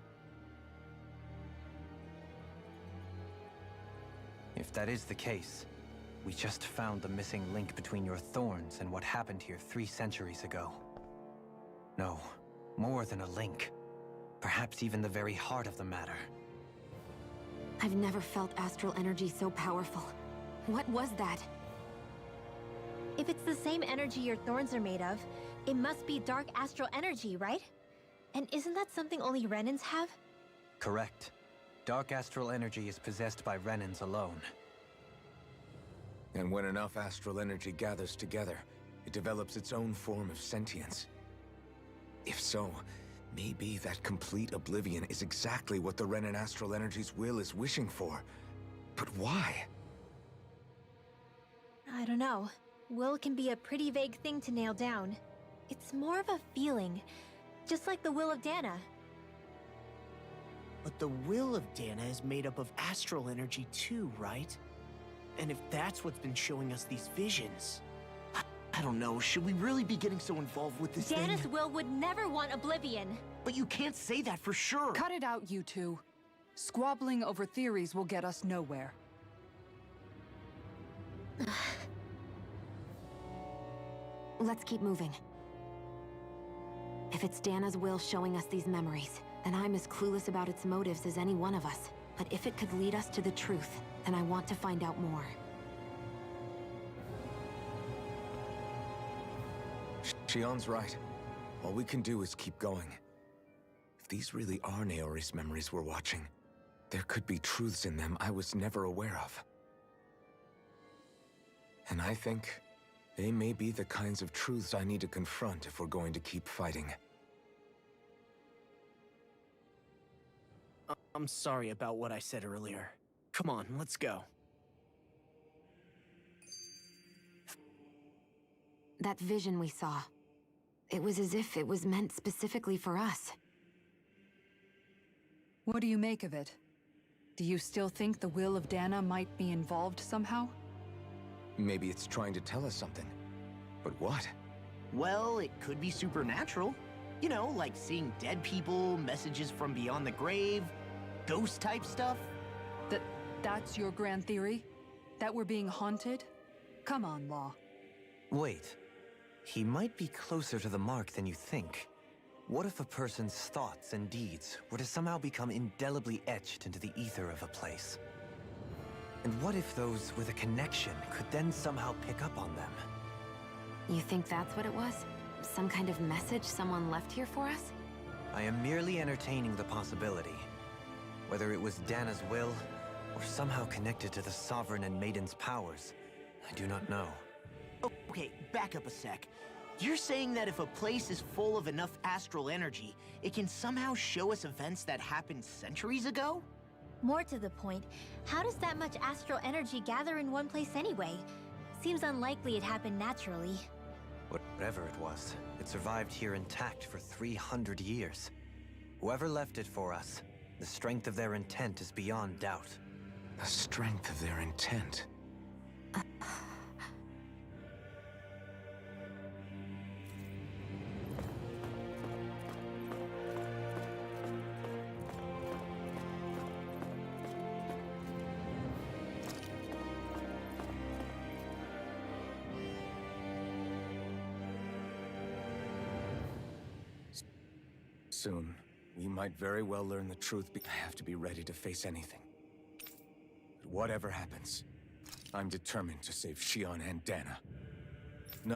If that is the case, we just found the missing link between your thorns and what happened here 3 centuries ago. No, more than a link. Perhaps even the very heart of the matter. I've never felt astral energy so powerful. What was that? If it's the same energy your thorns are made of, it must be dark astral energy, right? And isn't that something only Renans have? Correct. Dark astral energy is possessed by Renans alone. And when enough astral energy gathers together, it develops its own form of sentience. If so, maybe that complete oblivion is exactly what the Renan astral energy's will is wishing for. But why? I don't know. Will can be a pretty vague thing to nail down. It's more of a feeling, just like the will of Dana. But the will of Dana is made up of astral energy too, right? And if that's what's been showing us these visions... I don't know, should we really be getting so involved with this Dana's thing? will would never want oblivion. But you can't say that for sure! Cut it out, you two. Squabbling over theories will get us nowhere. Let's keep moving. If it's Dana's will showing us these memories, then I'm as clueless about its motives as any one of us. But if it could lead us to the truth, then I want to find out more. Xian's right. All we can do is keep going. If these really are Naori's memories we're watching, there could be truths in them I was never aware of. And I think they may be the kinds of truths I need to confront if we're going to keep fighting. I'm sorry about what I said earlier. Come on, let's go. That vision we saw. It was as if it was meant specifically for us. What do you make of it? Do you still think the will of Dana might be involved somehow? Maybe it's trying to tell us something. But what? Well, it could be supernatural. You know, like seeing dead people, messages from beyond the grave, ghost-type stuff. That's your grand theory? That we're being haunted? Come on, Law. Wait. He might be closer to the mark than you think. What if a person's thoughts and deeds were to somehow become indelibly etched into the ether of a place? And what if those with a connection could then somehow pick up on them? You think that's what it was? Some kind of message someone left here for us? I am merely entertaining the possibility. Whether it was Dana's will, or somehow connected to the Sovereign and Maiden's powers, I do not know. Okay, back up a sec. You're saying that if a place is full of enough astral energy, it can somehow show us events that happened centuries ago? More to the point, how does that much astral energy gather in one place anyway? Seems unlikely it happened naturally. Whatever it was, it survived here intact for 300 years. Whoever left it for us, the strength of their intent is beyond doubt. The strength of their intent. soon. We might very well learn the truth, but I have to be ready to face anything. But whatever happens, I'm determined to save Xion and Dana. No.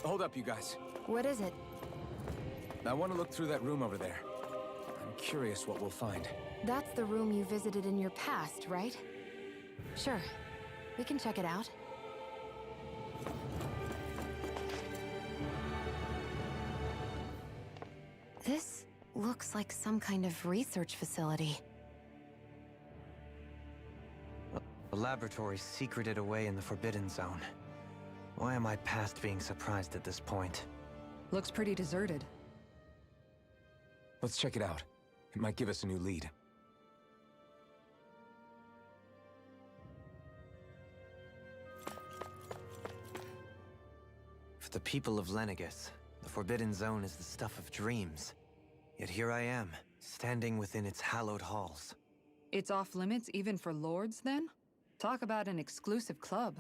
Hold up, you guys. What is it? I want to look through that room over there. I'm curious what we'll find. That's the room you visited in your past, right? Sure. We can check it out. This looks like some kind of research facility. A laboratory secreted away in the Forbidden Zone. Why am I past being surprised at this point? Looks pretty deserted. Let's check it out. It might give us a new lead. For the people of Lenegis, the Forbidden Zone is the stuff of dreams. Yet here I am, standing within its hallowed halls. It's off limits even for lords, then? Talk about an exclusive club.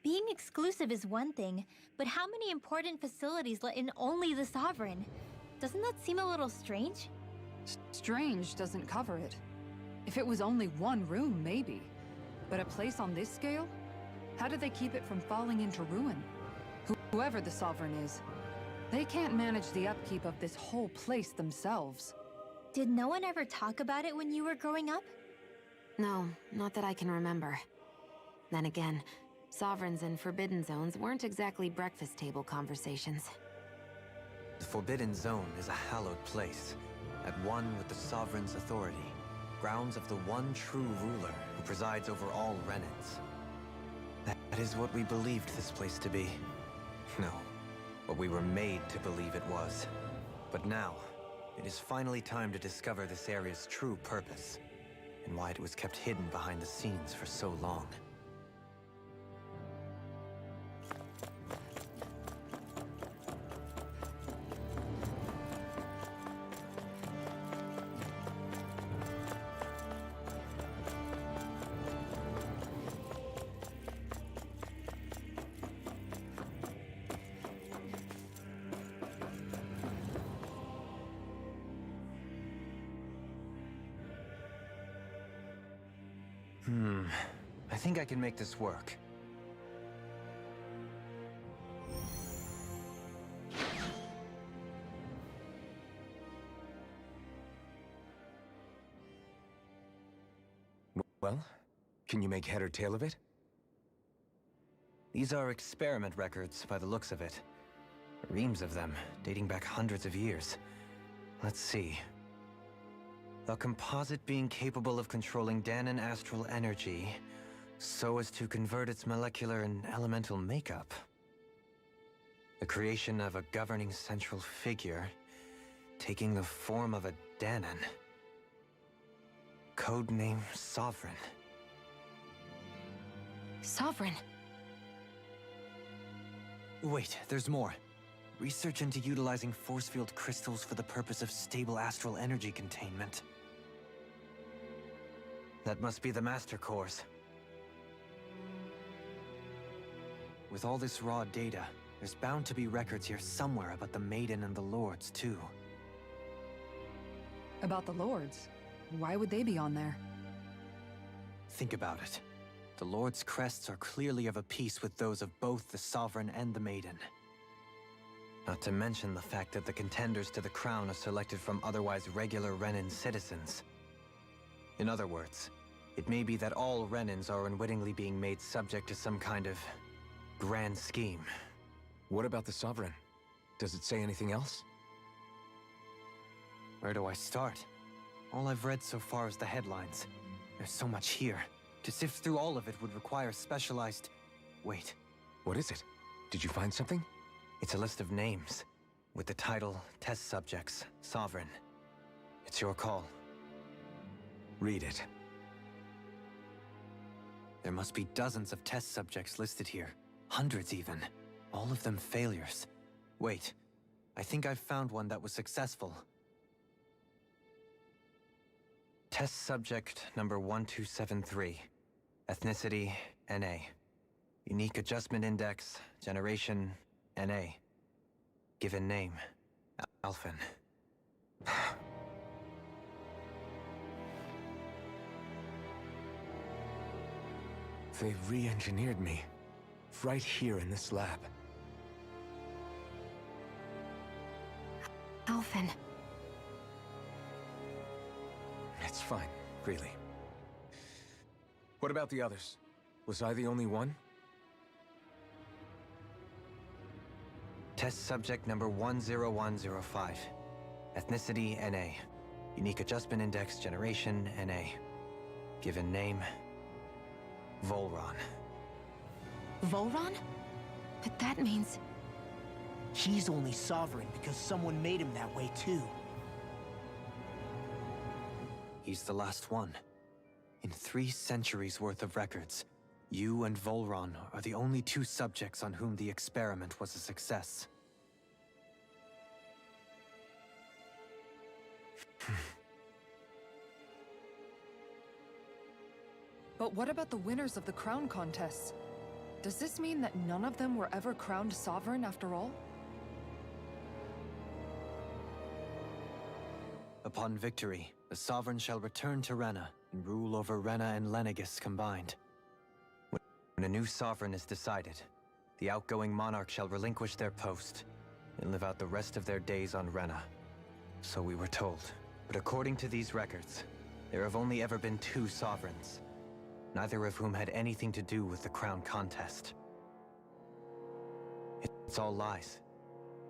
Being exclusive is one thing, but how many important facilities let in only the Sovereign? Doesn't that seem a little strange? Strange doesn't cover it. If it was only one room, maybe. But a place on this scale? How do they keep it from falling into ruin? Whoever the Sovereign is, they can't manage the upkeep of this whole place themselves. Did no one ever talk about it when you were growing up? No, not that I can remember. Then again, Sovereigns and Forbidden Zones weren't exactly breakfast table conversations. The Forbidden Zone is a hallowed place, at one with the Sovereign's authority, grounds of the one true ruler who presides over all Renans. That is what we believed this place to be. No, what we were made to believe it was. But now, it is finally time to discover this area's true purpose, and why it was kept hidden behind the scenes for so long. I think I can make this work. Well, can you make head or tail of it? These are experiment records, by the looks of it. Reams of them, dating back hundreds of years. Let's see. A composite being capable of controlling Danan astral energy, so as to convert its molecular and elemental makeup. The creation of a governing central figure, taking the form of a Danan. Codename Sovereign. Sovereign? Wait, there's more. Research into utilizing force field crystals for the purpose of stable astral energy containment. That must be the Master Cores. With all this raw data, there's bound to be records here somewhere about the Maiden and the Lords, too. About the Lords? Why would they be on there? Think about it. The Lord's crests are clearly of a piece with those of both the Sovereign and the Maiden. Not to mention the fact that the contenders to the crown are selected from otherwise regular Renan citizens. In other words, it may be that all Renans are unwittingly being made subject to some kind of grand scheme. What about the Sovereign? Does it say anything else? Where do I start? All I've read so far is the headlines. There's so much here. To sift through all of it would require specialized... Wait. What is it? Did you find something? It's a list of names, with the title, Test Subjects, Sovereign. It's your call. Read it. There must be dozens of test subjects listed here. Hundreds even. All of them failures. Wait, I think I've found one that was successful. Test subject number 1273. Ethnicity, NA. Unique adjustment index, generation, NA. Given name, Alphen. They re-engineered me. Right here in this lab. Alphen. It's fine, really. What about the others? Was I the only one? Test subject number 10105. Ethnicity, NA. Unique adjustment index, generation, NA. Given name, Volron. Volron? But that means... He's only sovereign because someone made him that way too. He's the last one. In 3 centuries worth of records, you and Volron are the only 2 subjects on whom the experiment was a success. But what about the winners of the crown contests? Does this mean that none of them were ever crowned sovereign after all? Upon victory, the Sovereign shall return to Rena and rule over Rena and Lenegis combined. When a new Sovereign is decided, the outgoing monarch shall relinquish their post and live out the rest of their days on Rena. So we were told. But according to these records, there have only ever been 2 Sovereigns, neither of whom had anything to do with the crown contest. It's all lies,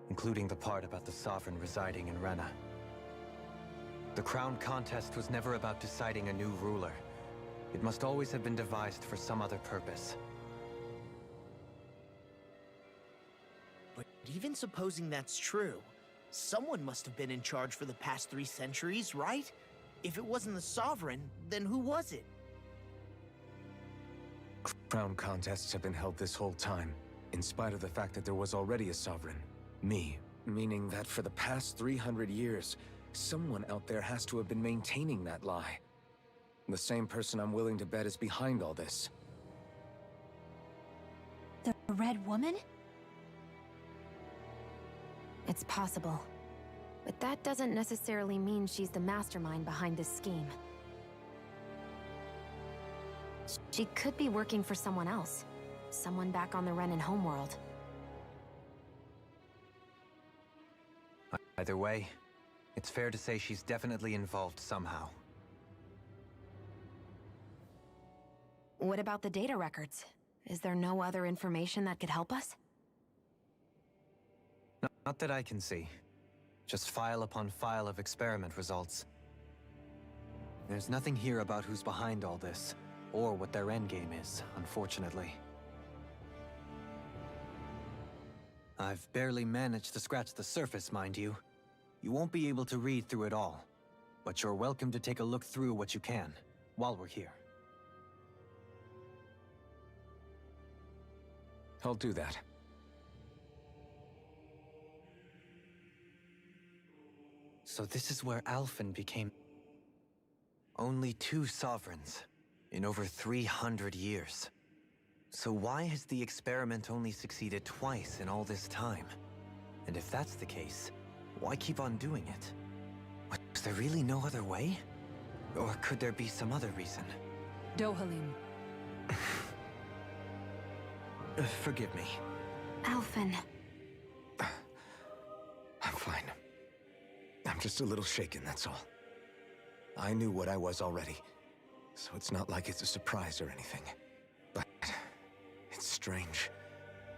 including the part about the Sovereign residing in Rena. The crown contest was never about deciding a new ruler. It must always have been devised for some other purpose. But even supposing that's true, someone must have been in charge for the past 3 centuries, right? If it wasn't the Sovereign, then who was it? Crown contests have been held this whole time, in spite of the fact that there was already a Sovereign. Me. Meaning that for the past 300 years, someone out there has to have been maintaining that lie. The same person I'm willing to bet is behind all this. The Red Woman? It's possible. But that doesn't necessarily mean she's the mastermind behind this scheme. She could be working for someone else. Someone back on the Renan homeworld. Either way, it's fair to say she's definitely involved somehow. What about the data records? Is there no other information that could help us? Not that I can see. Just file upon file of experiment results. There's nothing here about who's behind all this, or what their endgame is, unfortunately. I've barely managed to scratch the surface, mind you. You won't be able to read through it all, but you're welcome to take a look through what you can, while we're here. I'll do that. So this is where Alphen became... Only 2 sovereigns, in over 300 years. So why has the experiment only succeeded twice in all this time? And if that's the case, why keep on doing it? Was there really no other way? Or could there be some other reason? Dohalim. Forgive me. Alphen. I'm fine. I'm just a little shaken, that's all. I knew what I was already, so it's not like it's a surprise or anything. But it's strange.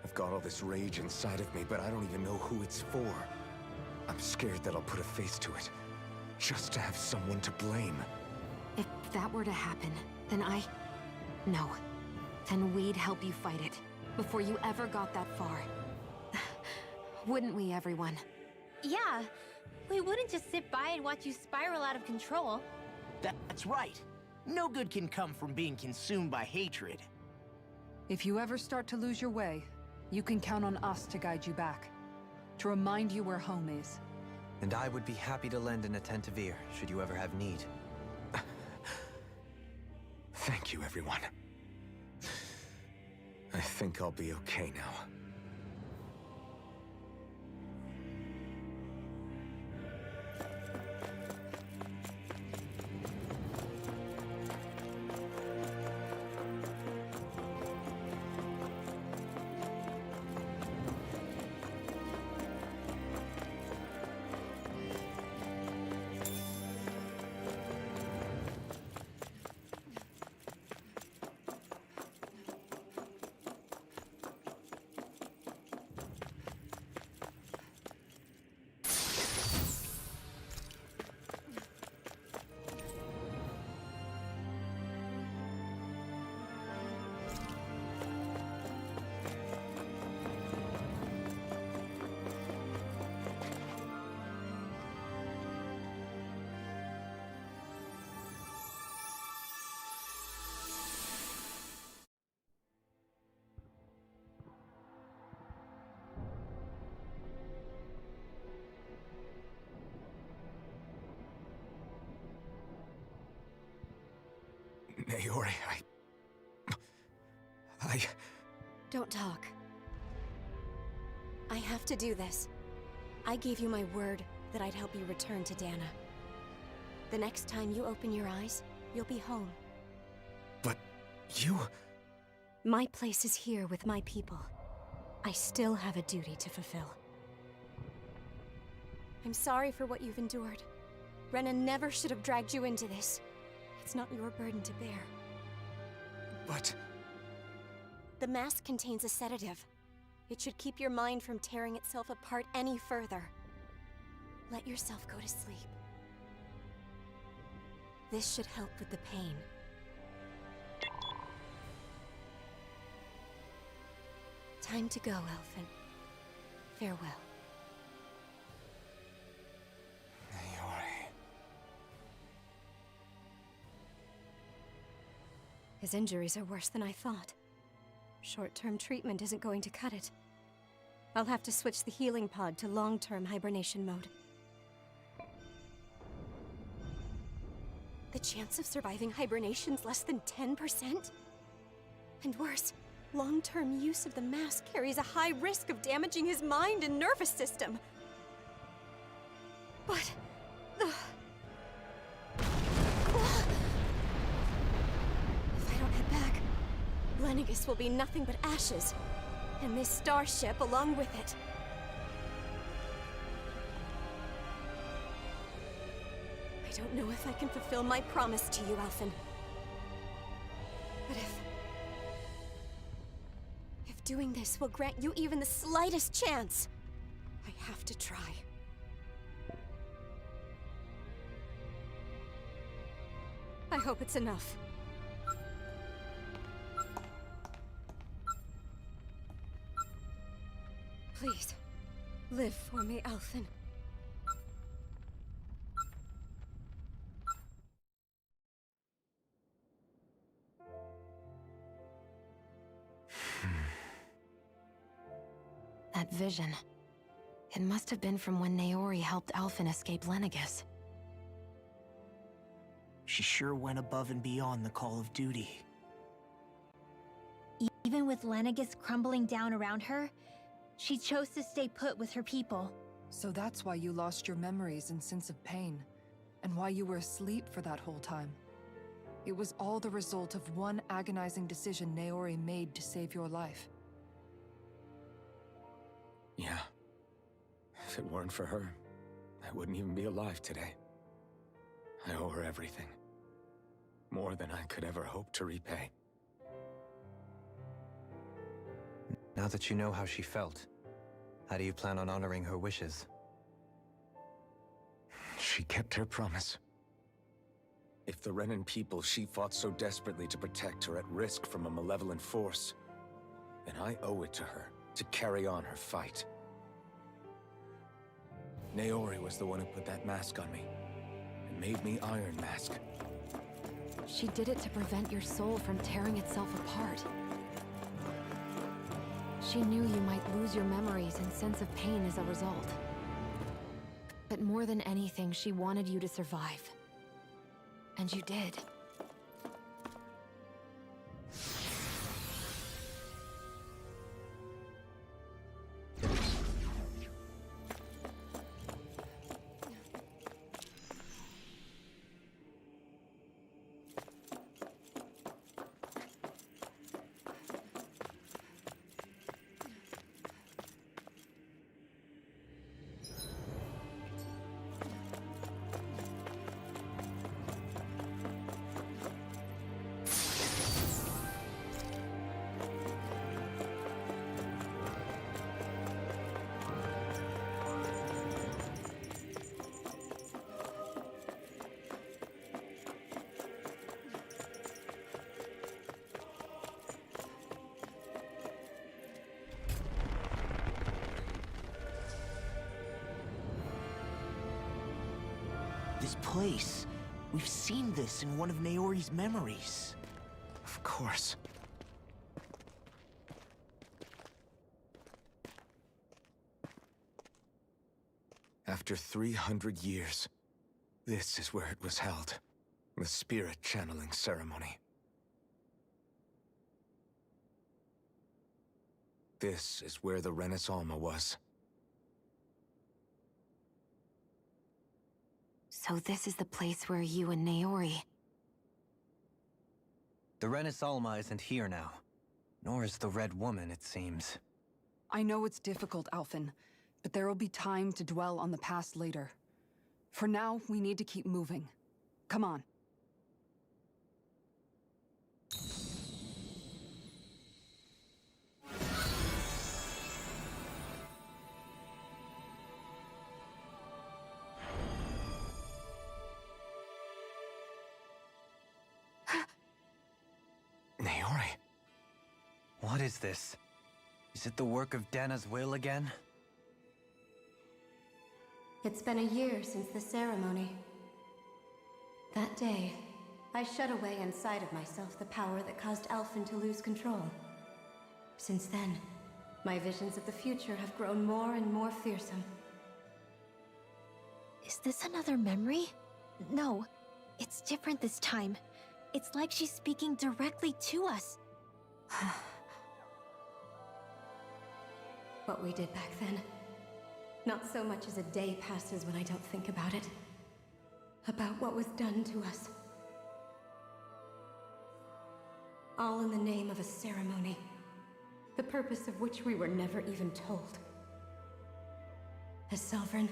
I've got all this rage inside of me, but I don't even know who it's for. I'm scared that I'll put a face to it, just to have someone to blame. If that were to happen, then No. Then we'd help you fight it, before you ever got that far. Wouldn't we, everyone? Yeah, we wouldn't just sit by and watch you spiral out of control. That's right. No good can come from being consumed by hatred. If you ever start to lose your way, you can count on us to guide you back. To remind you where home is. And I would be happy to lend an attentive ear, should you ever have need. Thank you, everyone. I think I'll be okay now. Naori, Don't talk. I have to do this. I gave you my word that I'd help you return to Dana. The next time you open your eyes, you'll be home. But you... My place is here with my people. I still have a duty to fulfill. I'm sorry for what you've endured. Rena never should have dragged you into this. It's not your burden to bear. But... The mask contains a sedative. It should keep your mind from tearing itself apart any further. Let yourself go to sleep. This should help with the pain. Time to go, Elfin. Farewell. Naori... His injuries are worse than I thought. Short-term treatment isn't going to cut it. I'll have to switch the healing pod to long-term hibernation mode. The chance of surviving hibernation's less than 10%? And worse, long-term use of the mask carries a high risk of damaging his mind and nervous system. But... If I don't head back, Lenegis will be nothing but ashes, and this starship along with it. I don't know if I can fulfill my promise to you, Alphen. But if doing this will grant you even the slightest chance, I have to try. I hope it's enough. Please, live for me, Alphen. That vision. It must have been from when Naori helped Alphen escape Lenegis. She sure went above and beyond the call of duty. Even with Lenegis crumbling down around her, she chose to stay put with her people. So that's why you lost your memories and sense of pain. and why you were asleep for that whole time. It was all the result of one agonizing decision Naori made to save your life. Yeah. If it weren't for her, I wouldn't even be alive today. I owe her everything. More than I could ever hope to repay. Now that you know how she felt, how do you plan on honoring her wishes? She kept her promise. If the Renan people she fought so desperately to protect are at risk from a malevolent force, then I owe it to her to carry on her fight. Naori was the one who put that mask on me, and made me Iron Mask. She did it to prevent your soul from tearing itself apart. She knew you might lose your memories and sense of pain as a result. But more than anything, she wanted you to survive. And you did. This place. We've seen this in one of Naori's memories. Of course. After 300 years, this is where it was held. The spirit channeling ceremony. This is where the Renis Alma was. So this is the place where you and Naori... The Renis Alma isn't here now. Nor is the Red Woman, it seems. I know it's difficult, Alphen, but there will be time to dwell on the past later. For now, we need to keep moving. Come on. Naori. What is this? Is it the work of Dana's will again? It's been a year since the ceremony. That day, I shut away inside of myself the power that caused Alphen to lose control. Since then, my visions of the future have grown more and more fearsome. Is this another memory? No, it's different this time. It's like she's speaking directly to us. What we did back then. Not so much as a day passes when I don't think about it. About what was done to us. All in the name of a ceremony. The purpose of which we were never even told. As Sovereign,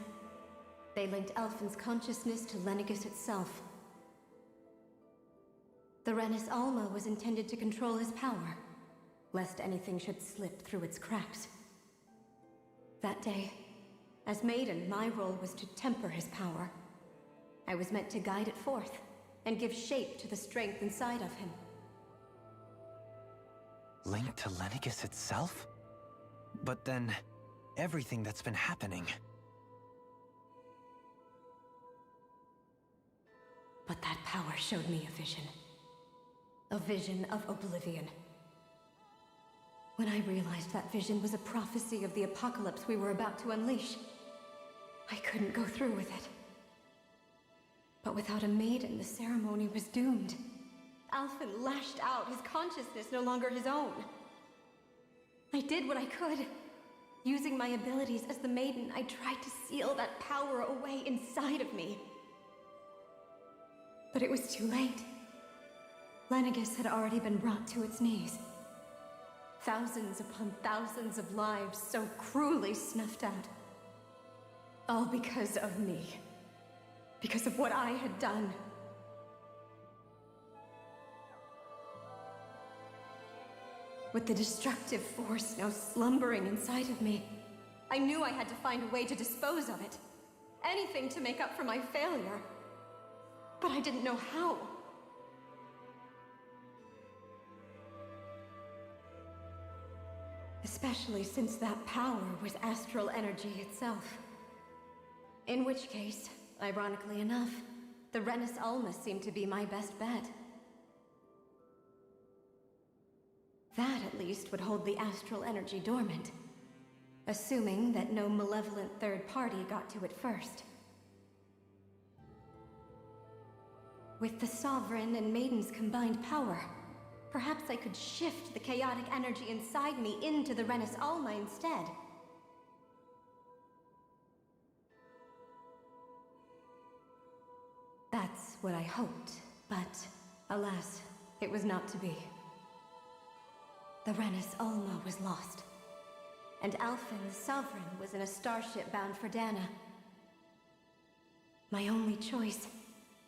they linked Alphen's consciousness to Lenegis itself. The Renis Alma was intended to control his power, lest anything should slip through its cracks. That day, as Maiden, my role was to temper his power. I was meant to guide it forth, and give shape to the strength inside of him. Linked to Lenegis itself? But then, everything that's been happening... But that power showed me a vision. A vision of oblivion. When I realized that vision was a prophecy of the apocalypse we were about to unleash, I couldn't go through with it. But without a maiden, the ceremony was doomed. Alphen lashed out, his consciousness no longer his own. I did what I could. Using my abilities as the maiden, I tried to seal that power away inside of me. But it was too late. Lenegis had already been brought to its knees. Thousands upon thousands of lives so cruelly snuffed out. All because of me. Because of what I had done. With the destructive force now slumbering inside of me, I knew I had to find a way to dispose of it. Anything to make up for my failure. But I didn't know how. Especially since that power was astral energy itself. In which case, ironically enough, the Renis Alma seemed to be my best bet. That, at least, would hold the astral energy dormant. Assuming that no malevolent third party got to it first. With the Sovereign and Maiden's combined power, perhaps I could shift the chaotic energy inside me into the Renis Alma instead. That's what I hoped, but alas, it was not to be. The Renis Alma was lost, and Alphen the Sovereign was in a starship bound for Dana. My only choice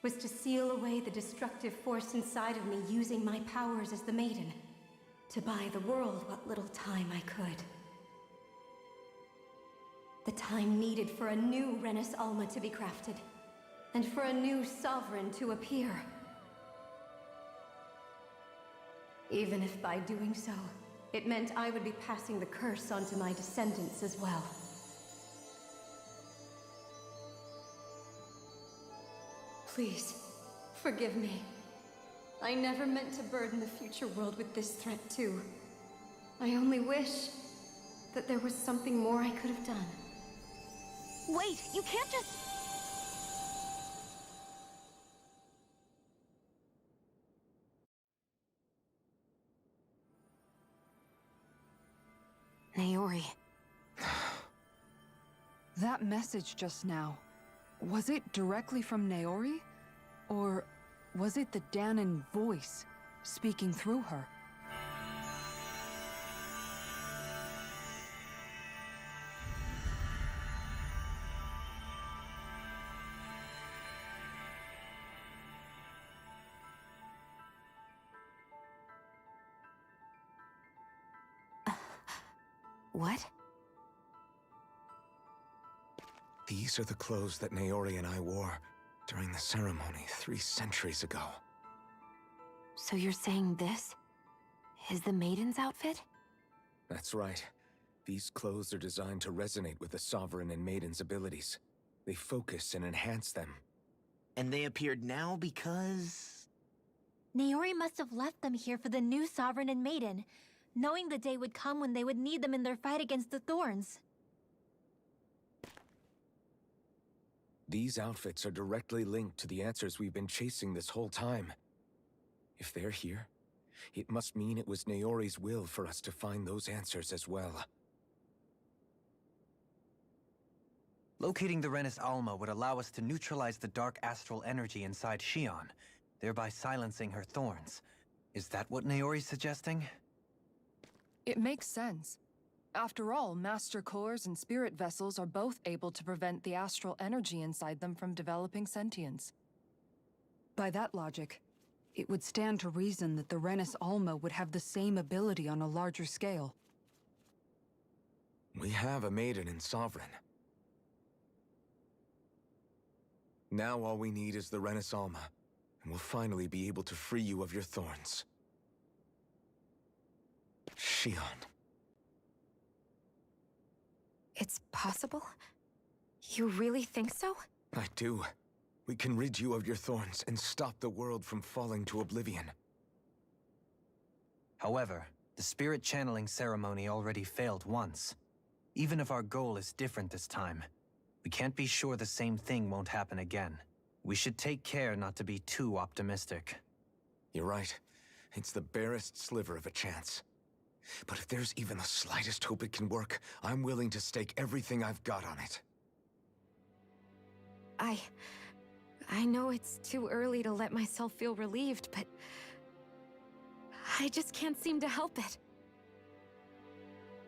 was to seal away the destructive force inside of me using my powers as the Maiden, to buy the world what little time I could. The time needed for a new Renis Alma to be crafted, and for a new Sovereign to appear. Even if by doing so, it meant I would be passing the curse onto my descendants as well. Please, forgive me. I never meant to burden the future world with this threat too. I only wish that there was something more I could have done. Wait, you can't just... Naori. That message just now, was it directly from Naori? Or was it the Danan voice speaking through her? What? These are the clothes that Naori and I wore during the ceremony 3 centuries ago. So you're saying this is the Maiden's outfit? That's right. These clothes are designed to resonate with the Sovereign and Maiden's abilities. They focus and enhance them. And they appeared now because... Naori must have left them here for the new Sovereign and Maiden, knowing the day would come when they would need them in their fight against the Thorns. These outfits are directly linked to the answers we've been chasing this whole time. If they're here, it must mean it was Naori's will for us to find those answers as well. Locating the Renis Alma would allow us to neutralize the dark astral energy inside Xion, thereby silencing her thorns. Is that what Naori's suggesting? It makes sense. After all, Master Cores and Spirit Vessels are both able to prevent the astral energy inside them from developing sentience. By that logic, it would stand to reason that the Renis Alma would have the same ability on a larger scale. We have a Maiden and Sovereign. Now all we need is the Renis Alma, and we'll finally be able to free you of your thorns. Xion. It's possible? You really think so? I do. We can rid you of your thorns and stop the world from falling to oblivion. However, the spirit channeling ceremony already failed once. Even if our goal is different this time, we can't be sure the same thing won't happen again. We should take care not to be too optimistic. You're right. It's the barest sliver of a chance. But if there's even the slightest hope it can work, I'm willing to stake everything I've got on it. I know it's too early to let myself feel relieved, but I just can't seem to help it.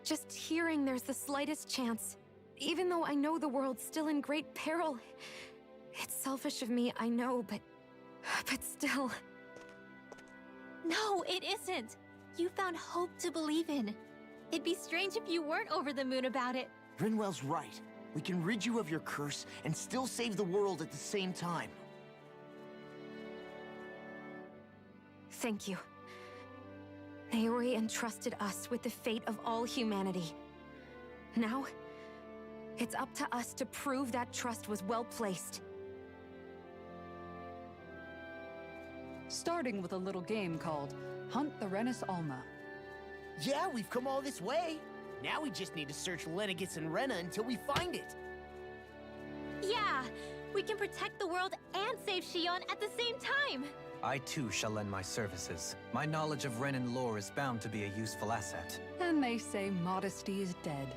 Just hearing there's the slightest chance, even though I know the world's still in great peril. It's selfish of me, I know, but still. No, it isn't. You found hope to believe in. It'd be strange if you weren't over the moon about it. Rinwell's right. We can rid you of your curse and still save the world at the same time. Thank you. Naori entrusted us with the fate of all humanity. Now, it's up to us to prove that trust was well placed. Starting with a little game called Hunt the Renis Alma. Yeah, we've come all this way. Now we just need to search Lenegis and Rena until we find it. Yeah, we can protect the world and save Shion at the same time. I too shall lend my services. My knowledge of Renan lore is bound to be a useful asset. And they say modesty is dead.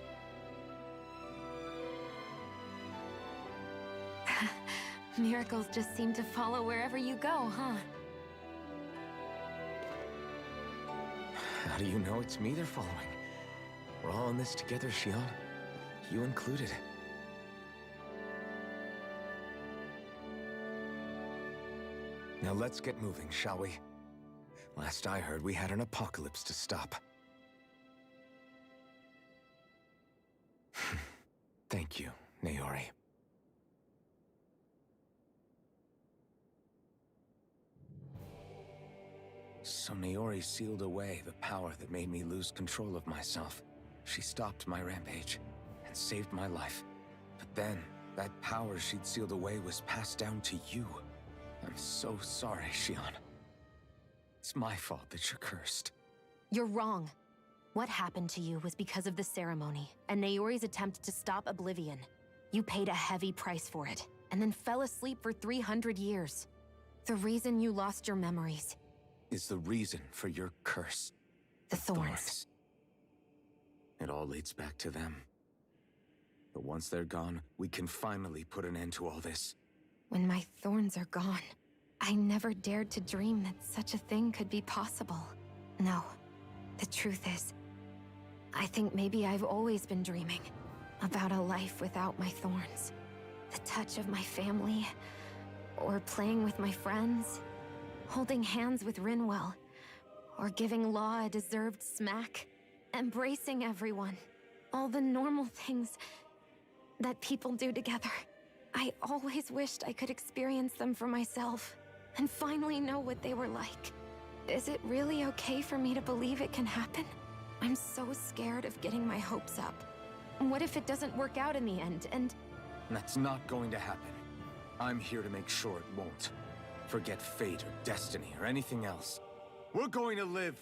Miracles just seem to follow wherever you go, huh? How do you know it's me they're following? We're all in this together, Shion. You included. Now let's get moving, shall we? Last I heard, we had an apocalypse to stop. Thank you, Naori. So Naori sealed away the power that made me lose control of myself. She stopped my rampage and saved my life. But then, that power she'd sealed away was passed down to you. I'm so sorry, Shion. It's my fault that you're cursed. You're wrong. What happened to you was because of the ceremony, and Naori's attempt to stop Oblivion. You paid a heavy price for it, and then fell asleep for 300 years. The reason you lost your memories is the reason for your curse. The thorns. It all leads back to them. But once they're gone, we can finally put an end to all this. When my thorns are gone, I never dared to dream that such a thing could be possible. No, the truth is, I think maybe I've always been dreaming about a life without my thorns. The touch of my family, or playing with my friends, holding hands with Rinwell, or giving Law a deserved smack, embracing everyone. All the normal things that people do together. I always wished I could experience them for myself, and finally know what they were like. Is it really okay for me to believe it can happen? I'm so scared of getting my hopes up. What if it doesn't work out in the end, and... That's not going to happen. I'm here to make sure it won't. Forget fate or destiny or anything else. We're going to live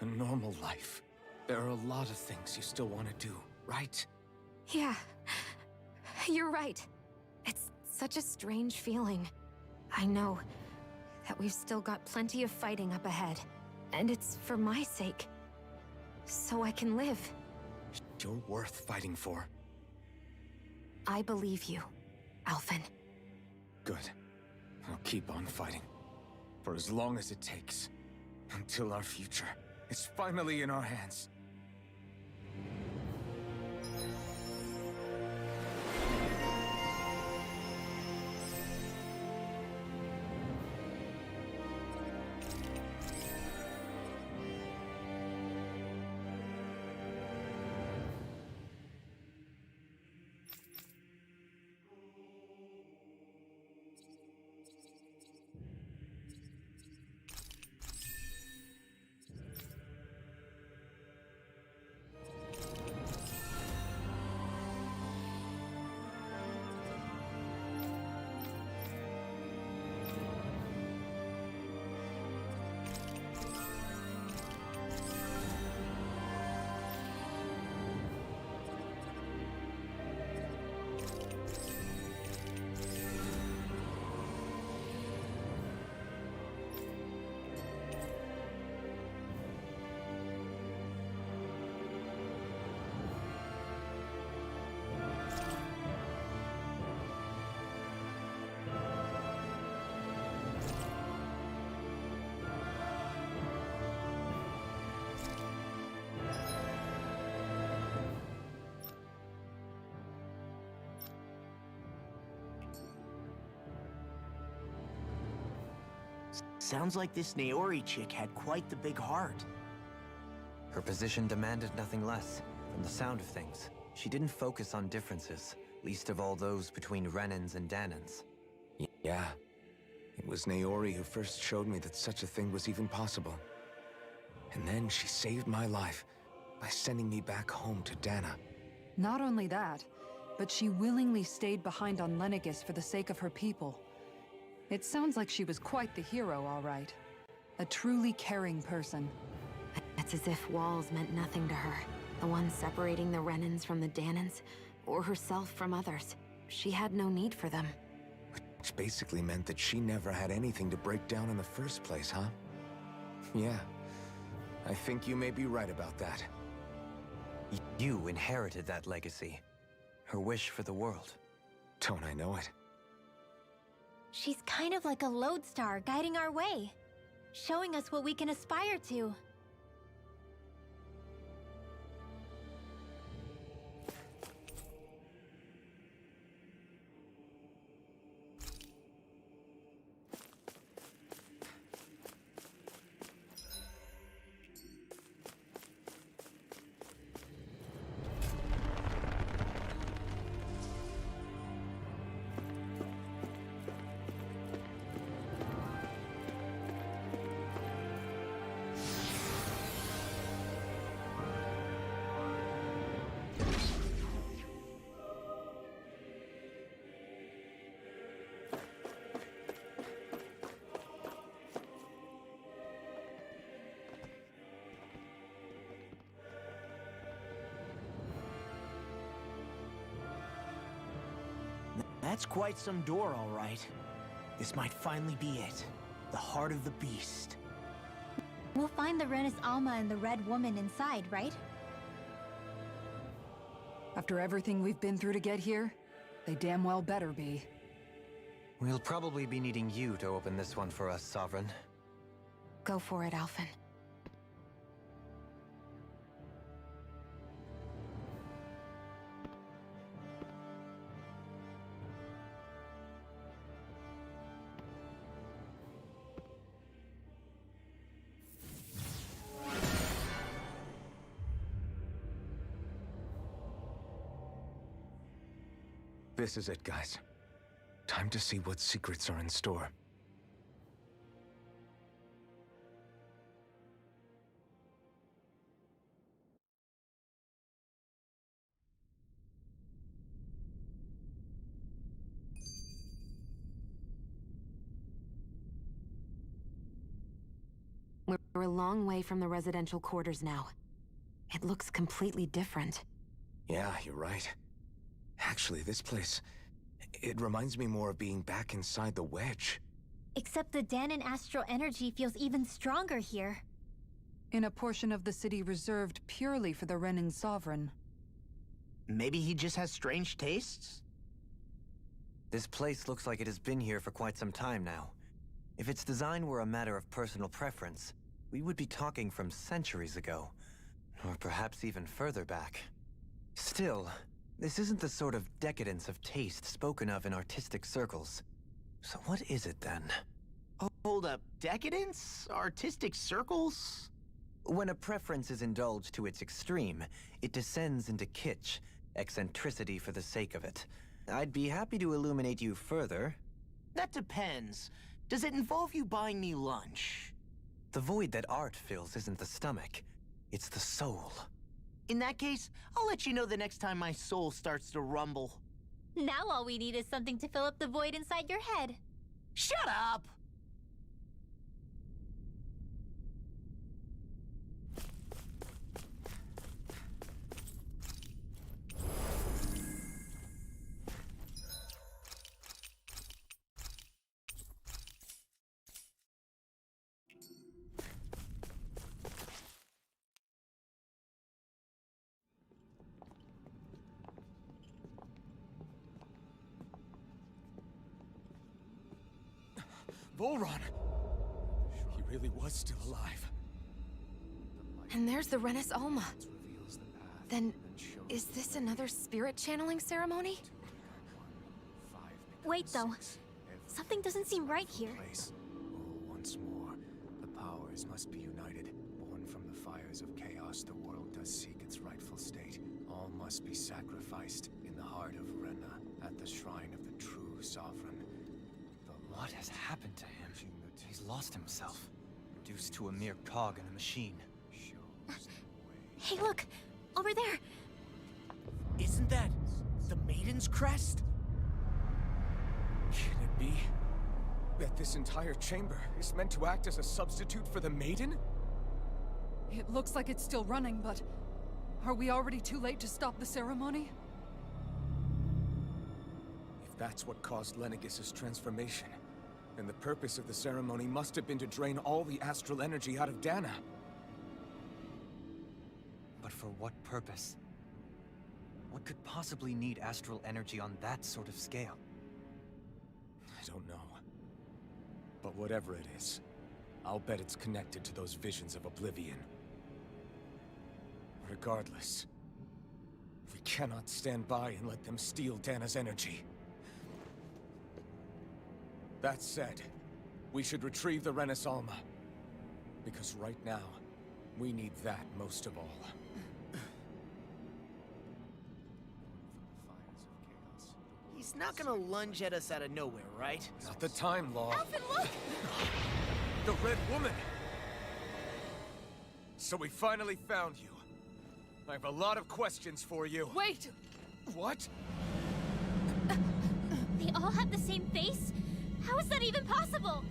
a normal life. There are a lot of things you still want to do, right? Yeah, you're right. It's such a strange feeling. I know that we've still got plenty of fighting up ahead, and it's for my sake, so I can live. You're worth fighting for. I believe you, Alphen. Good. I'll keep on fighting. For as long as it takes. Until our future is finally in our hands. Sounds like this Naori chick had quite the big heart. Her position demanded nothing less. From the sound of things, she didn't focus on differences, least of all those between Renans and Danans. Yeah. It was Naori who first showed me that such a thing was even possible. And then she saved my life by sending me back home to Dana. Not only that, but she willingly stayed behind on Lenegis for the sake of her people. It sounds like she was quite the hero, all right. A truly caring person. It's as if walls meant nothing to her. The ones separating the Renans from the Danans, or herself from others. She had no need for them. Which basically meant that she never had anything to break down in the first place, huh? Yeah. I think you may be right about that. You inherited that legacy. Her wish for the world. Don't I know it? She's kind of like a lodestar guiding our way, showing us what we can aspire to. That's quite some door, all right. This might finally be it. The heart of the beast. We'll find the Renis Alma and the Red Woman inside, right? After everything we've been through to get here, they damn well better be. We'll probably be needing you to open this one for us, Sovereign. Go for it, Alphen. This is it, guys. Time to see what secrets are in store. We're a long way from the residential quarters now. It looks completely different. Yeah, you're right. Actually, this place... it reminds me more of being back inside the Wedge. Except the Danan astral energy feels even stronger here. In a portion of the city reserved purely for the Renin Sovereign. Maybe he just has strange tastes? This place looks like it has been here for quite some time now. If its design were a matter of personal preference, we would be talking from centuries ago. Or perhaps even further back. Still, this isn't the sort of decadence of taste spoken of in artistic circles. So what is it then? Hold up, decadence? Artistic circles? When a preference is indulged to its extreme, it descends into kitsch, eccentricity for the sake of it. I'd be happy to illuminate you further. That depends. Does it involve you buying me lunch? The void that art fills isn't the stomach, it's the soul. In that case, I'll let you know the next time my soul starts to rumble. Now all we need is something to fill up the void inside your head. Shut up! Volron! He really was still alive. And there's the Renis Alma. Then, is this another spirit channeling ceremony? Wait though, something doesn't seem right here. powers must be united. Born from the fires of chaos, the world does seek its rightful state. All must be sacrificed in the heart of Rena, at the shrine of the true sovereign. What has happened to him? He's lost himself, reduced to a mere cog in a machine. Hey, look! Over there! Isn't that the Maiden's crest? Can it be that this entire chamber is meant to act as a substitute for the Maiden? It looks like it's still running, but... are we already too late to stop the ceremony? If that's what caused Lenegis' transformation, then the purpose of the ceremony must have been to drain all the astral energy out of Dana. But for what purpose? What could possibly need astral energy on that sort of scale? I don't know. But whatever it is, I'll bet it's connected to those visions of oblivion. Regardless, we cannot stand by and let them steal Dana's energy. That said, we should retrieve the Renis Alma. Because right now, we need that most of all. He's not gonna lunge at us out of nowhere, right? Not the time, Law. Alphen, look! The Red Woman! So we finally found you. I have a lot of questions for you. Wait! What? They all have the same face? How is that even possible?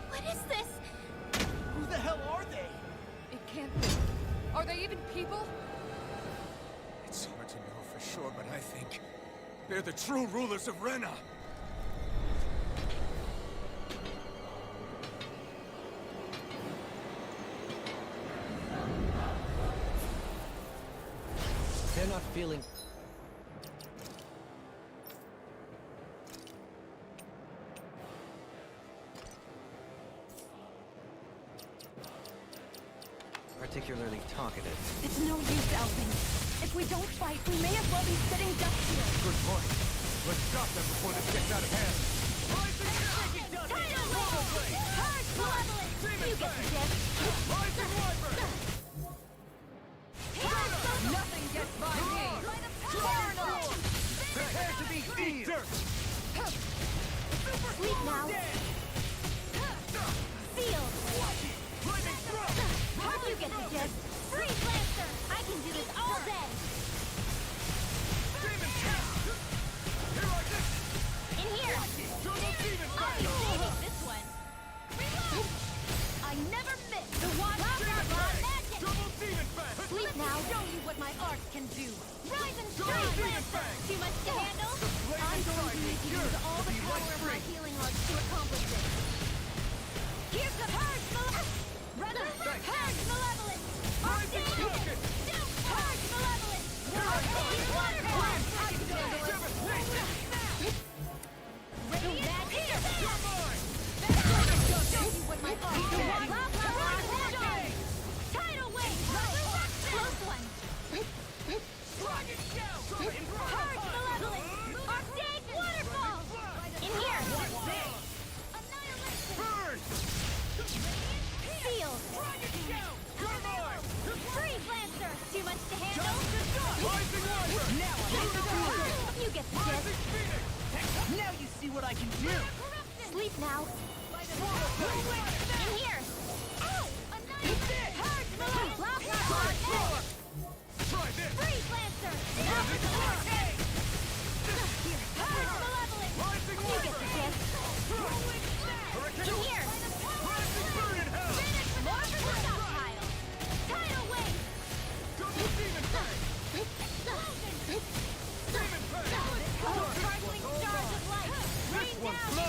What is this? Who the hell are they? It can't be. Are they even people? It's hard to know for sure, but I think they're the true rulers of Rena. They're not feeling... particularly talkative. It's no use, Alvin. If we don't fight, we may as well be sitting ducks here. Good point. Let's stop them before this gets out of hand. Nothing gets by me! Prepare to be sealed! Sleep now. Sealed. You get the gist. Freeze Lancer! I can do this all day. In here. I'll be saving this one. I never miss. The one magic. Sleep now. Show you what my art can do. Rise and shine, Lancer. Too much to handle? I'm going to need to use all the power of my healing arts to accomplish this. Here's the purge, Purge Malevolence! Purge Malevolence! Tidal Wave! Close one! Purge Malevolence! Arctic Waterfall! In here! Sealed! Freeze Lancer! Too much to handle? You get the gist. Now you see what I can do! Sleep now. In here. Ow! Purge Malevolence! Freeze Lancer! Purge Malevolence! You get the gist. In here. More for the stockpile. Tidal Wave! Oh, sparkling stars of light! Rain down!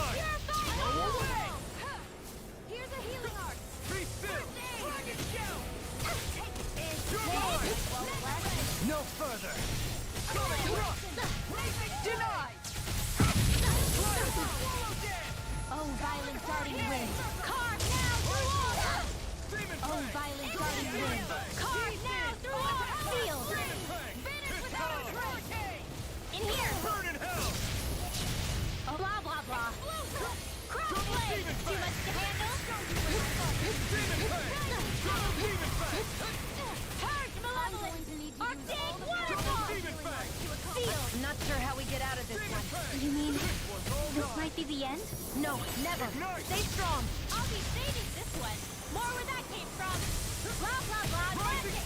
Purify! Here's a healing arc! violent guardian wind! Carve now through our field! Finish without a trace! In here! Burn in hell! Oh, blah, blah, blah. Crossblade! Too much to handle? Purge malevolence! Arctic waterfall! Field! Not sure how we get out of this one. You mean this might be the end? No, never. Stay strong. I'll be saving this one. More where that came from. Blah, blah, blah. Magic!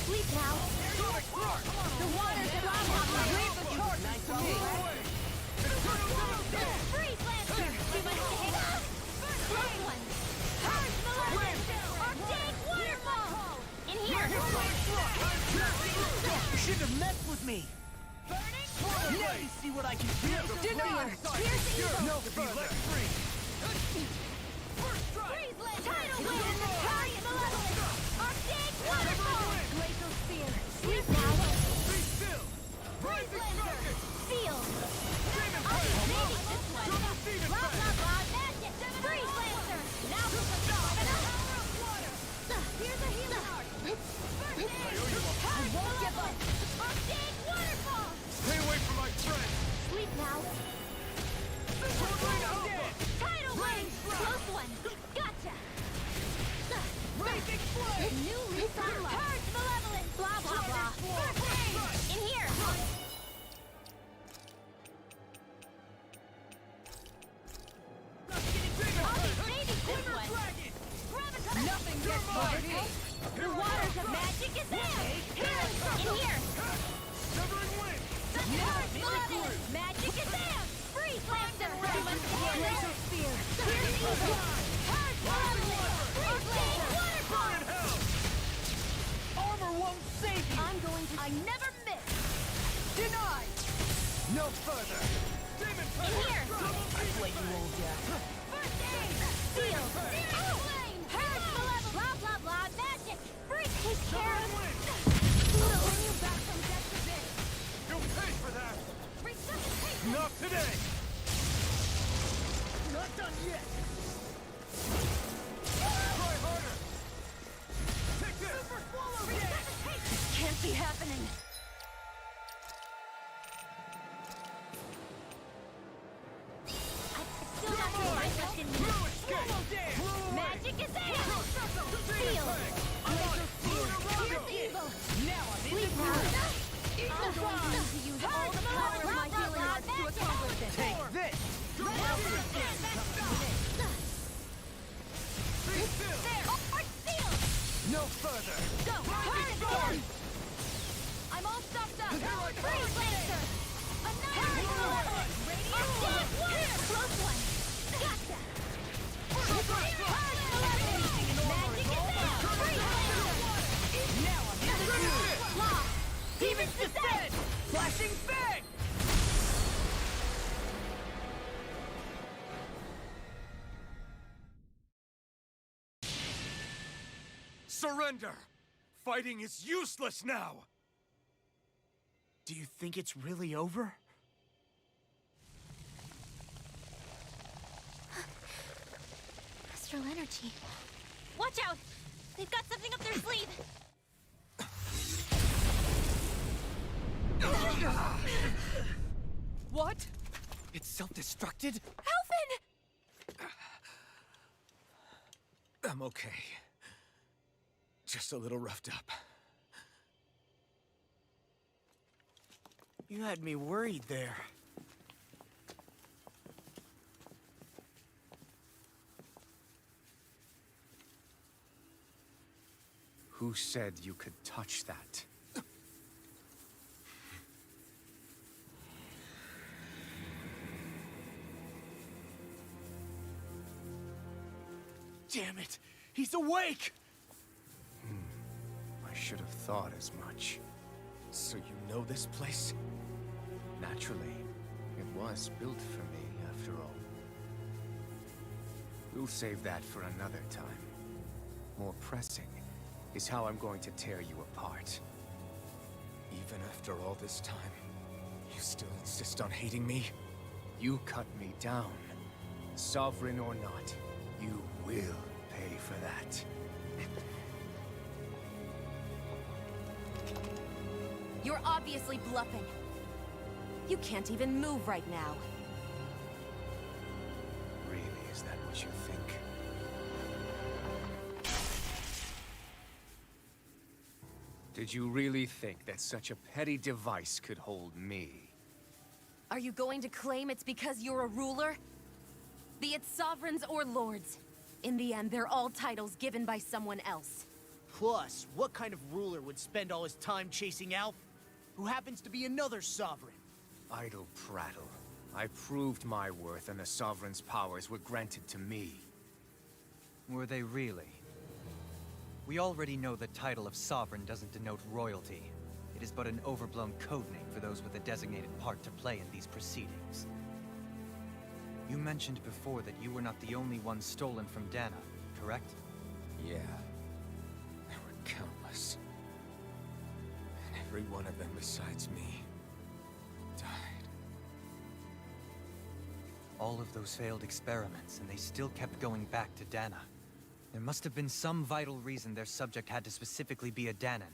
Sleep now. The waters are blah, blah, blah. Leave the charges to me. Freeze Lancer! Too much to handle? Close one! Purge malevolence! Arctic waterfall! In here! You shouldn't have messed with me! Now you see what I can do! Denier! Pierce evil! No further! Freeze Lancer! Tidal wind! Purge malevolence! Arctic waterfall! Glacial spear! Sleep now! Freeze Lancer! Field! I'll be saving this one! Blah, blah, blah! Magic! Freeze Lancer! Now for some stamina! Here's a healing art! I won't give up! Arctic waterfall! Stay away from my friend! Sleep now! Tidal wind! Close one! Gotcha! New leaf on life! Purge malevolence! Blah, blah, blah! First aid! In here! I'll be saving this one! Graviton! Nothing gets by me! The waters of magic is there! In here! Purge malevolence! Magic is there! Freeze Lancer! Glacial spear! Pierce evil! Purge malevolence! Arctic waterfall! Armor won't save you! I'm going to... I never miss! Denied! No further! In here! I've let you all down. First aid! Seal! Flame! Purge malevolence! Blah, blah, blah! Magic! Freeze! Take care of... We'll bring you back from death to this! You'll pay for that! Resuscitation! Not today! Not done yet! Try harder! Take this! Super swallow! Resuscitation! Can't be happening! Still not sure my trust in you! Magic is there! Seal! Glacial spear! Pierce evil! Now I'm in Sleep the now! groove! I'm going to need to use all the power of my healing arts to accomplish this! Take this! Now for the There! Art seal! No further! Go! Purge again! I'm all stuffed up! Freeze Lancer! Annihilate malevolence! Arctic water! Close one! Gotcha! Purge malevolence! Magic is there! Freeze Lancer! Now I'm in the groove! Law! Demon's Descent! Flashing Fang! Surrender! Fighting is useless now! Do you think it's really over? Astral energy. Watch out! They've got something up their sleeve! What? It's self-destructed? Alphen! I'm okay. Just a little roughed up. You had me worried there. Who said you could touch that? Damn it! He's awake! I should have thought as much. So you know this place? Naturally. It was built for me, after all. We'll save that for another time. More pressing is how I'm going to tear you apart. Even after all this time, you still insist on hating me? You cut me down. Sovereign or not, you will pay for that. You're obviously bluffing. You can't even move right now. Really, is that what you think? Did you really think that such a petty device could hold me? Are you going to claim it's because you're a ruler? Be it sovereigns or lords. In the end, they're all titles given by someone else. Plus, what kind of ruler would spend all his time chasing Alf, who happens to be another sovereign? Idle prattle. I proved my worth and the Sovereign's powers were granted to me. Were they really? We already know the title of Sovereign doesn't denote royalty. It is but an overblown codename for those with a designated part to play in these proceedings. You mentioned before that you were not the only one stolen from Dana, correct? Yeah. There were countless. And every one of them besides me died. All of those failed experiments, and they still kept going back to Dana. There must have been some vital reason their subject had to specifically be a Danan.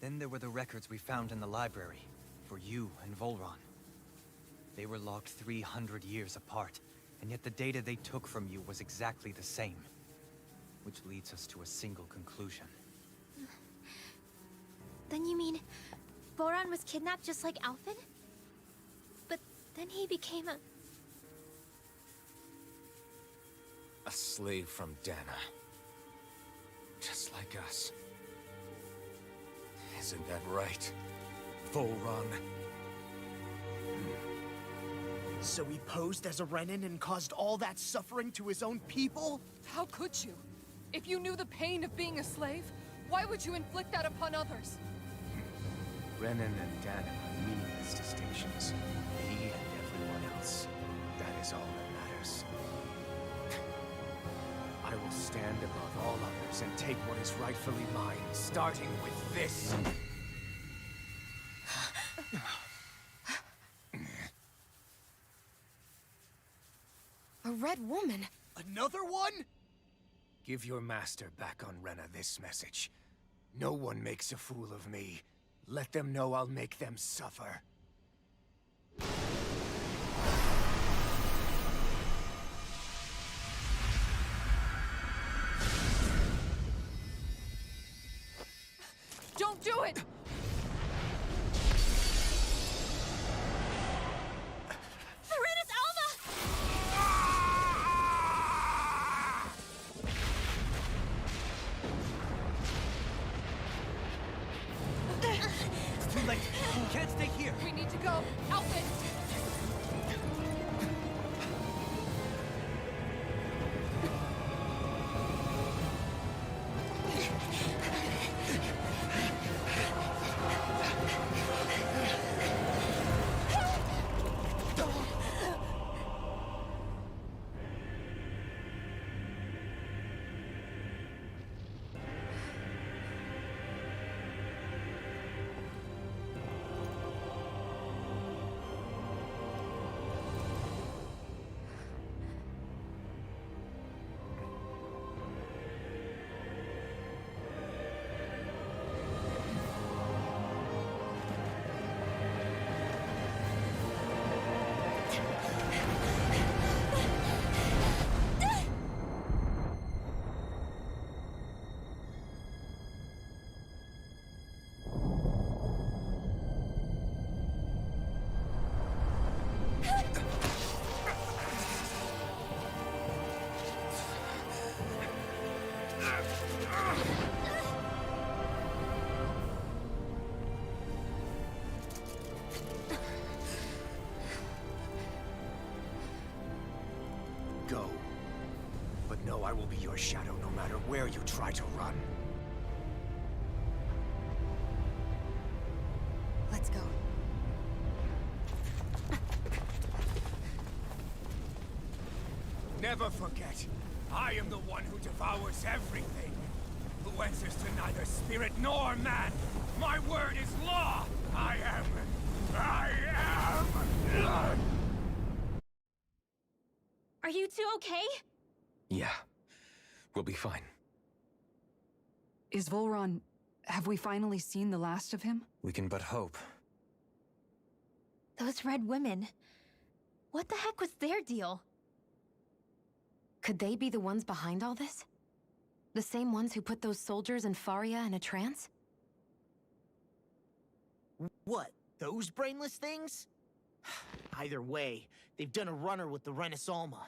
Then there were the records we found in the library, for you and Volron. They were logged 300 years apart, and yet the data they took from you was exactly the same. Which leads us to a single conclusion. Then you mean Voron was kidnapped just like Alphen? But then he became A slave from Dana. Just like us. Isn't that right, Volron? So he posed as a Renin and caused all that suffering to his own people? How could you? If you knew the pain of being a slave, why would you inflict that upon others? Renan and Dana are meaningless distinctions. Me and everyone else. That is all that matters. I will stand above all others and take what is rightfully mine, starting with this. A red woman? Another one? Give your master back on Rena this message. No one makes a fool of me. Let them know I'll make them suffer. Don't do it! Serenus Alma! It's too late. We can't stay here. We need to go. Alphen! Go. But know I will be your shadow no matter where you try to run. Let's go. Never forget, I am the one who devours everything. Who answers to neither spirit nor man. My word is law. I am... Are you two okay? Yeah. We'll be fine. Is Volron Have we finally seen the last of him? We can but hope. Those red women. What the heck was their deal? Could they be the ones behind all this? The same ones who put those soldiers in Faria in a trance? What? Those brainless things? Either way, they've done a runner with the Renaissalma.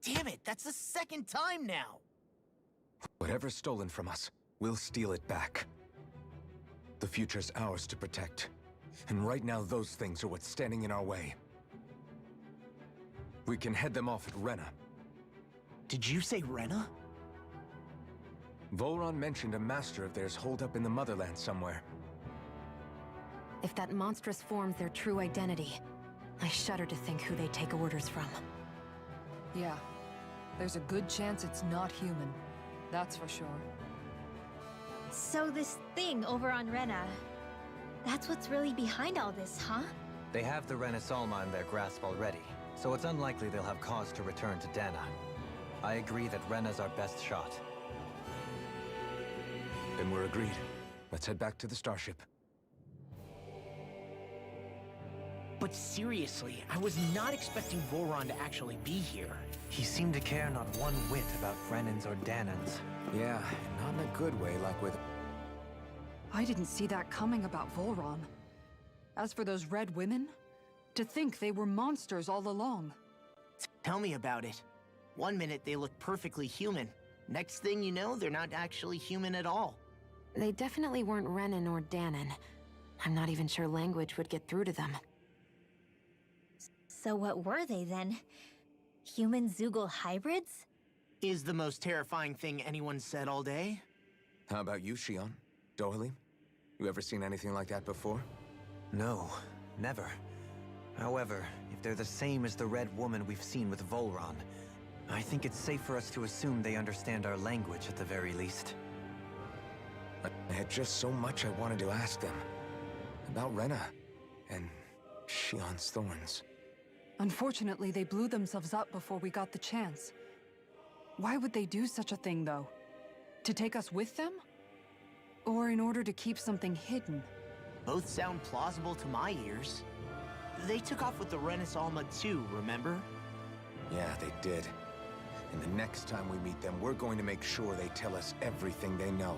Damn it, that's the second time now! Whatever's stolen from us, we'll steal it back. The future's ours to protect. And right now, those things are what's standing in our way. We can head them off at Rena. Did you say Rena? Volron mentioned a master of theirs holed up in the motherland somewhere. If that monstrous form's their true identity, I shudder to think who they take orders from. Yeah. There's a good chance it's not human. That's for sure. So this thing over on Rena, that's what's really behind all this, huh? They have the Renaissalma in their grasp already, so it's unlikely they'll have cause to return to Dana. I agree that Rena's our best shot. Then we're agreed. Let's head back to the starship. But seriously, I was not expecting Voron to actually be here. He seemed to care not one whit about Brennans or Danans. Yeah, not in a good way like with... I didn't see that coming about Volron. As for those red women, to think they were monsters all along. Tell me about it. One minute they look perfectly human. Next thing you know, they're not actually human at all. They definitely weren't Renan or Danan. I'm not even sure language would get through to them. So what were they then? Human Zoogle hybrids? Is the most terrifying thing anyone said all day? How about you, Shion? Dohalim? You ever seen anything like that before? No, never. However, if they're the same as the Red Woman we've seen with Volron, I think it's safe for us to assume they understand our language at the very least. I had just so much I wanted to ask them. About Rena, and Shion's thorns. Unfortunately, they blew themselves up before we got the chance. Why would they do such a thing, though? To take us with them? Or in order to keep something hidden? Both sound plausible to my ears. They took off with the Renaissalma too, remember? Yeah, they did. And the next time we meet them, we're going to make sure they tell us everything they know.